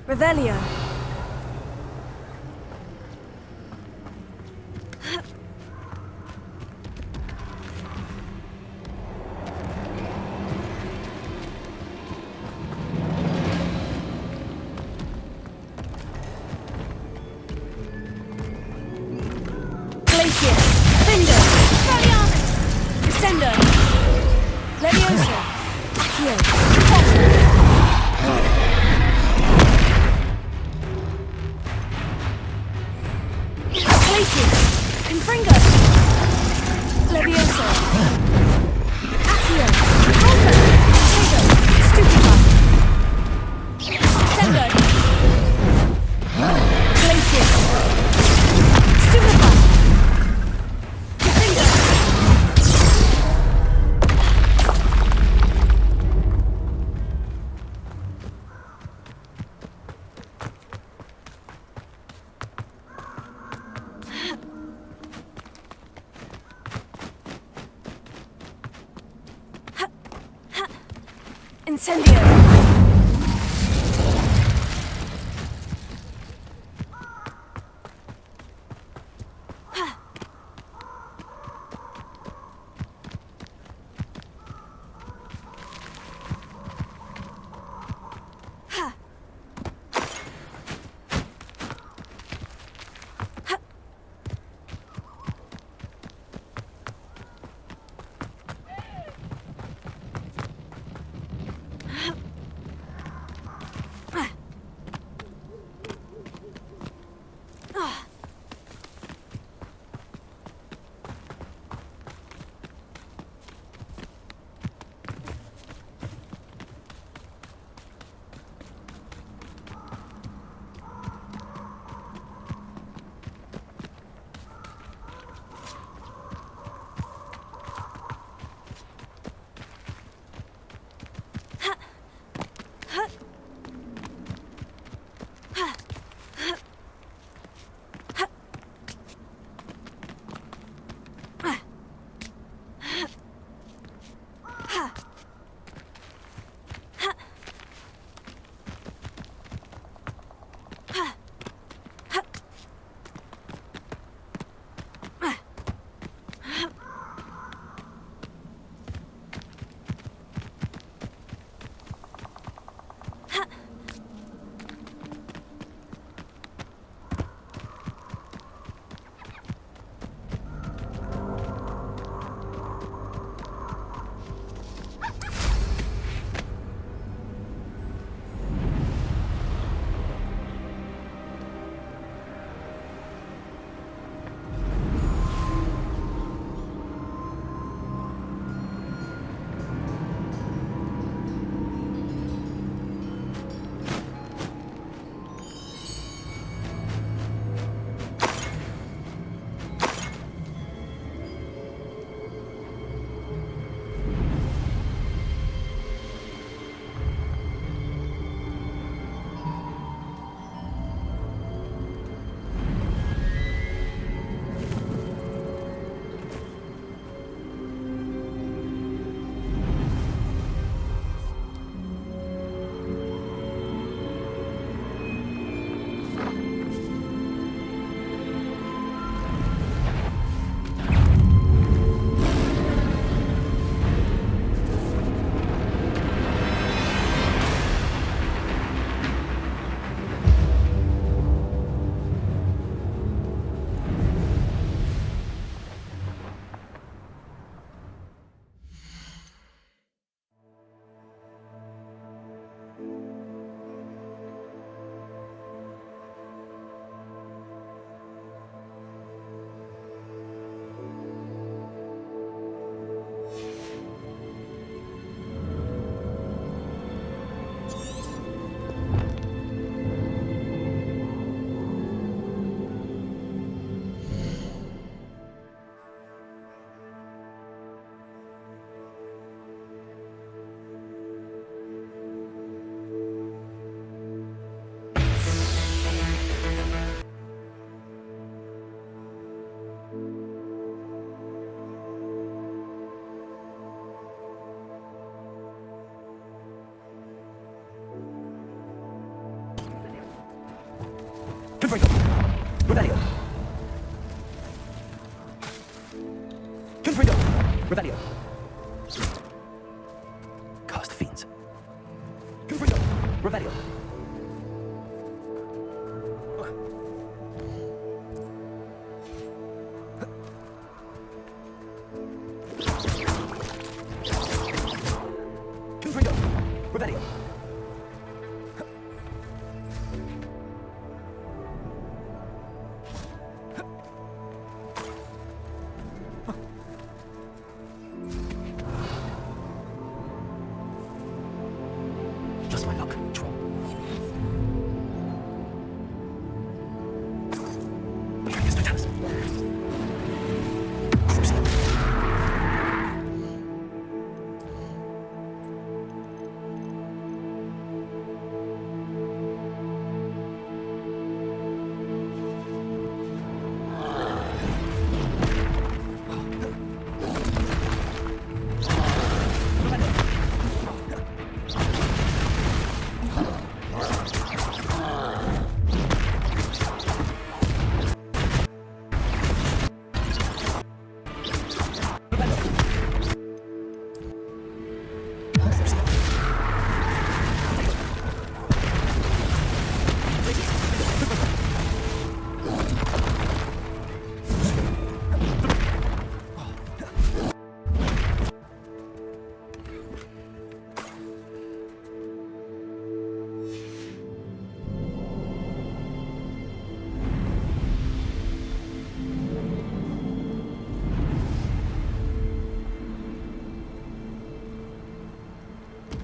Revelio. Glacier. Finger. Valiamus. Descender. Leviosa. Accio. Glacier. Confringo. Leviosa. Accio. Repulsor. Fuego. Stupefy. Descender. Glacier. Stupefy. Incendio! Confringo! Revelio! Confringo! Revelio! Cast fiends. Confringo! Revelio! Confringo! Revelio! Just my luck, troll. Yes, Lieutenant. Proceed.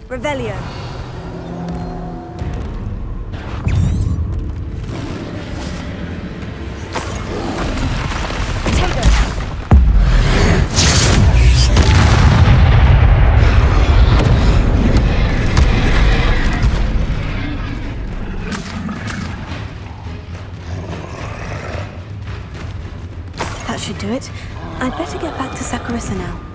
Revelio. That should do it. I'd better get back to Saccharissa now.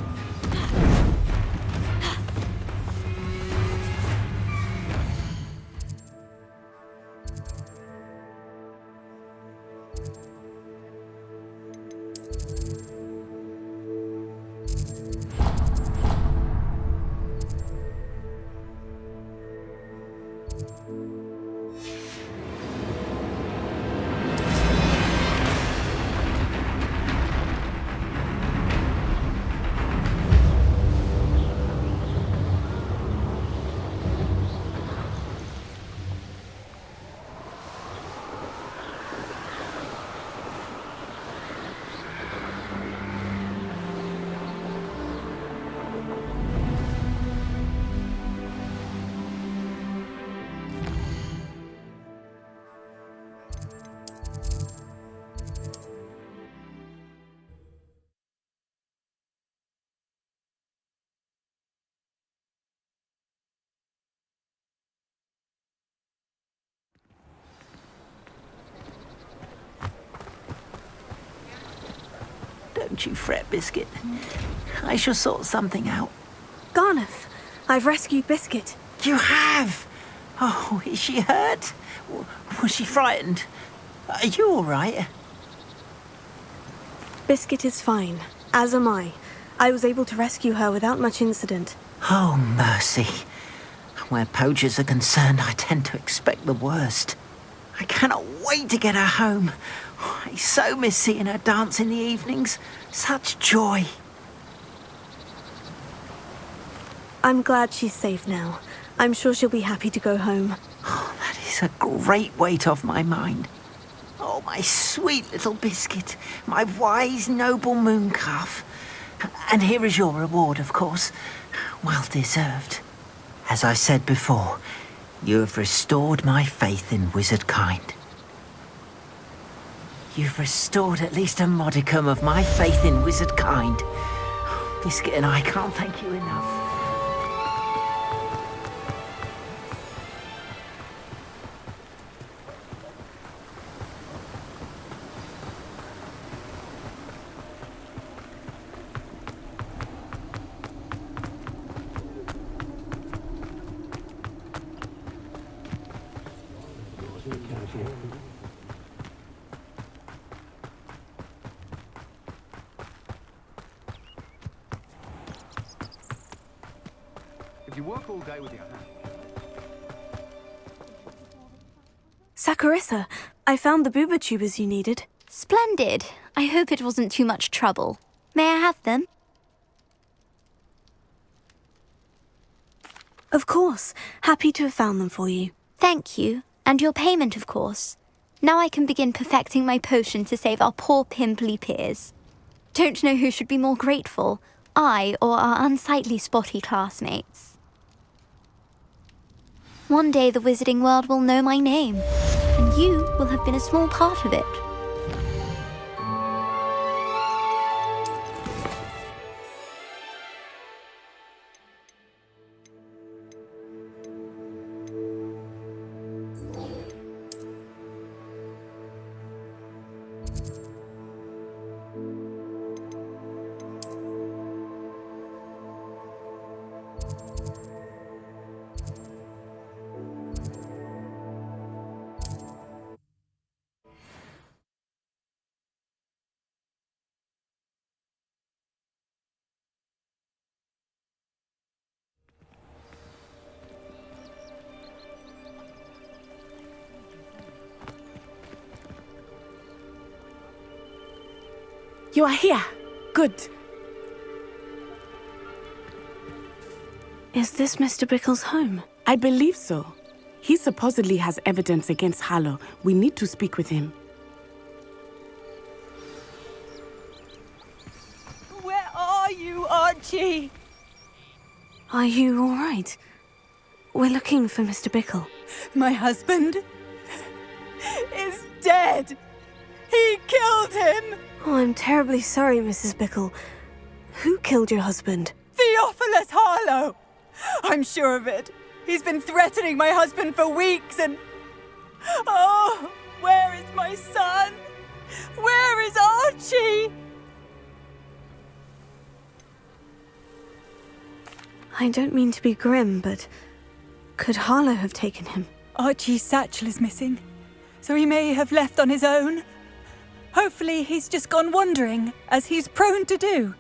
Don't you fret, Biscuit. I shall sort something out. Garneth, I've rescued Biscuit. You have? Oh, is she hurt? Was she frightened? Are you all right? Biscuit is fine, as am I. I was able to rescue her without much incident. Oh, mercy. Where poachers are concerned, I tend to expect the worst. I cannot wait to get her home. I so miss seeing her dance in the evenings. Such joy. I'm glad she's safe now. I'm sure she'll be happy to go home. Oh, that is a great weight off my mind. Oh, my sweet little Biscuit, my wise, noble moon calf. And here is your reward, of course. Well deserved. As I said before, you have restored my faith in wizard kind. You've restored at least a modicum of my faith in wizard kind. Biscuit and I can't thank you enough. work all day with your hands. Saccharissa, I found the booba tubers you needed. Splendid. I hope it wasn't too much trouble. May I have them? Of course. Happy to have found them for you. Thank you. And your payment, of course. Now I can begin perfecting my potion to save our poor pimply peers. Don't know who should be more grateful, I or our unsightly spotty classmates. One day the wizarding world will know my name, and you will have been a small part of it. You are here. Good. Is this Mr. Bickle's home? I believe so. He supposedly has evidence against Harlow. We need to speak with him. Where are you, Archie? Are you all right? We're looking for Mr. Bickle. My husband is dead. He killed him. Oh, I'm terribly sorry, Mrs. Bickle. Who killed your husband? Theophilus Harlow. I'm sure of it. He's been threatening my husband for weeks and... Oh, where is my son? Where is Archie? I don't mean to be grim, but could Harlow have taken him? Archie's satchel is missing, so he may have left on his own. Hopefully he's just gone wandering, as he's prone to do.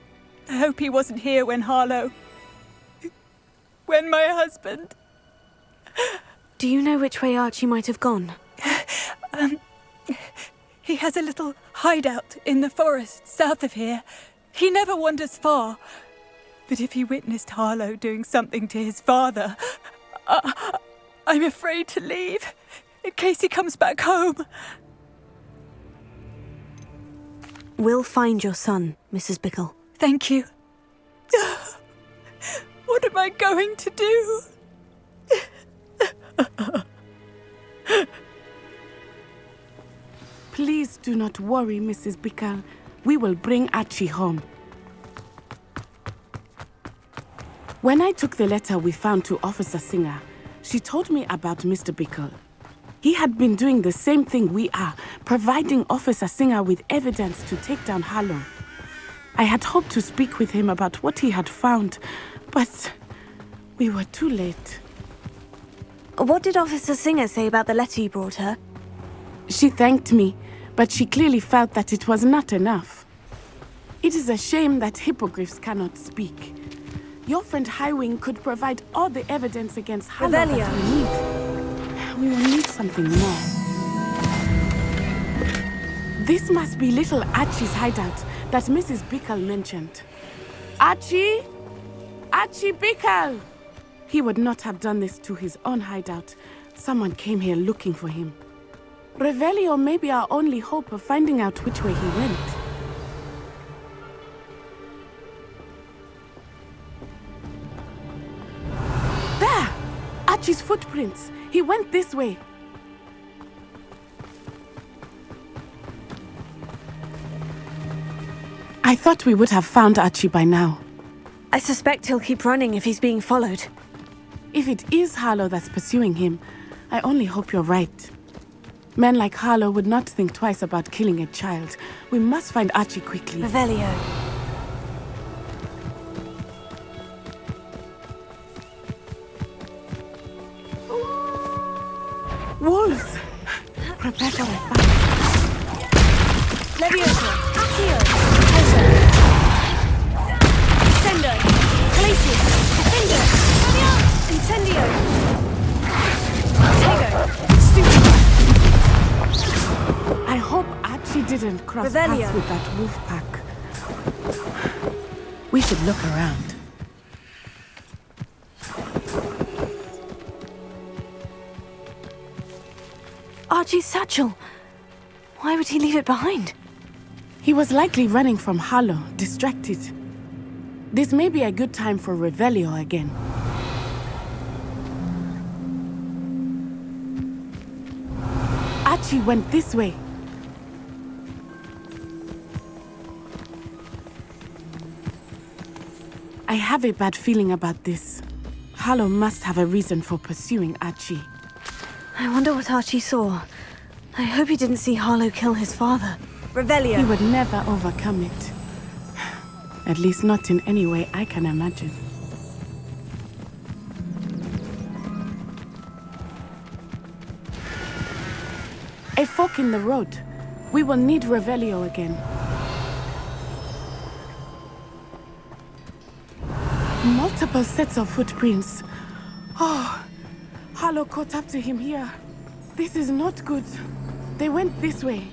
I hope he wasn't here when when my husband... Do you know which way Archie might have gone? He has a little hideout in the forest south of here. He never wanders far. But if he witnessed Harlow doing something to his father, I'm afraid to leave, in case he comes back home. We'll find your son, Mrs. Bickle. Thank you. What am I going to do? Please do not worry, Mrs. Bickle. We will bring Archie home. When I took the letter we found to Officer Singer, she told me about Mr. Bickle. He had been doing the same thing we are, providing Officer Singer with evidence to take down Harlow. I had hoped to speak with him about what he had found, but we were too late. What did Officer Singer say about the letter you brought her? She thanked me, but she clearly felt that it was not enough. It is a shame that hippogriffs cannot speak. Your friend Highwing could provide all the evidence against Harlow that we need. We will need something more. This must be little Archie's hideout that Mrs. Bickle mentioned. Archie? Archie Bickle! He would not have done this to his own hideout. Someone came here looking for him. Revelio may be our only hope of finding out which way he went. There! Archie's footprints. He went this way. I thought we would have found Archie by now. I suspect he'll keep running if he's being followed. If it is Harlow that's pursuing him, I only hope you're right. Men like Harlow would not think twice about killing a child. We must find Archie quickly. Revelio. Wolves! Prepare for a fight. Leviosa. Accio. Poser. Sendo. Glacius. Defender. didn't cross Revelio. paths with that wolf pack. We should look around. Archie's satchel. Why would he leave it behind? He was likely running from Harlow, distracted. This may be a good time for Revelio again. Archie went this way. I have a bad feeling about this. Harlow must have a reason for pursuing Archie. I wonder what Archie saw. I hope he didn't see Harlow kill his father. Revelio. He would never overcome it. At least not in any way I can imagine. A fork in the road. We will need Revelio again. Multiple sets of footprints. Oh, Harlow caught up to him here. This is not good. They went this way.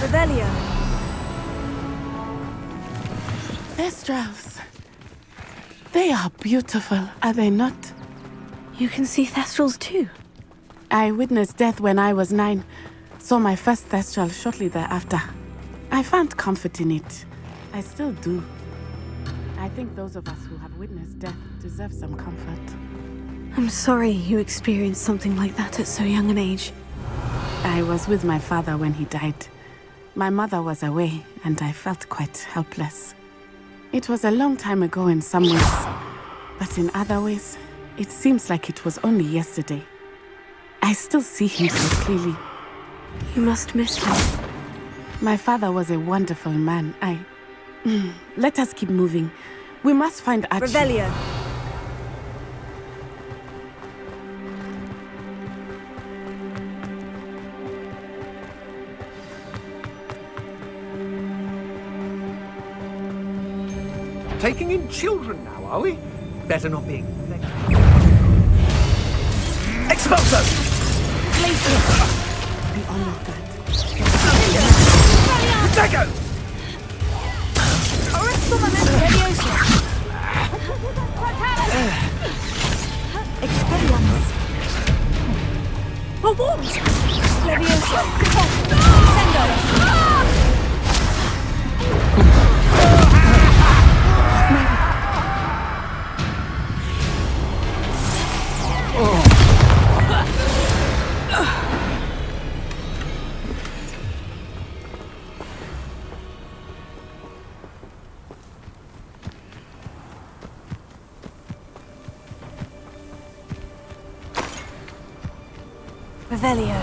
Revelio. Thestrals. They are beautiful, are they not? You can see Thestrals too. I witnessed death when I was 9. Saw my first Thestral shortly thereafter. I found comfort in it. I still do. I think those of us who have witnessed death deserve some comfort. I'm sorry you experienced something like that at so young an age. I was with my father when he died. My mother was away, and I felt quite helpless. It was a long time ago in some ways, but in other ways, it seems like it was only yesterday. I still see him so clearly. You must miss him. My father was a wonderful man. Let us keep moving. We must find Archie. Revelio. Taking in children now, are we? Better not be. Expulso! Be on your guard. Protego! Expelliarmus. Oh, what? Levioso. Sendo. Revelio.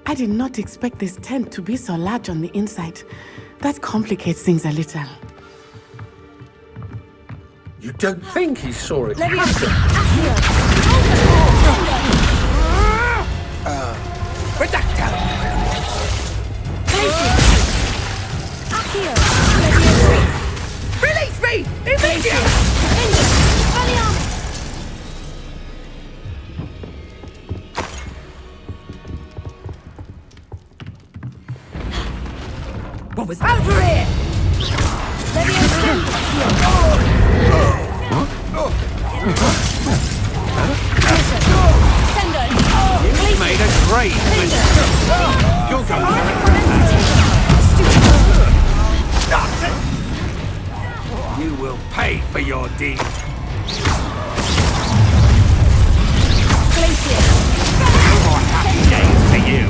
I did not expect this tent to be so large on the inside. That complicates things a little. You don't think he saw it? Levioso. Redacto! Accio. Levioso. Release me! Immediately! What was over here? You made a great mistake. You're going. You will pay for your deed. No more happy days for you.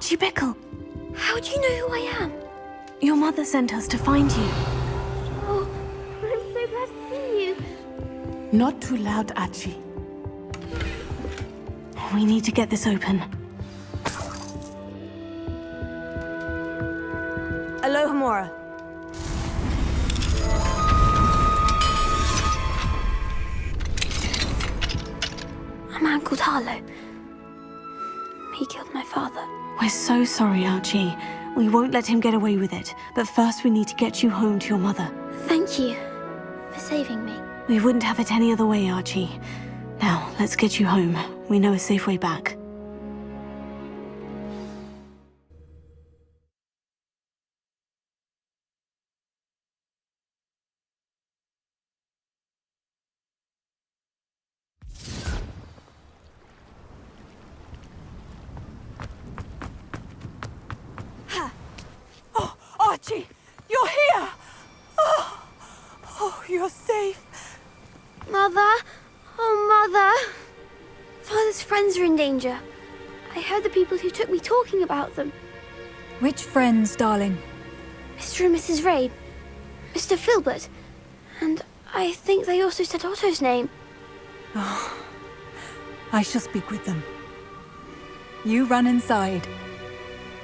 Archie Bickle! How do you know who I am? Your mother sent us to find you. Oh, I'm so glad to see you. Not too loud, Archie. We need to get this open. Alohomora. A man called Harlow. He killed my father. We're so sorry, Archie. We won't let him get away with it. But first we need to get you home to your mother. Thank you for saving me. We wouldn't have it any other way, Archie. Now, let's get you home. We know a safe way back. Oh, Archie, you're here! Oh, you're safe. Mother? Oh, Mother! Father's friends are in danger. I heard the people who took me talking about them. Which friends, darling? Mr. and Mrs. Ray, Mr. Filbert, and I think they also said Otto's name. Oh, I shall speak with them. You run inside.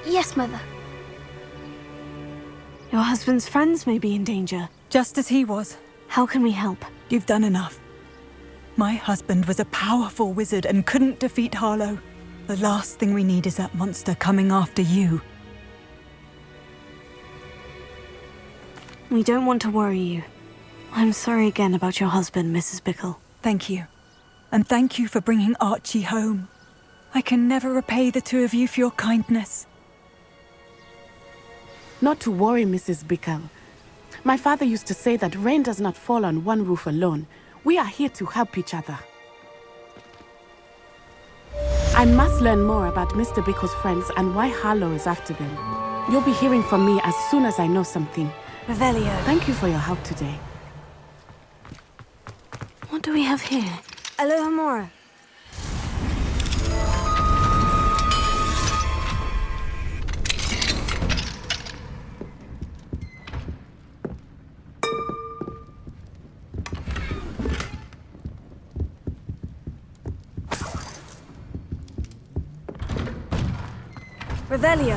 Yes, Mother. Your husband's friends may be in danger. Just as he was. How can we help? You've done enough. My husband was a powerful wizard and couldn't defeat Harlow. The last thing we need is that monster coming after you. We don't want to worry you. I'm sorry again about your husband, Mrs. Bickle. Thank you. And thank you for bringing Archie home. I can never repay the two of you for your kindness. Not to worry, Mrs. Bickle. My father used to say that rain does not fall on one roof alone. We are here to help each other. I must learn more about Mr. Bickle's friends and why Harlow is after them. You'll be hearing from me as soon as I know something. Revelio. Thank you for your help today. What do we have here? Alohomora. Revelio.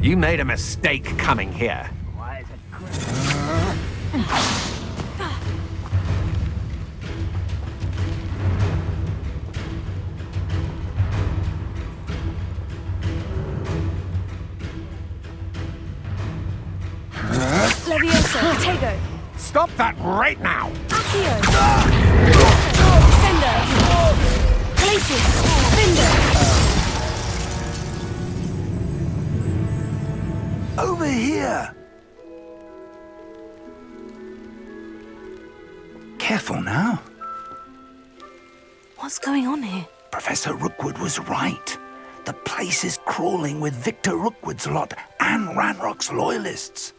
You made a mistake coming here. Why is it Leviosa, Tego. Stop that right now! Accio. Sender. Glacius. Finder. Over here! Careful now. What's going on here? Professor Rookwood was right. The place is crawling with Victor Rookwood's lot and Ranrock's loyalists.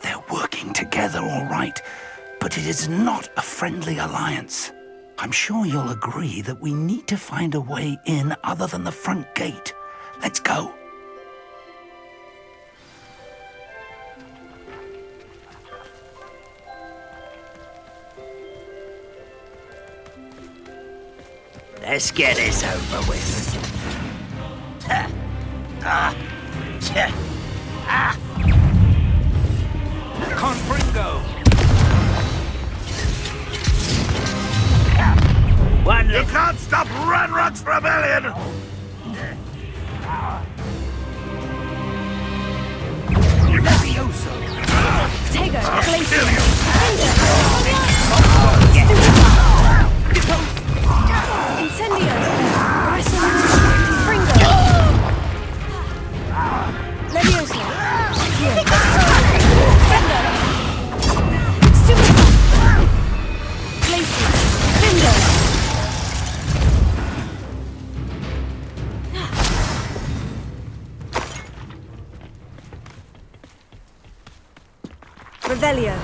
They're working together, all right, but it is not a friendly alliance. I'm sure you'll agree that we need to find a way in other than the front gate. Let's go. Let's get this over with. Confringo! One You can't stop Ranrock's rebellion! Levioso! Tego. Glacius. Incendio. Fringo. Leviosa. Fender. Stupid. Glacius. Finder. Revelio.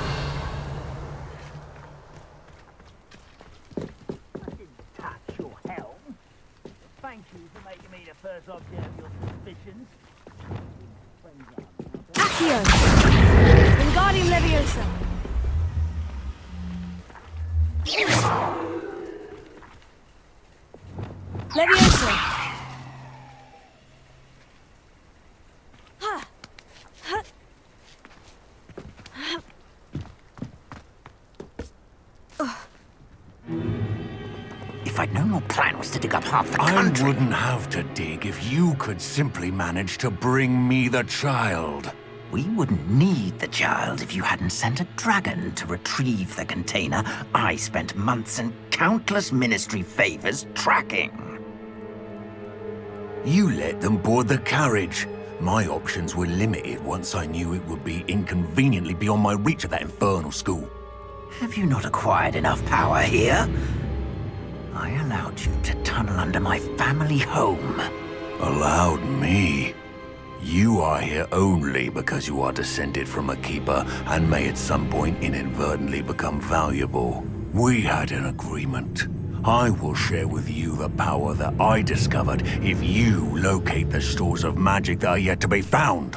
Thank you for making me the first object of your suspicions. Accio. Wingardium Leviosa. Leviosa. If I'd known your plan was to dig up half the country... I wouldn't have to dig if you could simply manage to bring me the child. We wouldn't need the child if you hadn't sent a dragon to retrieve the container I spent months and countless ministry favors tracking. You let them board the carriage. My options were limited once I knew it would be inconveniently beyond my reach at that infernal school. Have you not acquired enough power here? I allowed you to tunnel under my family home. Allowed me? You are here only because you are descended from a keeper and may at some point inadvertently become valuable. We had an agreement. I will share with you the power that I discovered if you locate the stores of magic that are yet to be found.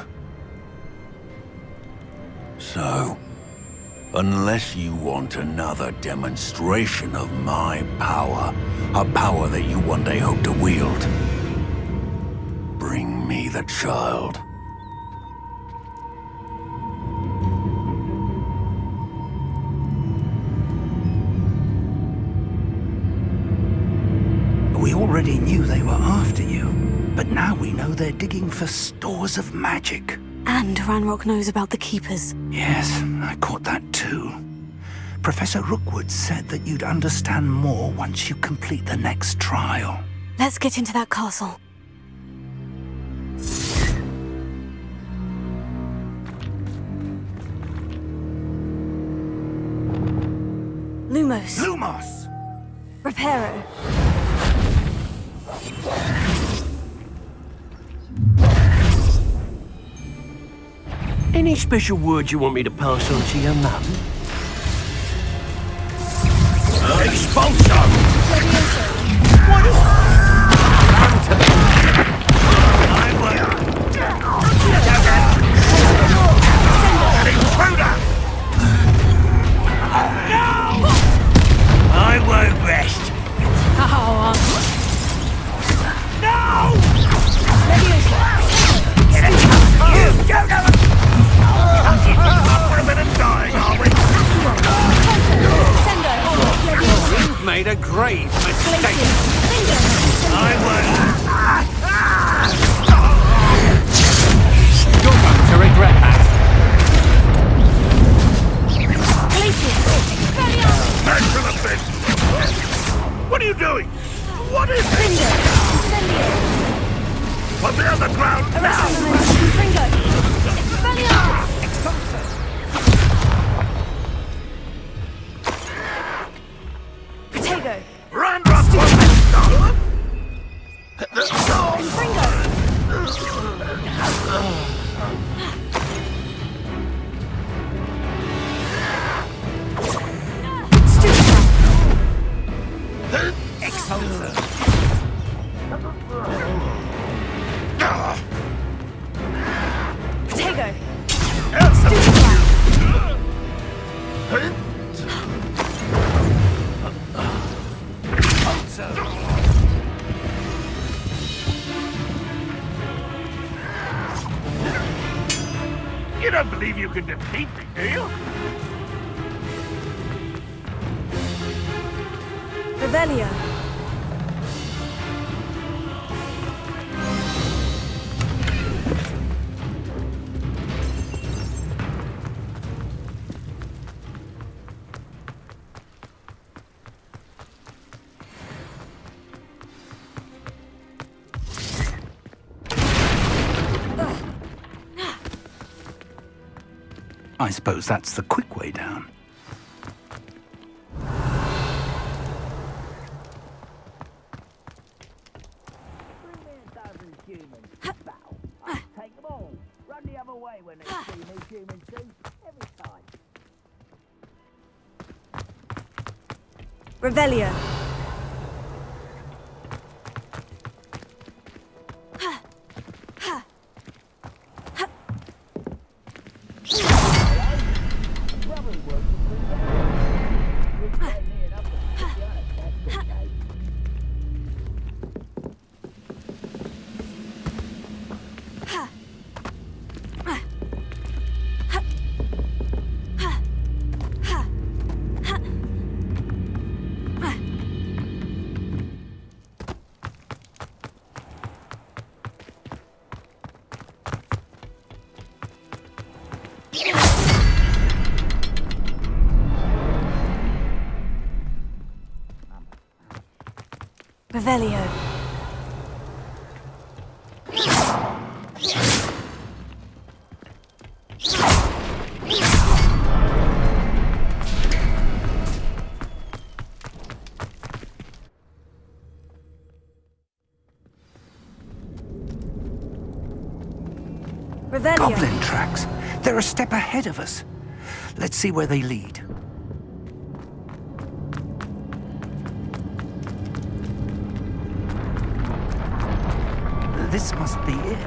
So, unless you want another demonstration of my power, a power that you one day hope to wield, bring me the child. We already knew they were after you, but now we know they're digging for stores of magic. And Ranrock knows about the Keepers. Yes, I caught that too. Professor Rookwood said that you'd understand more once you complete the next trial. Let's get into that castle. Lumos. Lumos! Reparo. Any special words you want me to pass on to your mum? Expulso! What is... I won't rest. Oh, No! You go down! We're a bit of dying, are we? You've made a grave mistake. I won't. You're going to regret that. Back to the bed. What are you doing? What is it? On the other ground now! Potato! Ranrock Potato! You don't believe you can defeat me, do you? Revelio. I suppose that's the quick way down. Take them all. Run the other way when they see me, human suit. Every time. Revelio. Revelio. Revelio. Goblin tracks. They're a step ahead of us. Let's see where they lead. This must be it.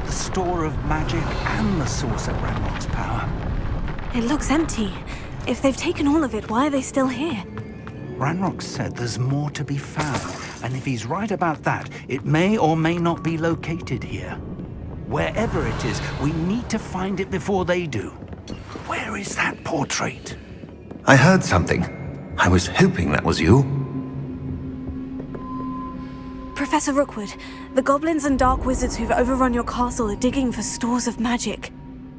The store of magic and the source of Ranrock's power. It looks empty. If they've taken all of it, why are they still here? Ranrock said there's more to be found, and if he's right about that, it may or may not be located here. Wherever it is, we need to find it before they do. Where is that portrait? I heard something. I was hoping that was you. Professor Rookwood, the goblins and dark wizards who've overrun your castle are digging for stores of magic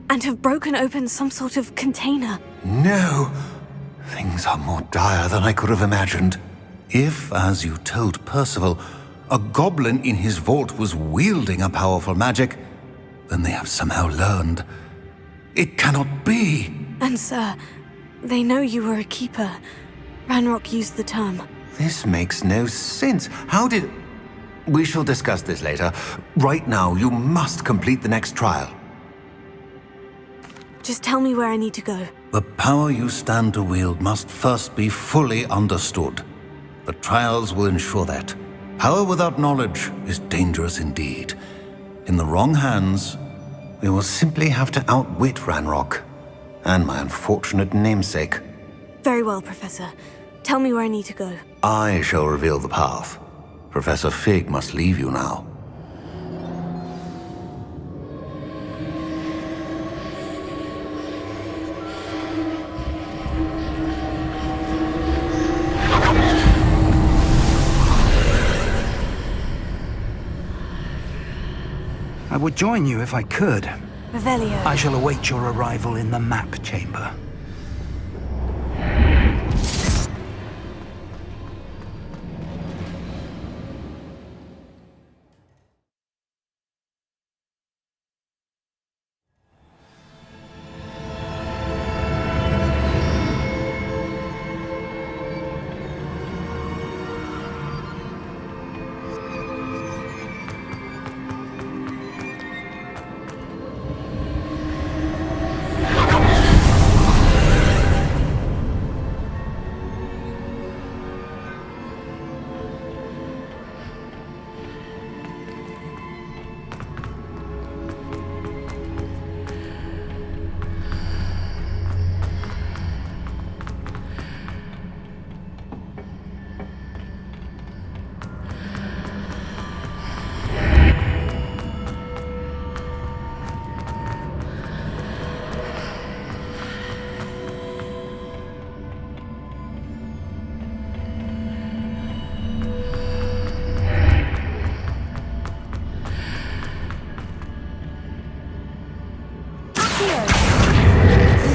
and have broken open some sort of container. No. Things are more dire than I could have imagined. If, as you told Percival, a goblin in his vault was wielding a powerful magic, then they have somehow learned. It cannot be. And sir, they know you were a keeper. Ranrock used the term. This makes no sense. How did... We shall discuss this later. Right now, you must complete the next trial. Just tell me where I need to go. The power you stand to wield must first be fully understood. The trials will ensure that. Power without knowledge is dangerous indeed. In the wrong hands, we will simply have to outwit Ranrock and my unfortunate namesake. Very well, Professor. Tell me where I need to go. I shall reveal the path. Professor Fig must leave you now. I would join you if I could. Revelio. I shall await your arrival in the map chamber.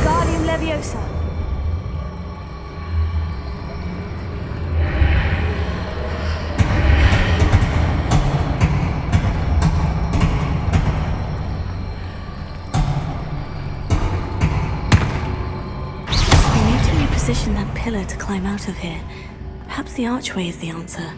Wingardium Leviosa. I need to reposition that pillar to climb out of here. Perhaps the archway is the answer.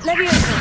Leviosa!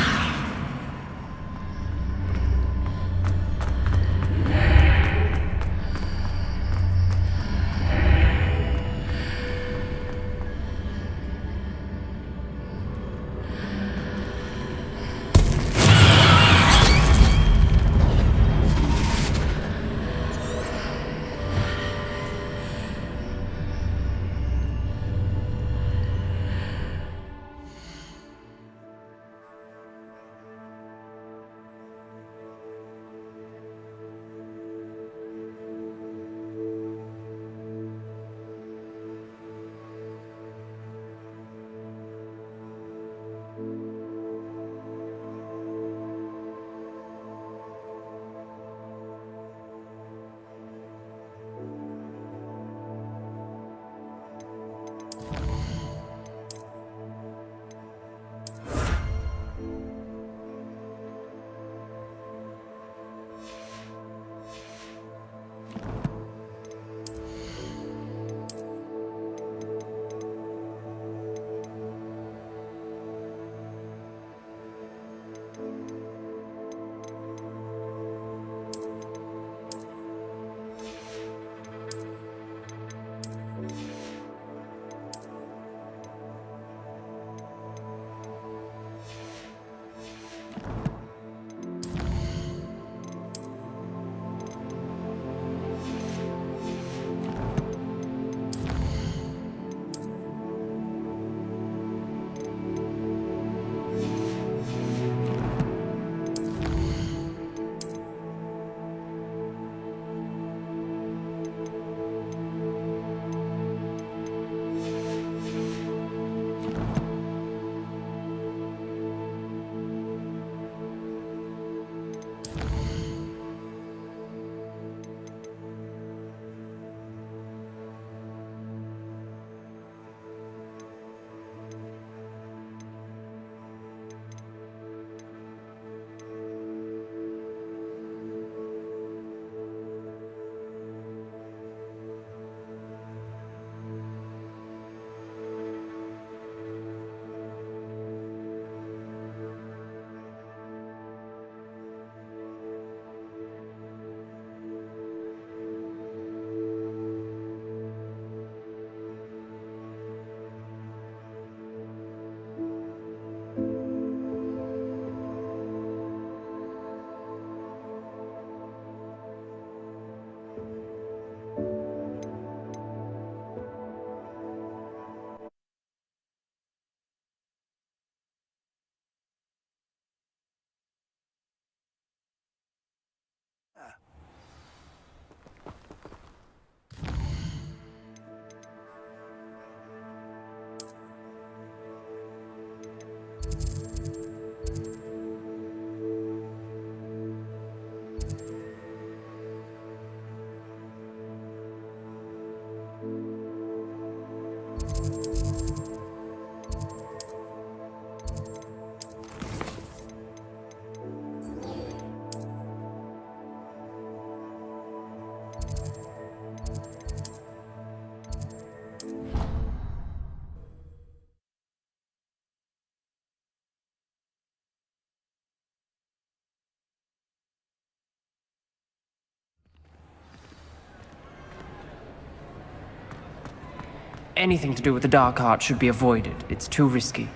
anything to do with the dark art should be avoided. It's too risky.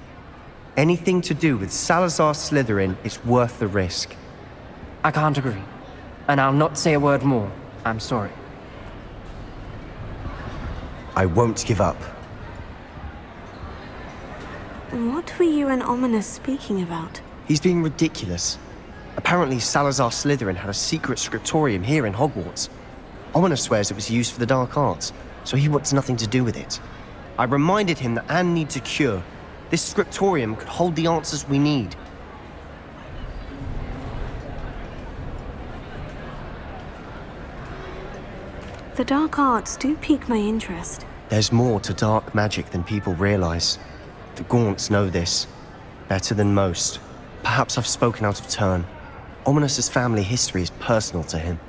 Anything to do with Salazar Slytherin is worth the risk. I can't agree. And I'll not say a word more. I'm sorry. I won't give up. What were you and Ominous speaking about? He's being ridiculous. Apparently Salazar Slytherin had a secret scriptorium here in Hogwarts. Ominous swears it was used for the dark arts, so he wants nothing to do with it. I reminded him that Anne needs a cure. This scriptorium could hold the answers we need. The dark arts do pique my interest. There's more to dark magic than people realize. The Gaunts know this. Better than most. Perhaps I've spoken out of turn. Ominous's family history is personal to him.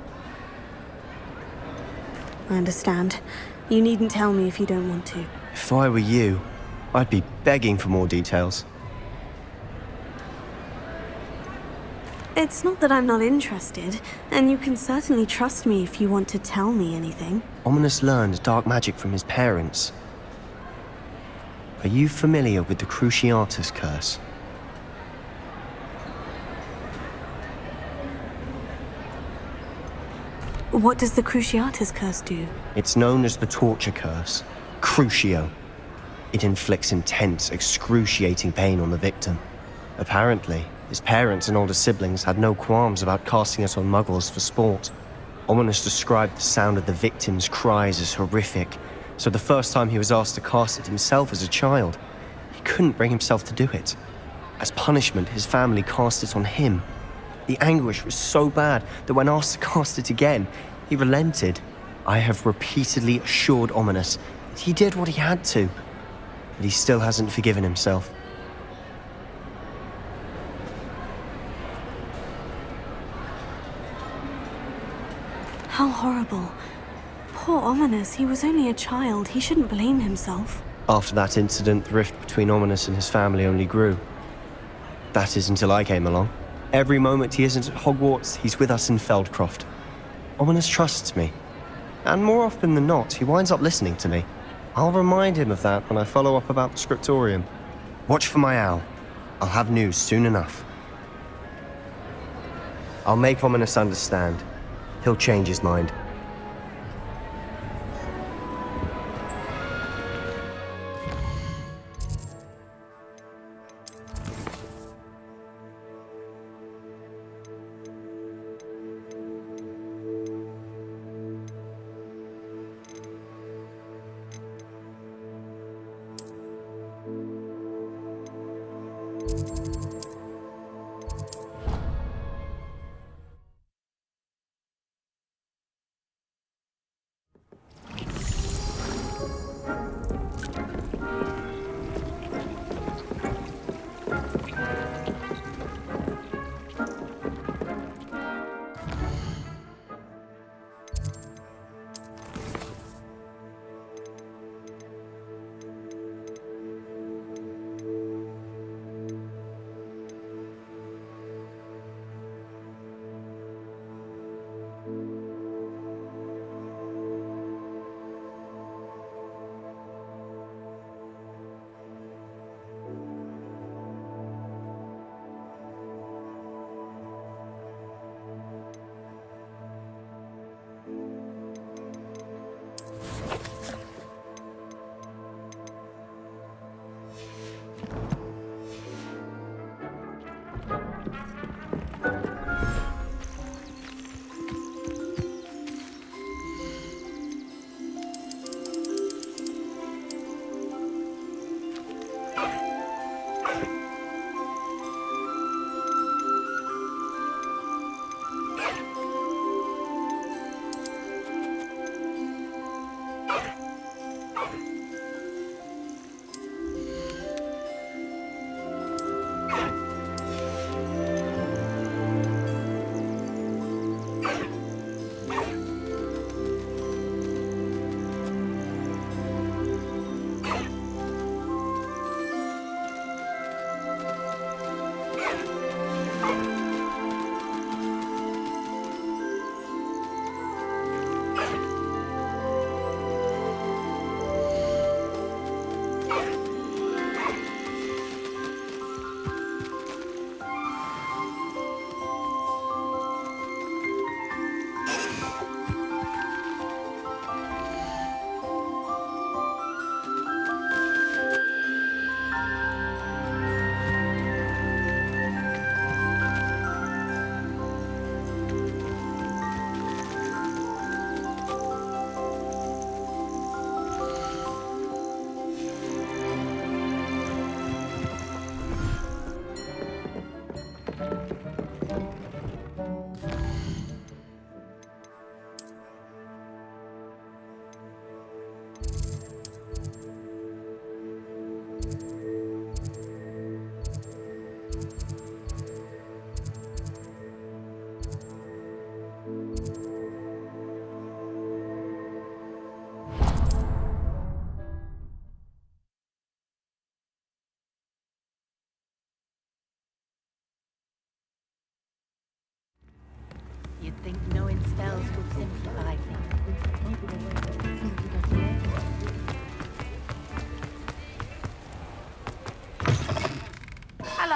I understand. You needn't tell me if you don't want to. If I were you, I'd be begging for more details. It's not that I'm not interested, and you can certainly trust me if you want to tell me anything. Ominous learned dark magic from his parents. Are you familiar with the Cruciatus curse? What does the Cruciatus curse do? It's known as the torture curse, Crucio. It inflicts intense, excruciating pain on the victim. Apparently, his parents and older siblings had no qualms about casting it on muggles for sport. Ominous described the sound of the victim's cries as horrific, so the first time he was asked to cast it himself as a child, he couldn't bring himself to do it. As punishment, his family cast it on him. The anguish was so bad that when asked to cast it again, he relented. I have repeatedly assured Ominous that he did what he had to, but he still hasn't forgiven himself. How horrible. Poor Ominous, he was only a child. He shouldn't blame himself. After that incident, the rift between Ominous and his family only grew. That is until I came along. Every moment he isn't at Hogwarts, he's with us in Feldcroft. Ominous trusts me. And more often than not, he winds up listening to me. I'll remind him of that when I follow up about the scriptorium. Watch for my owl. I'll have news soon enough. I'll make Ominous understand. He'll change his mind.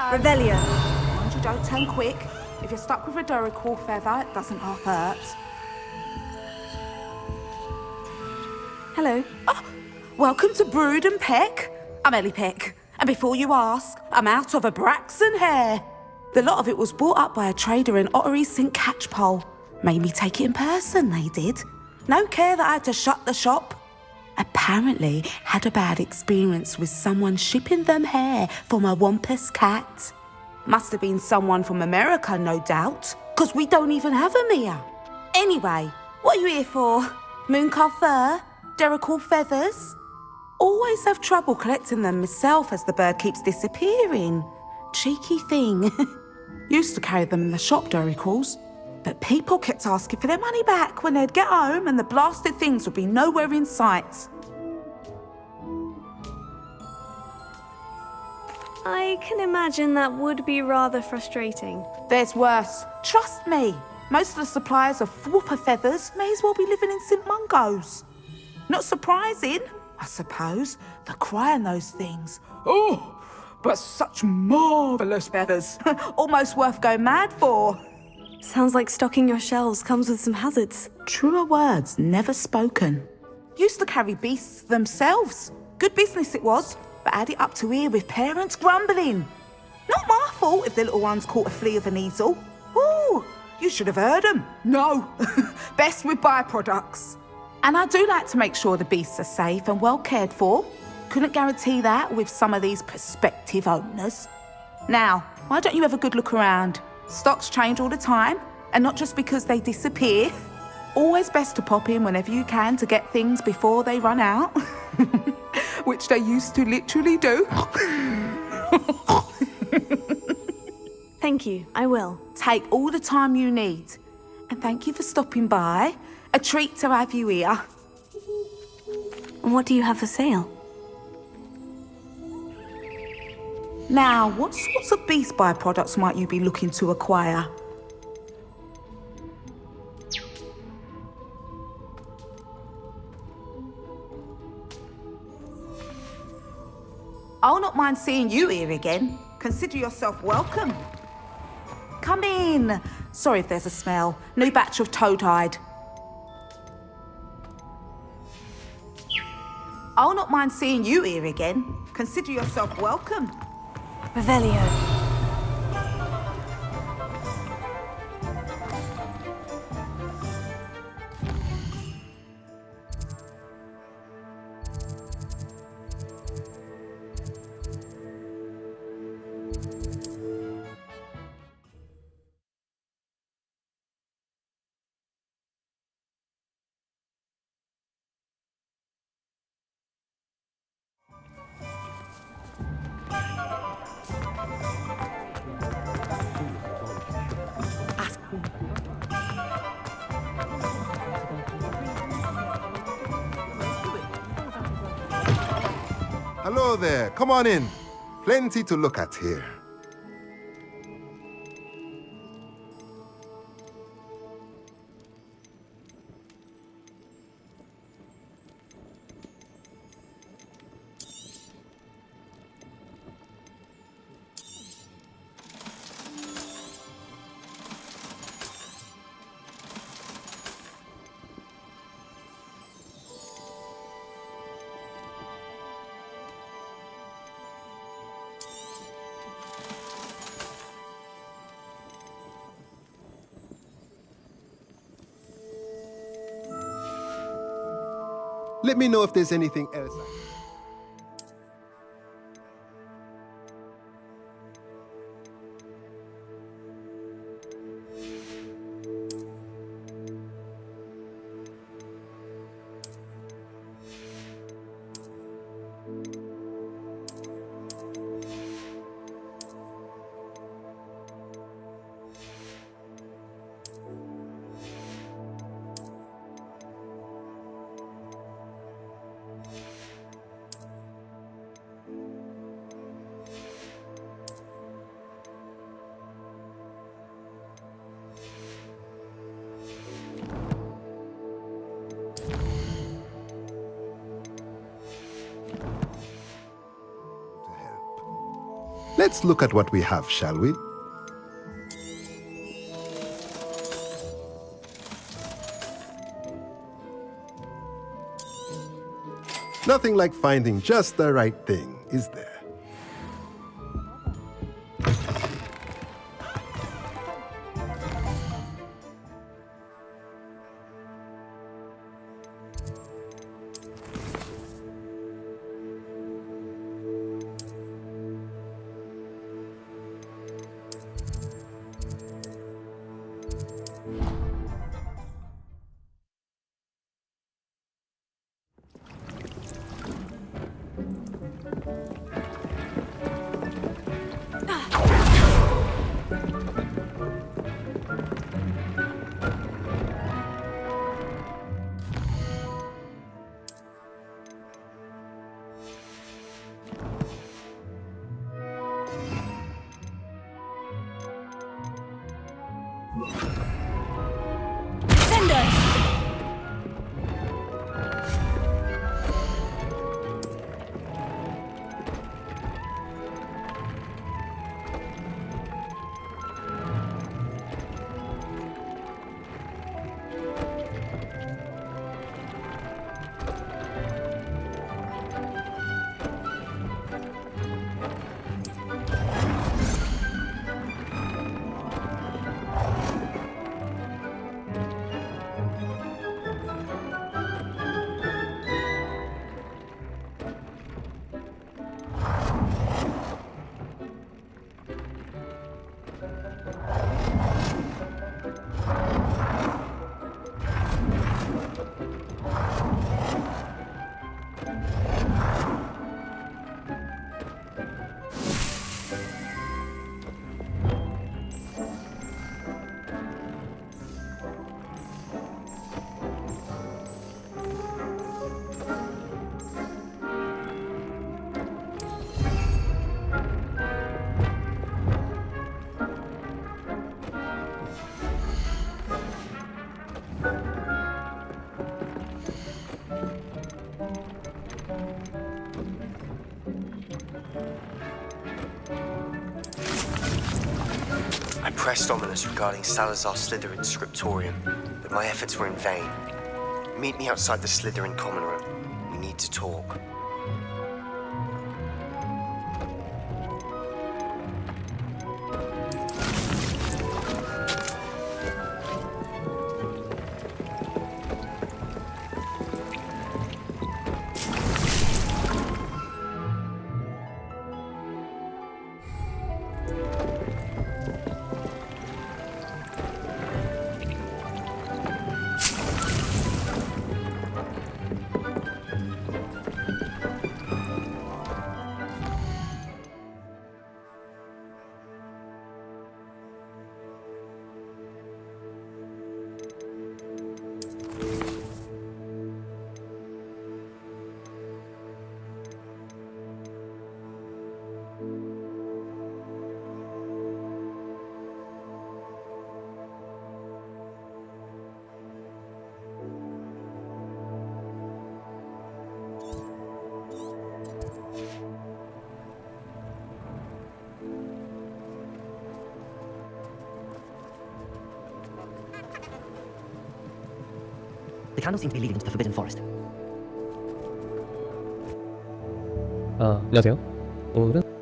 Hello. Revelio. Mind you don't turn quick. If you're stuck with a Duracell feather, it doesn't half hurt. Hello. Oh, welcome to Brood and Peck. I'm Ellie Peck. And before you ask, I'm out of a Braxton hair. The lot of it was bought up by a trader in Ottery St. Catchpole. Made me take it in person, they did. No care that I had to shut the shop. Apparently had a bad experience with someone shipping them hair from a Wampus cat. Must have been someone from America, no doubt, because we don't even have them here. Anyway, what are you here for? Mooncarved fur? Duracell feathers? Always have trouble collecting them myself as the bird keeps disappearing. Cheeky thing. Used to carry them in the shop, Duracells. But people kept asking for their money back when they'd get home and the blasted things would be nowhere in sight. I can imagine that would be rather frustrating. There's worse. Trust me. Most of the suppliers of whooper feathers may as well be living in St. Mungo's. Not surprising, I suppose, the cry on those things. Oh, but such marvellous feathers. Almost worth going mad for. Sounds like stocking your shelves comes with some hazards. Truer words never spoken. Used to carry beasts themselves. Good business it was, but add it up to here with parents grumbling. Not my fault if the little ones caught a flea of an easel. Ooh, you should have heard them. No, best with byproducts. And I do like to make sure the beasts are safe and well cared for. Couldn't guarantee that with some of these prospective owners. Now, why don't you have a good look around? Stocks change all the time, and not just because they disappear. Always best to pop in whenever you can to get things before they run out. Which they used to literally do. Thank you, I will. Take all the time you need. And thank you for stopping by. A treat to have you here. And what do you have for sale? Now, what sorts of beast byproducts might you be looking to acquire? I'll not mind seeing you here again. Consider yourself welcome. Come in. Sorry if there's a smell. New batch of toadhide. I'll not mind seeing you here again. Consider yourself welcome. Revelio. Hello there, come on in. Plenty to look at here. Let me know if there's anything else. Let's look at what we have, shall we? Nothing like finding just the right thing, is there? I pressed ominous regarding Salazar Slytherin's scriptorium, but my efforts were in vain. Meet me outside the Slytherin common room. We need to talk. The candle seems to be leading into the Forbidden Forest. 안녕하세요. 오늘은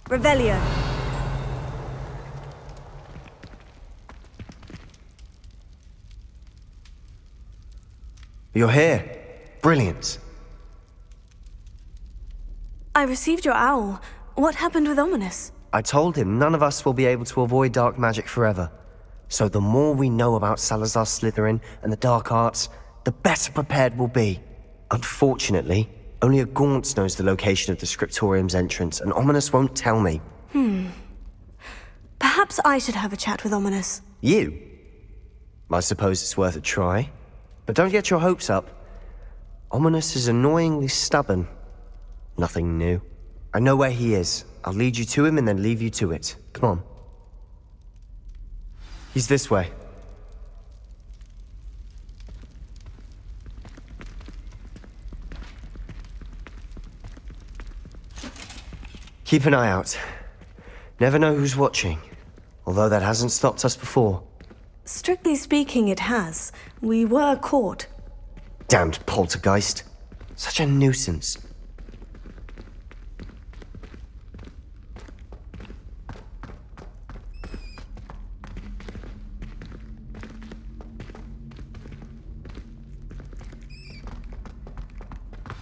Revelio. You're here. Brilliant. I received your owl. What happened with Ominous? I told him none of us will be able to avoid dark magic forever. So the more we know about Salazar Slytherin and the dark arts, the better prepared we'll be. Unfortunately, only a Gaunt knows the location of the Scriptorium's entrance, and Ominous won't tell me. Perhaps I should have a chat with Ominous. You? I suppose it's worth a try. But don't get your hopes up. Ominous is annoyingly stubborn. Nothing new. I know where he is. I'll lead you to him and then leave you to it. Come on. He's this way. Keep an eye out. Never know who's watching. Although that hasn't stopped us before. Strictly speaking, it has. We were caught. Damned poltergeist. Such a nuisance.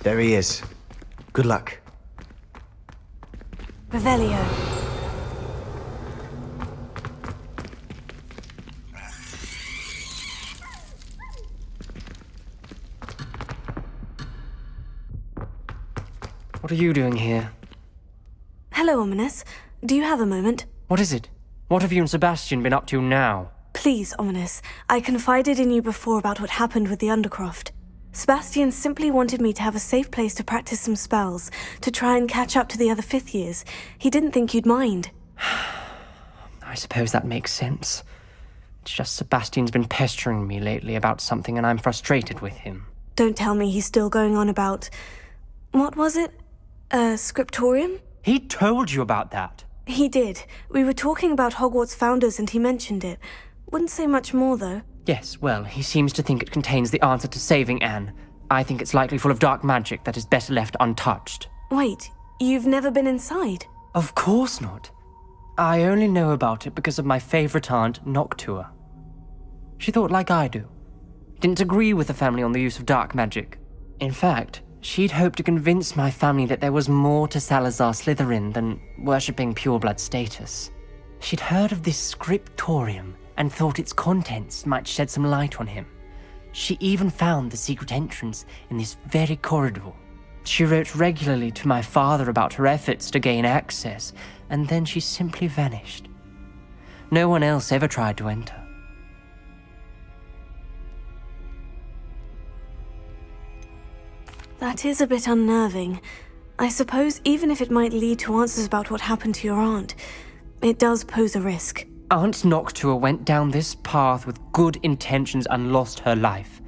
There he is. Good luck. Revelio. What are you doing here? Hello, Ominous. Do you have a moment? What is it? What have you and Sebastian been up to now? Please, Ominous. I confided in you before about what happened with the Undercroft. Sebastian simply wanted me to have a safe place to practice some spells, to try and catch up to the other fifth years. He didn't think you'd mind. I suppose that makes sense. It's just Sebastian's been pestering me lately about something and I'm frustrated with him. Don't tell me he's still going on about... What was it? Scriptorium? He told you about that? He did. We were talking about Hogwarts founders and he mentioned it. Wouldn't say much more, though. Yes, well, he seems to think it contains the answer to saving Anne. I think it's likely full of dark magic that is better left untouched. Wait, you've never been inside? Of course not. I only know about it because of my favorite aunt, Noctua. She thought like I do. Didn't agree with the family on the use of dark magic. In fact, she'd hoped to convince my family that there was more to Salazar Slytherin than worshipping pureblood status. She'd heard of this scriptorium and thought its contents might shed some light on him. She even found the secret entrance in this very corridor. She wrote regularly to my father about her efforts to gain access, and then she simply vanished. No one else ever tried to enter. That is a bit unnerving. I suppose even if it might lead to answers about what happened to your aunt, it does pose a risk. Aunt Noctua went down this path with good intentions and lost her life.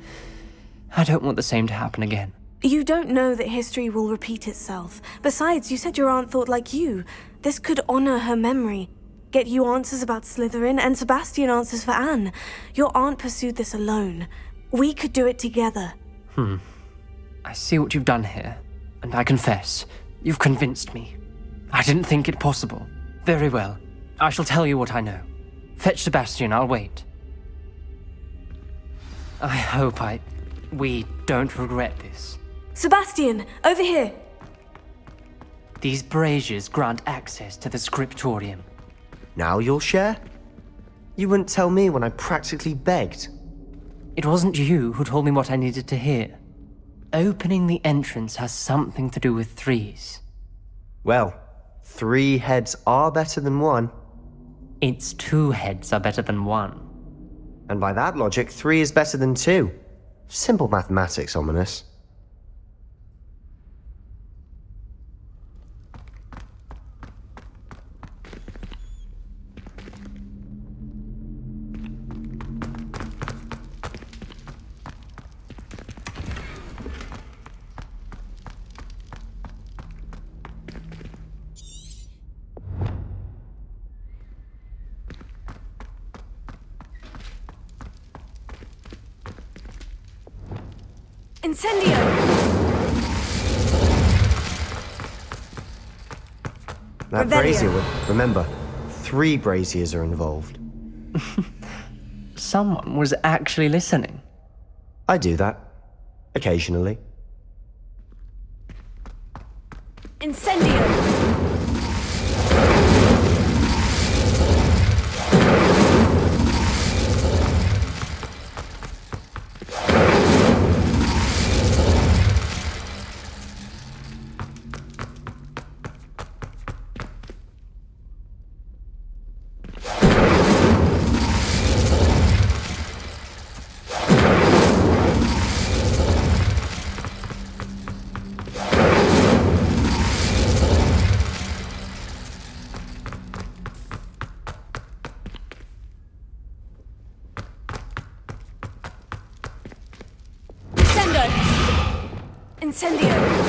I don't want the same to happen again. You don't know that history will repeat itself. Besides, you said your aunt thought like you. This could honor her memory. Get you answers about Slytherin, and Sebastian answers for Anne. Your aunt pursued this alone. We could do it together. I see what you've done here, and I confess, you've convinced me. I didn't think it possible. Very well. I shall tell you what I know. Fetch Sebastian, I'll wait. I hope we don't regret this. Sebastian, over here! These braziers grant access to the scriptorium. Now you'll share? You wouldn't tell me when I practically begged. It wasn't you who told me what I needed to hear. Opening the entrance has something to do with threes. Well, 3 heads are better than 1. It's 2 heads are better than 1. And by that logic, 3 is better than 2. Simple mathematics, Ominous. That brazier would... Remember, 3 braziers are involved. Someone was actually listening. I do that. Occasionally. Incendio! Incendio!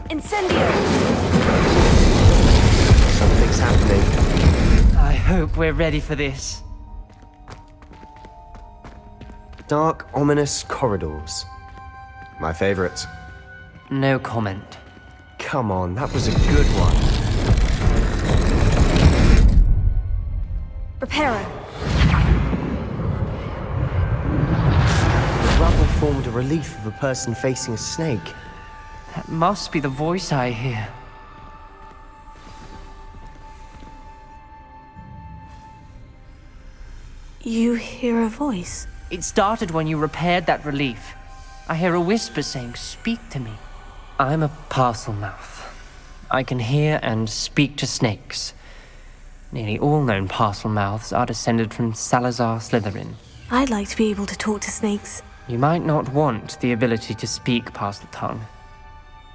Incendio! Something's happening. I hope we're ready for this. Dark, ominous corridors. My favorite. No comment. Come on, that was a good one. Reparo. The rubble formed a relief of a person facing a snake. That must be the voice I hear. You hear a voice? It started when you repaired that relief. I hear a whisper saying, "Speak to me." I'm a parcel mouth. I can hear and speak to snakes. Nearly all known parcel mouths are descended from Salazar Slytherin. I'd like to be able to talk to snakes. You might not want the ability to speak parcel tongue.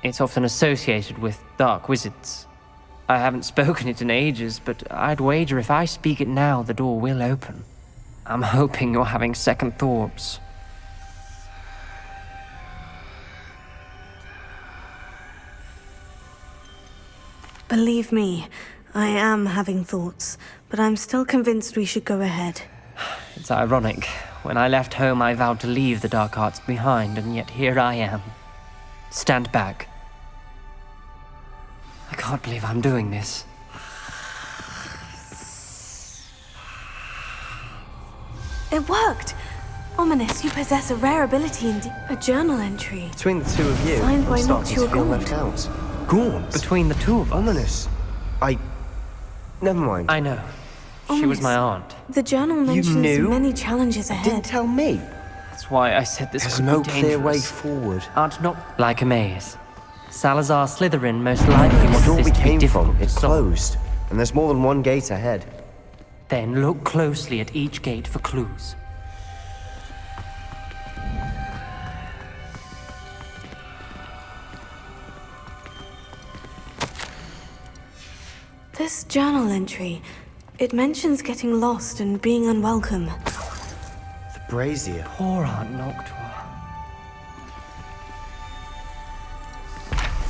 It's often associated with dark wizards. I haven't spoken it in ages, but I'd wager if I speak it now, the door will open. I'm hoping you're having second thoughts. Believe me, I am having thoughts, but I'm still convinced we should go ahead. It's ironic. When I left home, I vowed to leave the dark arts behind, and yet here I am. Stand back. I can't believe I'm doing this. It worked! Ominous, you possess a rare ability indeed. A journal entry. Between the two of you, Signed by I'm starting to Noctua feel Gaunt. left out. Gaunt? Between the two of us. Ominous. Never mind. I know. She was my aunt. The journal mentions knew? many challenges ahead. Didn't tell me. That's why I said this There's could no be clear dangerous. way forward. Aunt not like a maze. Salazar Slytherin most likely The wants door this we to be came difficult from, to it's solve. closed. And there's more than one gate ahead. Then look closely at each gate for clues. This journal entry, it mentions getting lost and being unwelcome. The brazier. Poor Aunt Noctua.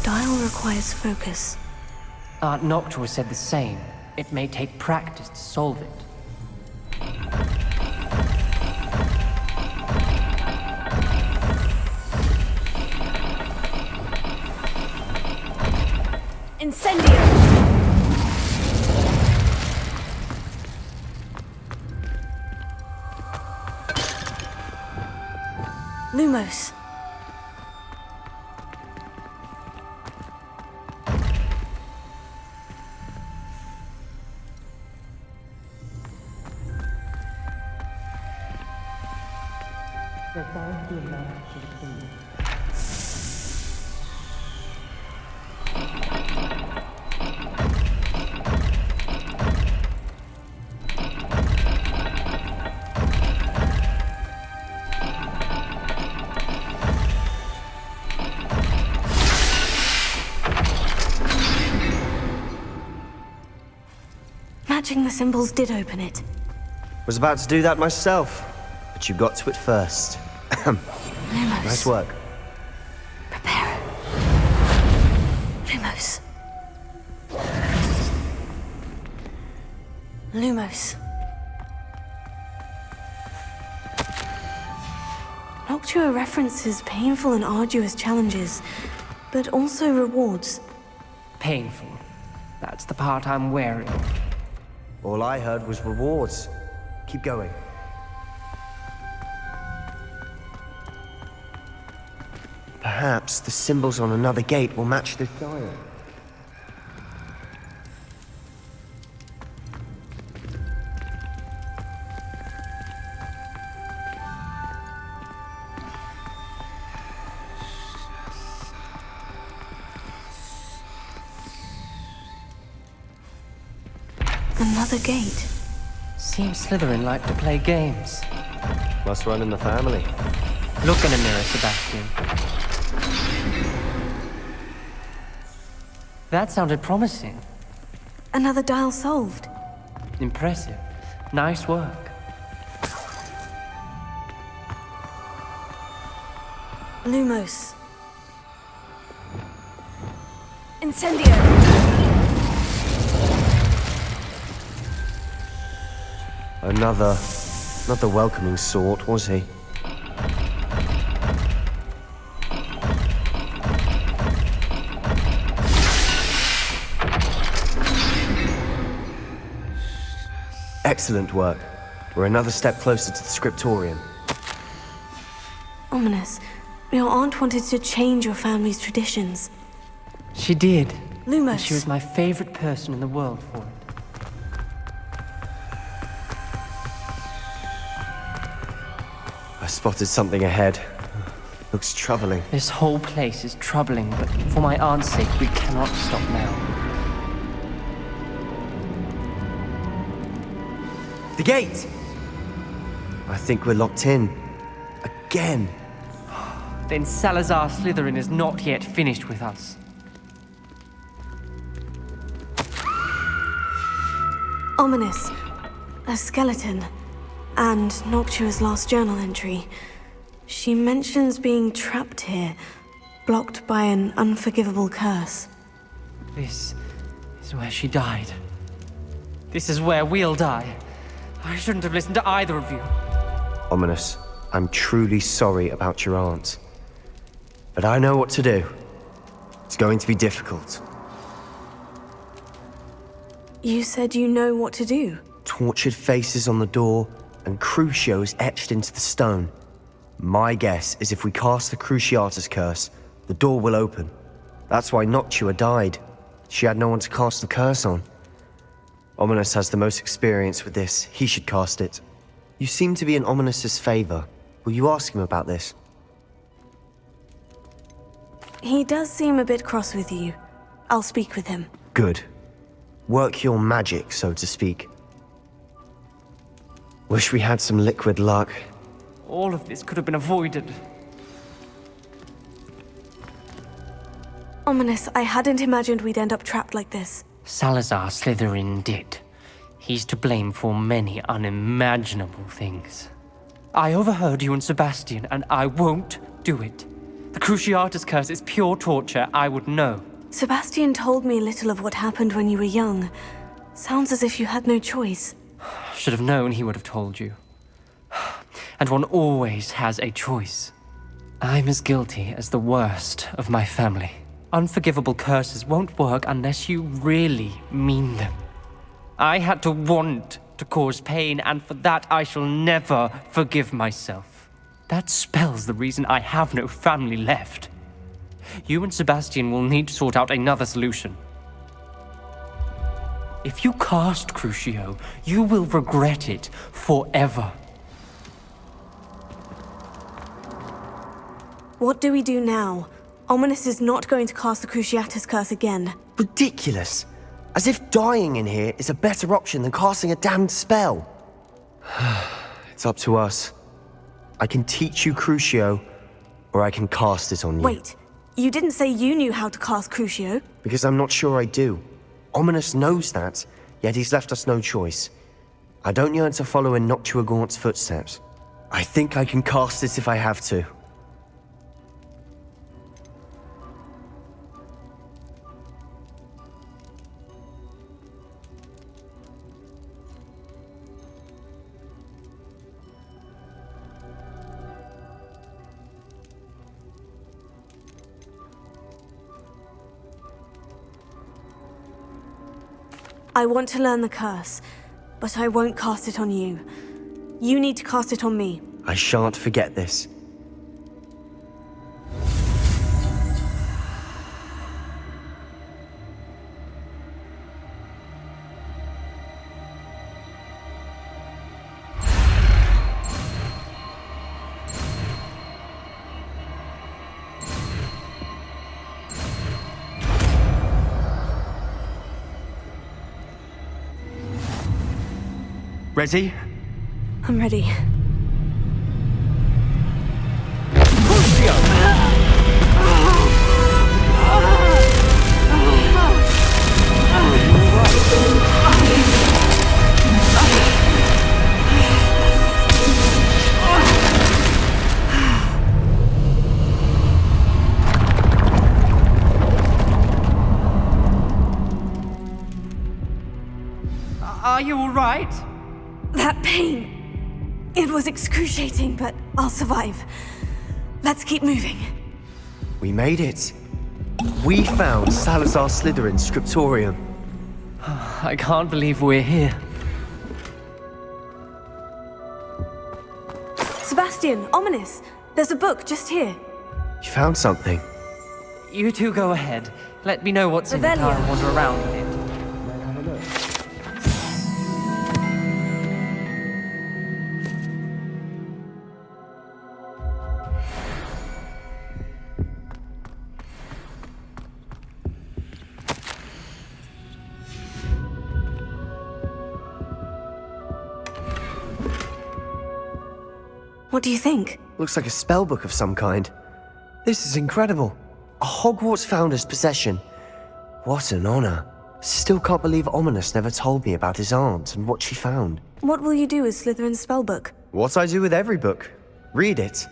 Dial requires focus. Aunt Noctua said the same. It may take practice to solve it. Incendio! Lumos. Matching the symbols did open it. Was about to do that myself, but you got to it first. Nice work. Prepare. Lumos. Lumos. Noctua references painful and arduous challenges, but also rewards. Painful. That's the part I'm wary of. All I heard was rewards. Keep going. Perhaps the symbols on another gate will match this dial. Another gate. Seems Slytherin like to play games. Must run in the family. Look in a mirror, Sebastian. That sounded promising. Another dial solved. Impressive. Nice work. Lumos. Incendio! Not the welcoming sort, was he? Excellent work. We're another step closer to the scriptorium. Ominous. Your aunt wanted to change your family's traditions. She did. Lumos. And she was my favorite person in the world for it. I spotted something ahead. Looks troubling. This whole place is troubling, but for my aunt's sake, we cannot stop now. The gate! I think we're locked in. Again. Then Salazar Slytherin is not yet finished with us. Ominous. A skeleton. And Noctua's last journal entry. She mentions being trapped here, blocked by an unforgivable curse. This is where she died. This is where we'll die. I shouldn't have listened to either of you. Ominous, I'm truly sorry about your aunt. But I know what to do. It's going to be difficult. You said you know what to do. Tortured faces on the door, and Crucio is etched into the stone. My guess is if we cast the Cruciatus curse, the door will open. That's why Noctua died. She had no one to cast the curse on. Ominis has the most experience with this. He should cast it. You seem to be in Ominis's favor. Will you ask him about this? He does seem a bit cross with you. I'll speak with him. Good. Work your magic, so to speak. Wish we had some liquid luck. All of this could have been avoided. Ominis, I hadn't imagined we'd end up trapped like this. Salazar Slytherin did. He's to blame for many unimaginable things. I overheard you and Sebastian, and I won't do it. The Cruciatus curse is pure torture, I would know. Sebastian told me little of what happened when you were young. Sounds as if you had no choice. Should have known he would have told you. And one always has a choice. I'm as guilty as the worst of my family. Unforgivable curses won't work unless you really mean them. I had to want to cause pain, and for that I shall never forgive myself. That spells the reason I have no family left. You and Sebastian will need to sort out another solution. If you cast Crucio, you will regret it forever. What do we do now? Ominis is not going to cast the Cruciatus curse again. Ridiculous. As if dying in here is a better option than casting a damned spell. It's up to us. I can teach you Crucio, or I can cast it on you. Wait, you didn't say you knew how to cast Crucio? Because I'm not sure I do. Ominis knows that, yet he's left us no choice. I don't yearn to follow in Noctua Gaunt's footsteps. I think I can cast it if I have to. I want to learn the curse, but I won't cast it on you. You need to cast it on me. I shan't forget this. Ready? I'm ready. Are you all right? That pain. It was excruciating, but I'll survive. Let's keep moving. We made it. We found Salazar Slytherin's scriptorium. I can't believe we're here. Sebastian, Ominis, there's a book just here. You found something. You two go ahead. Let me know what's in it. I'll wander around a bit. What do you think? Looks like a spellbook of some kind. This is incredible. A Hogwarts founder's possession. What an honor. Still can't believe Ominis never told me about his aunt and what she found. What will you do with Slytherin's spellbook? What I do with every book. Read it.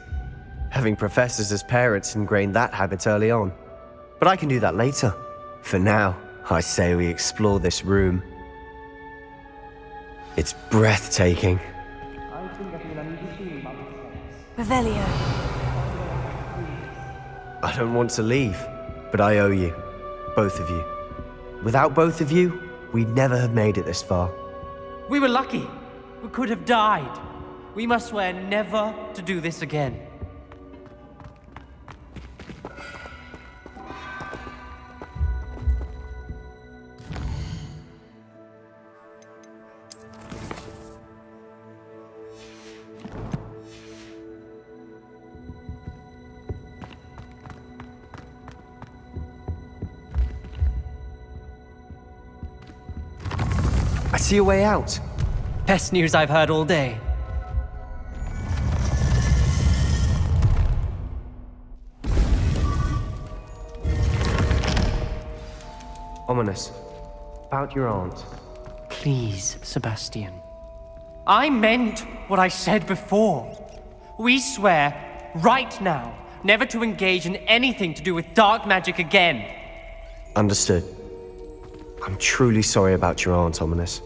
Having professors as parents ingrained that habit early on. But I can do that later. For now, I say we explore this room. It's breathtaking. Revelio. I don't want to leave, but I owe you. Both of you. Without both of you, we'd never have made it this far. We were lucky. We could have died. We must swear never to do this again. I see a way out. Best news I've heard all day. Ominous. About your aunt. Please, Sebastian. I meant what I said before. We swear, right now, never to engage in anything to do with dark magic again. Understood. I'm truly sorry about your aunt, Ominous.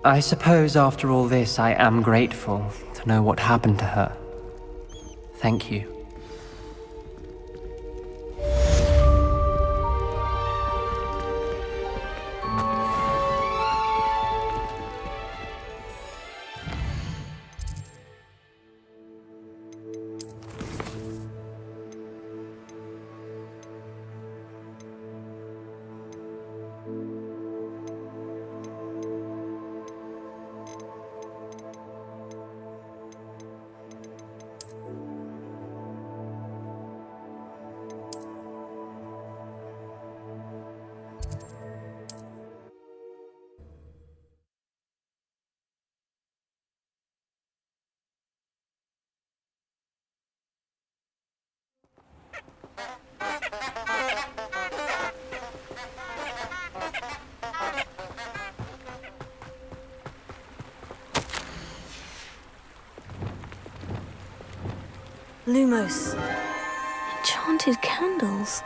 I suppose after all this, I am grateful to know what happened to her. Thank you. Lumos. Enchanted candles.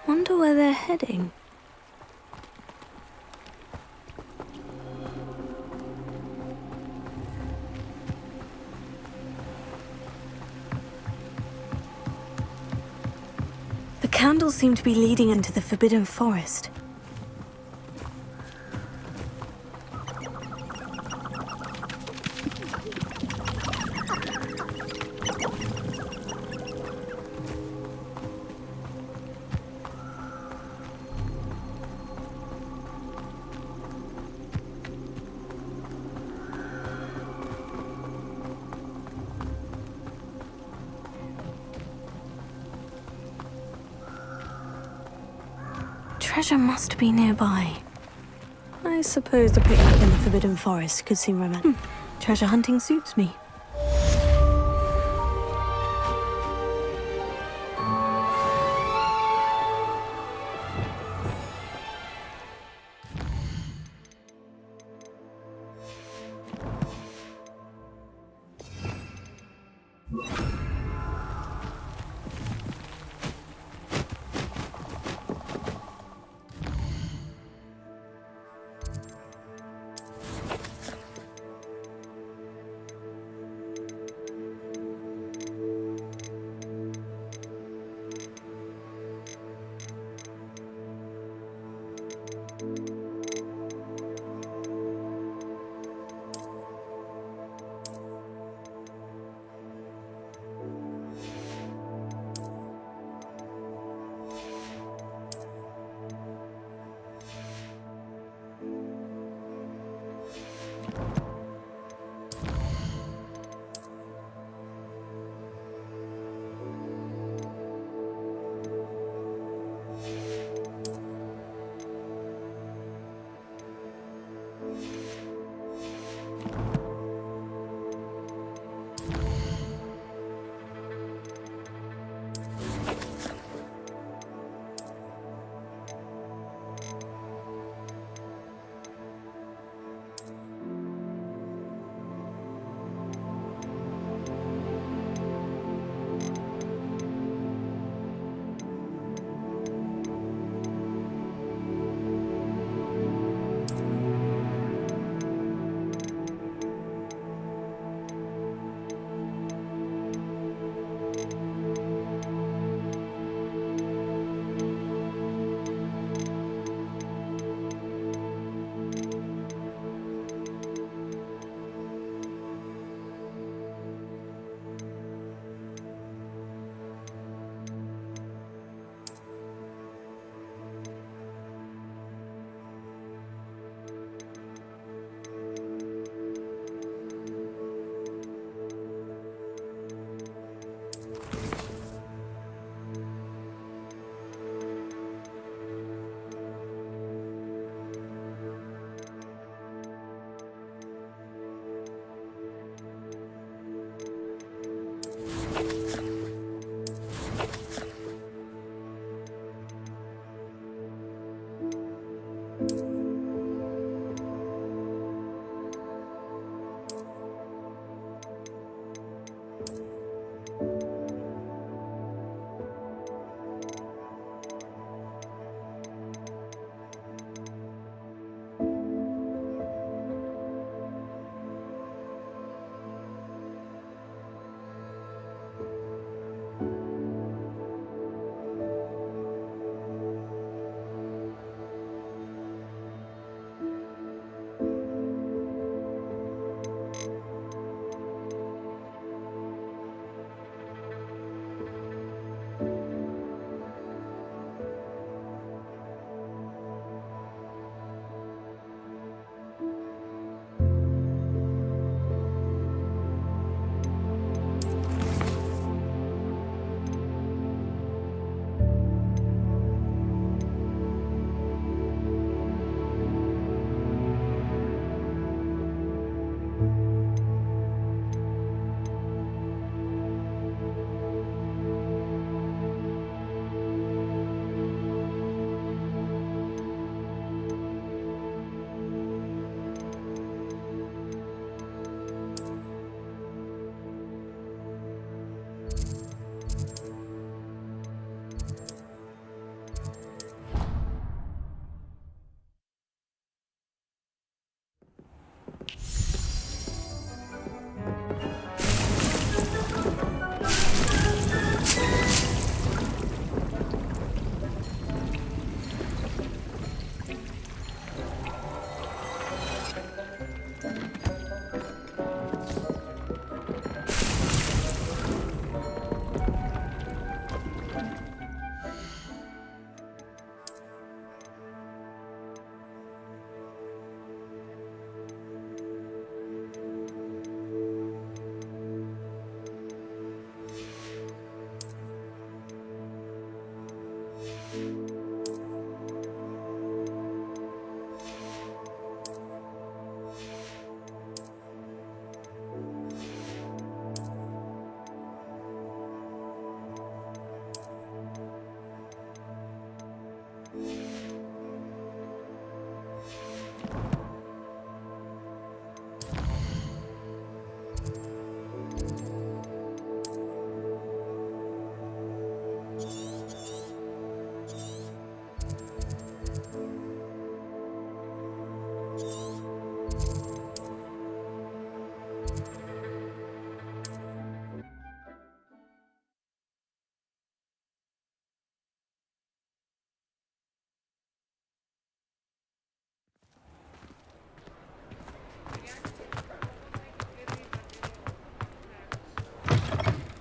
Wonder where they're heading. The candles seem to be leading into the Forbidden Forest. Treasure must be nearby. I suppose the picnic in the Forbidden Forest could seem romantic. Treasure hunting suits me.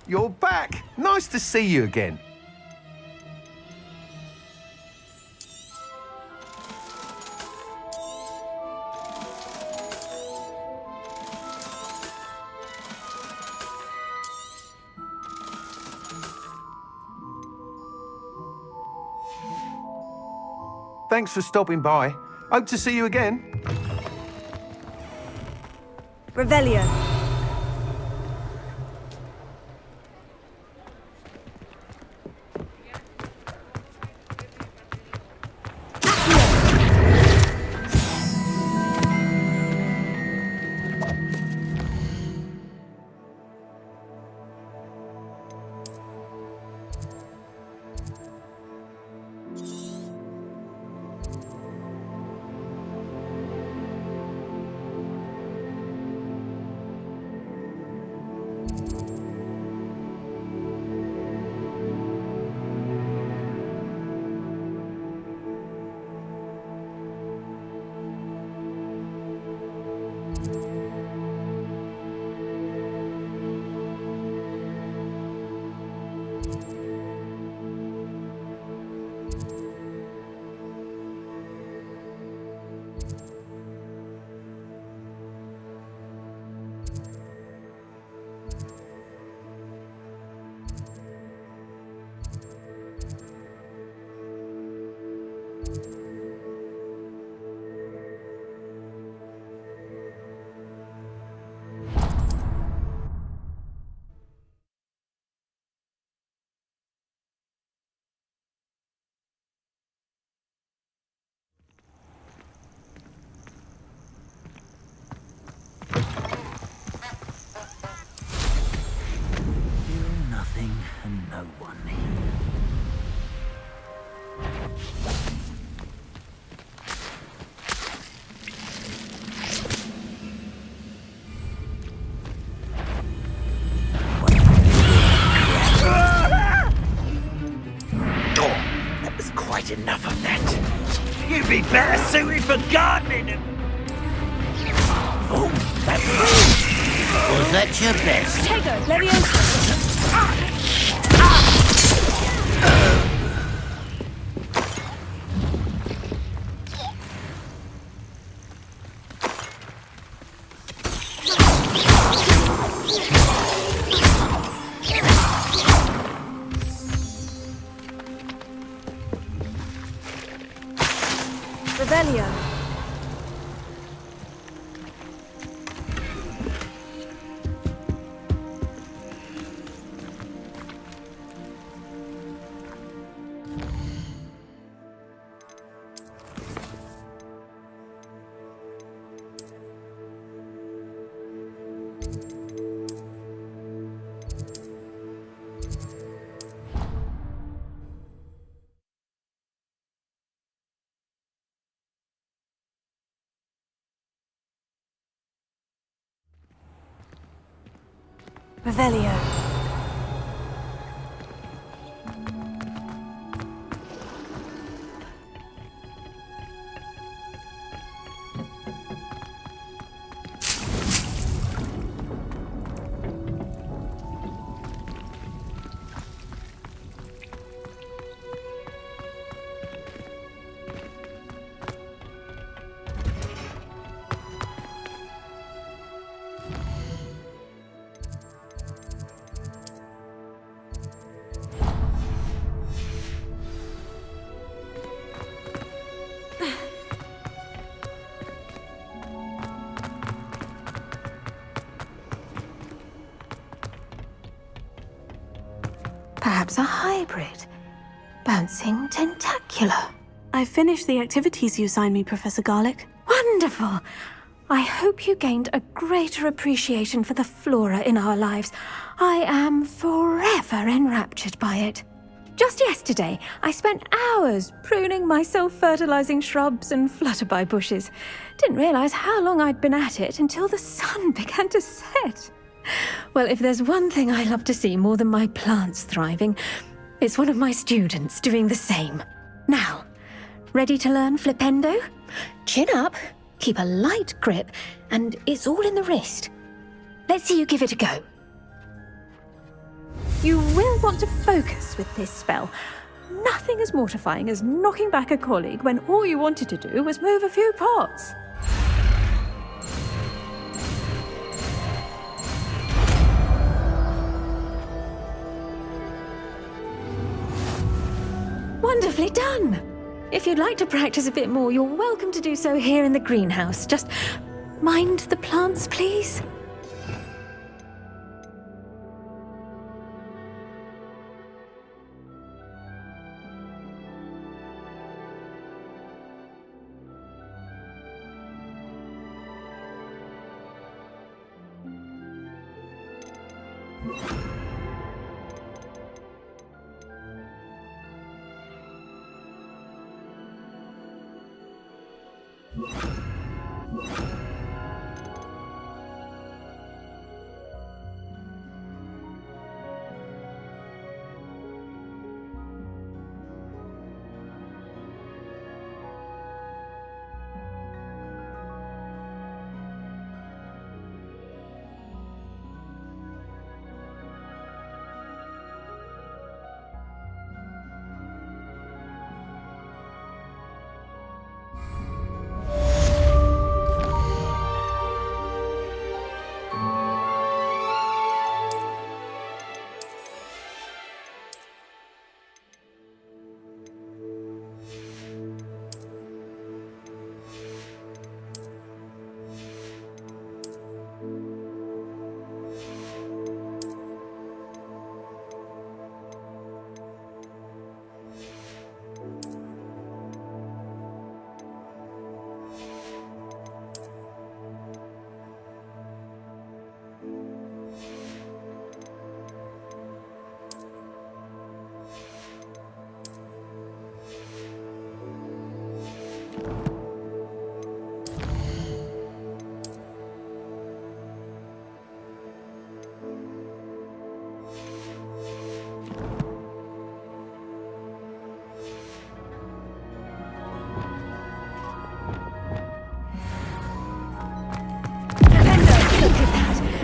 you're back. Nice to see you again. Thanks for stopping by. Hope to see you again. Revelio. Nothing and no one. That was quite enough of that. You'd be better suited for gardening. Oh, that Was that your best? Tego, Leviosa. Revelio. Revelio. Perhaps a hybrid. Bouncing tentacular. I finished the activities you assigned me, Professor Garlic. Wonderful! I hope you gained a greater appreciation for the flora in our lives. I am forever enraptured by it. Just yesterday, I spent hours pruning my self-fertilizing shrubs and flutterby bushes. Didn't realize how long I'd been at it until the sun began to set. Well, if there's one thing I love to see more than my plants thriving, it's one of my students doing the same. Now, ready to learn Flipendo? Chin up, keep a light grip, and it's all in the wrist. Let's see you give it a go. You will want to focus with this spell. Nothing as mortifying as knocking back a colleague when all you wanted to do was move a few pots. Wonderfully done! If you'd like to practice a bit more, you're welcome to do so here in the greenhouse. Just mind the plants, please.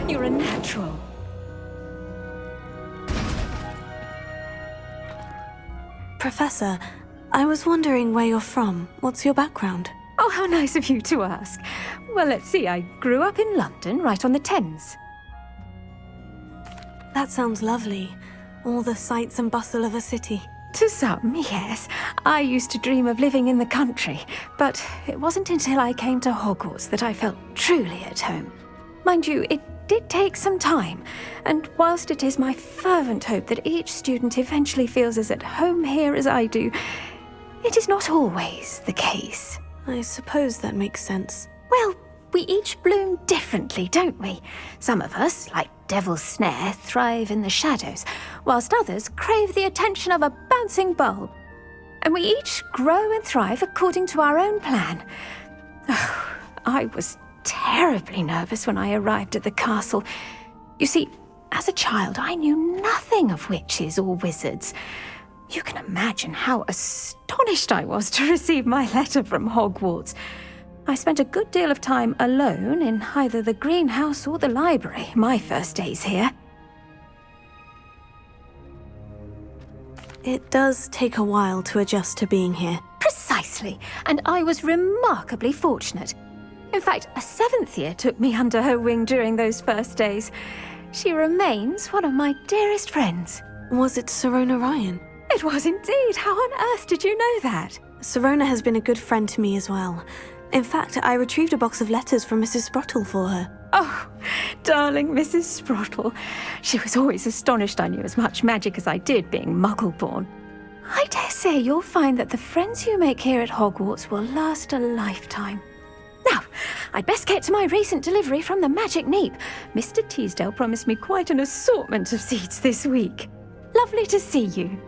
You're a natural. Professor, I was wondering where you're from. What's your background? Oh, how nice of you to ask. Well, let's see. I grew up in London, right on the Thames. That sounds lovely. All the sights and bustle of a city. To some, yes. I used to dream of living in the country, but it wasn't until I came to Hogwarts that I felt truly at home. Mind you, it did take some time, and whilst it is my fervent hope that each student eventually feels as at home here as I do, it is not always the case. I suppose that makes sense. Well, we each bloom differently, don't we? Some of us, like Devil's Snare, thrive in the shadows, whilst others crave the attention of a bouncing bulb. And we each grow and thrive according to our own plan. Oh, I was terribly nervous when I arrived at the castle. You see, as a child, I knew nothing of witches or wizards. You can imagine how astonished I was to receive my letter from Hogwarts. I spent a good deal of time alone in either the greenhouse or the library my first days here. It does take a while to adjust to being here. Precisely, and I was remarkably fortunate. In fact, a 7th year took me under her wing during those first days. She remains one of my dearest friends. Was it Sirona Ryan? It was indeed. How on earth did you know that? Sirona has been a good friend to me as well. In fact, I retrieved a box of letters from Mrs. Sprottle for her. Oh, darling Mrs. Sprottle. She was always astonished I knew as much magic as I did, being Muggle-born. I dare say you'll find that the friends you make here at Hogwarts will last a lifetime. Now, I'd best get to my recent delivery from the Magic Neep. Mr. Teasdale promised me quite an assortment of seeds this week. Lovely to see you.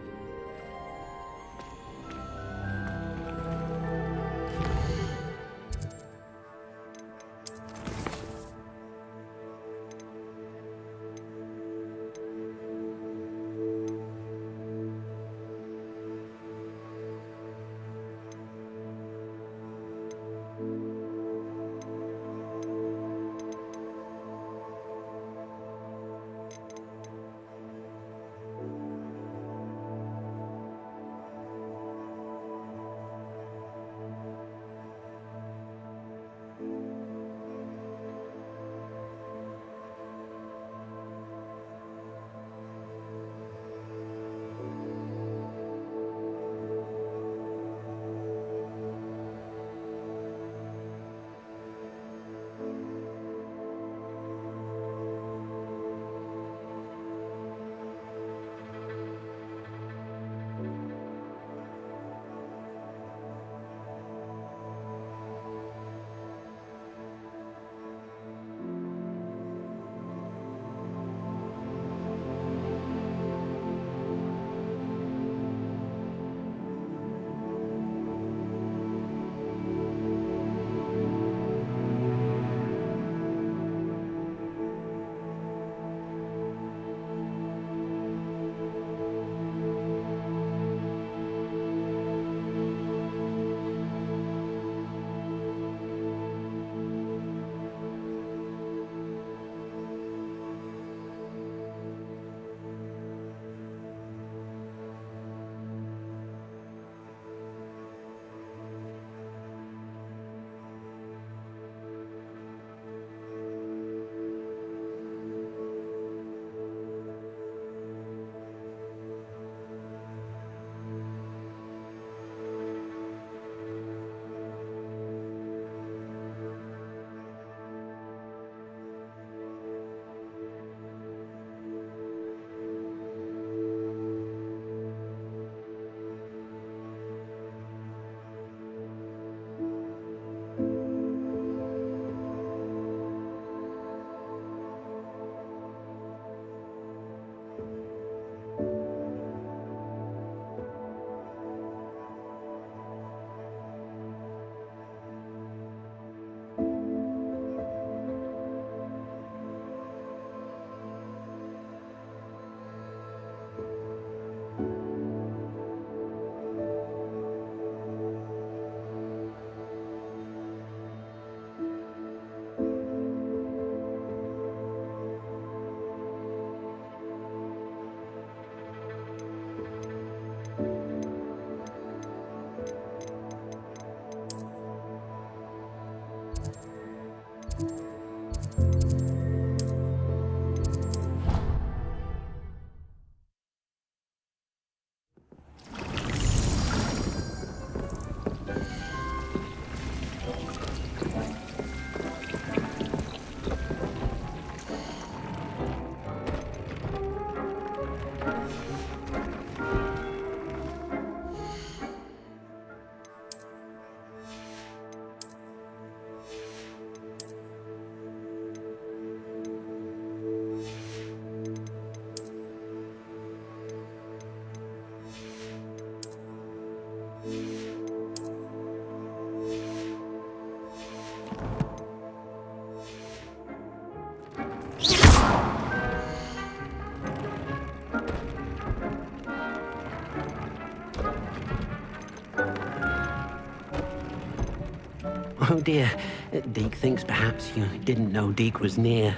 Oh dear. Deke thinks perhaps you didn't know Deke was near.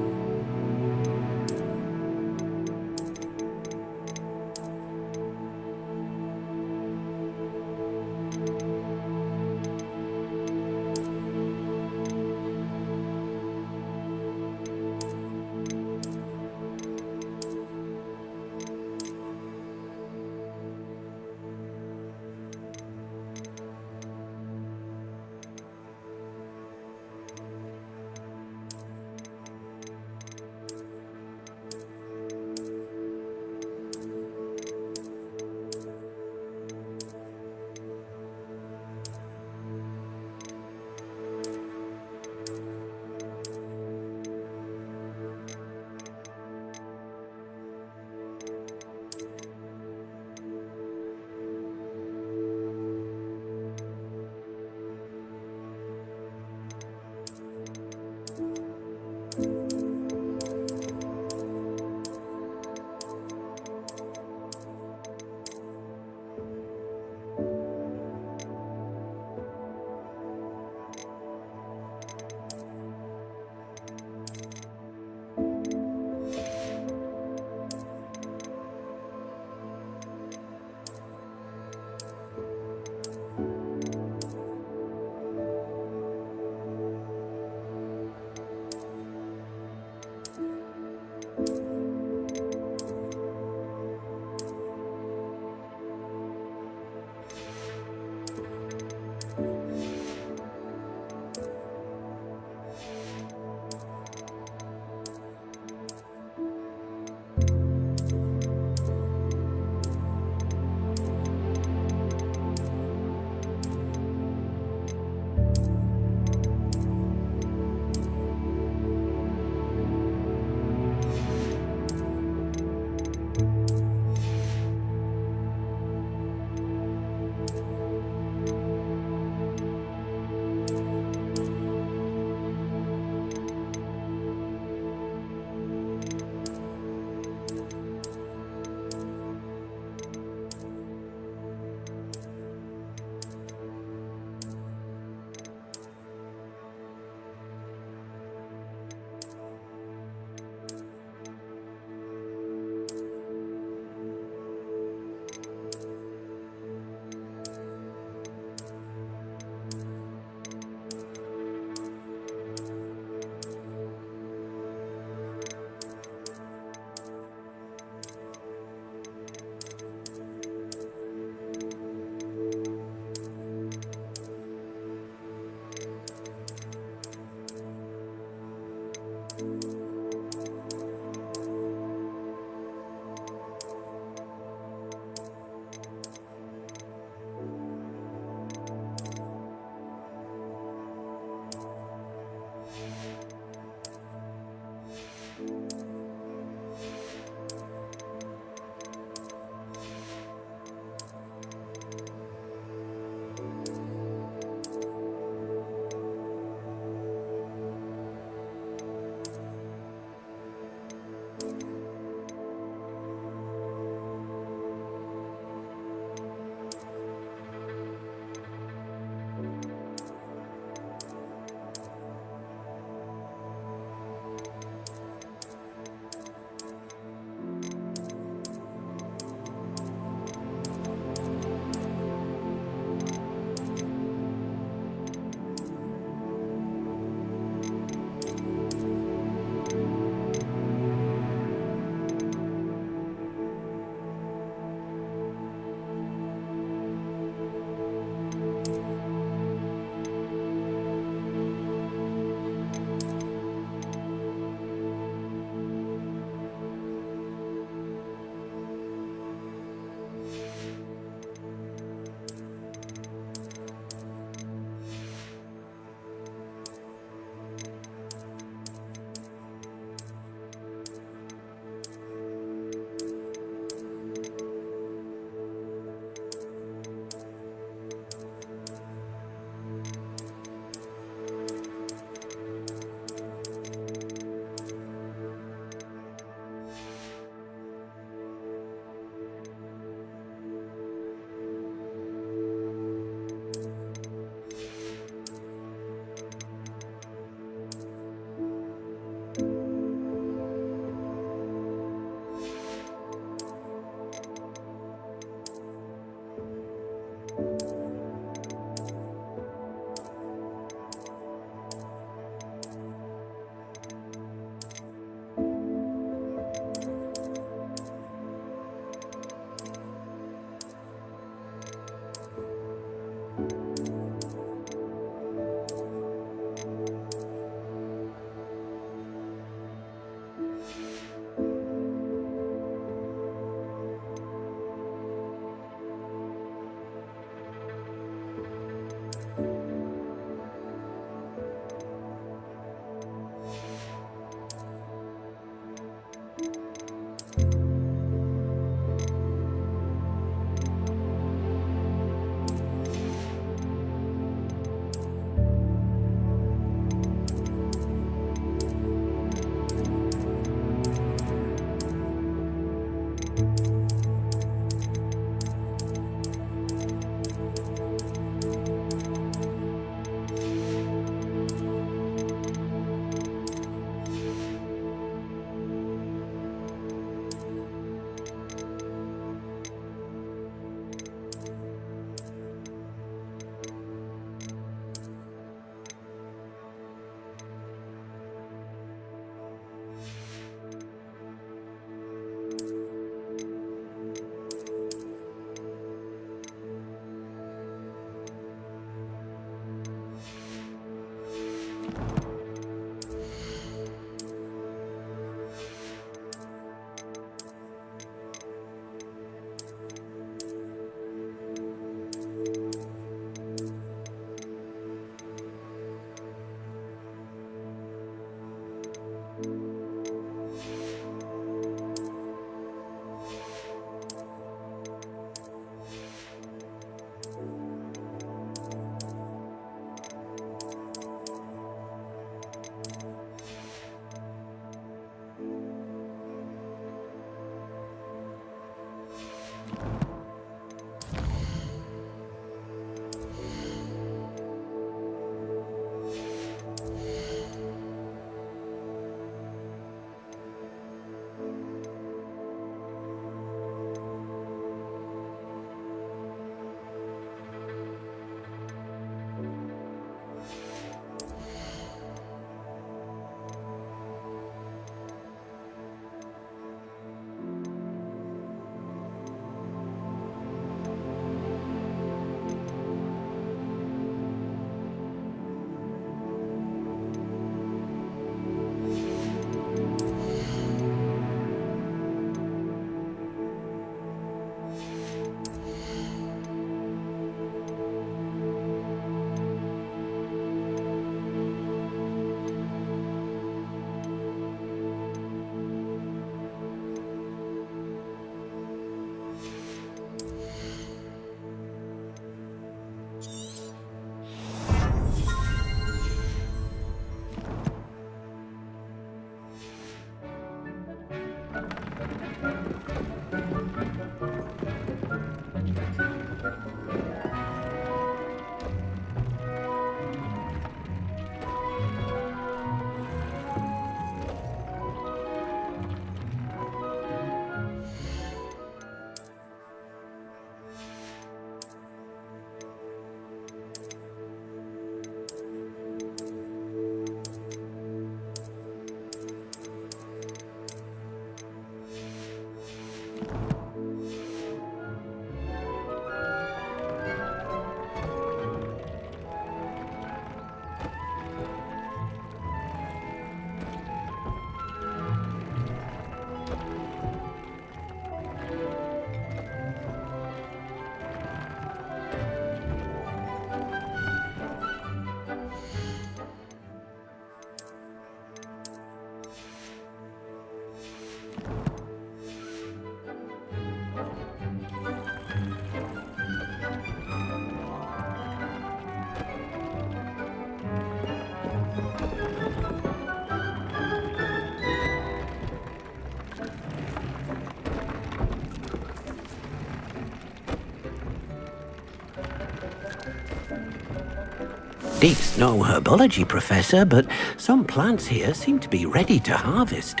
Deep's no herbology professor, but some plants here seem to be ready to harvest.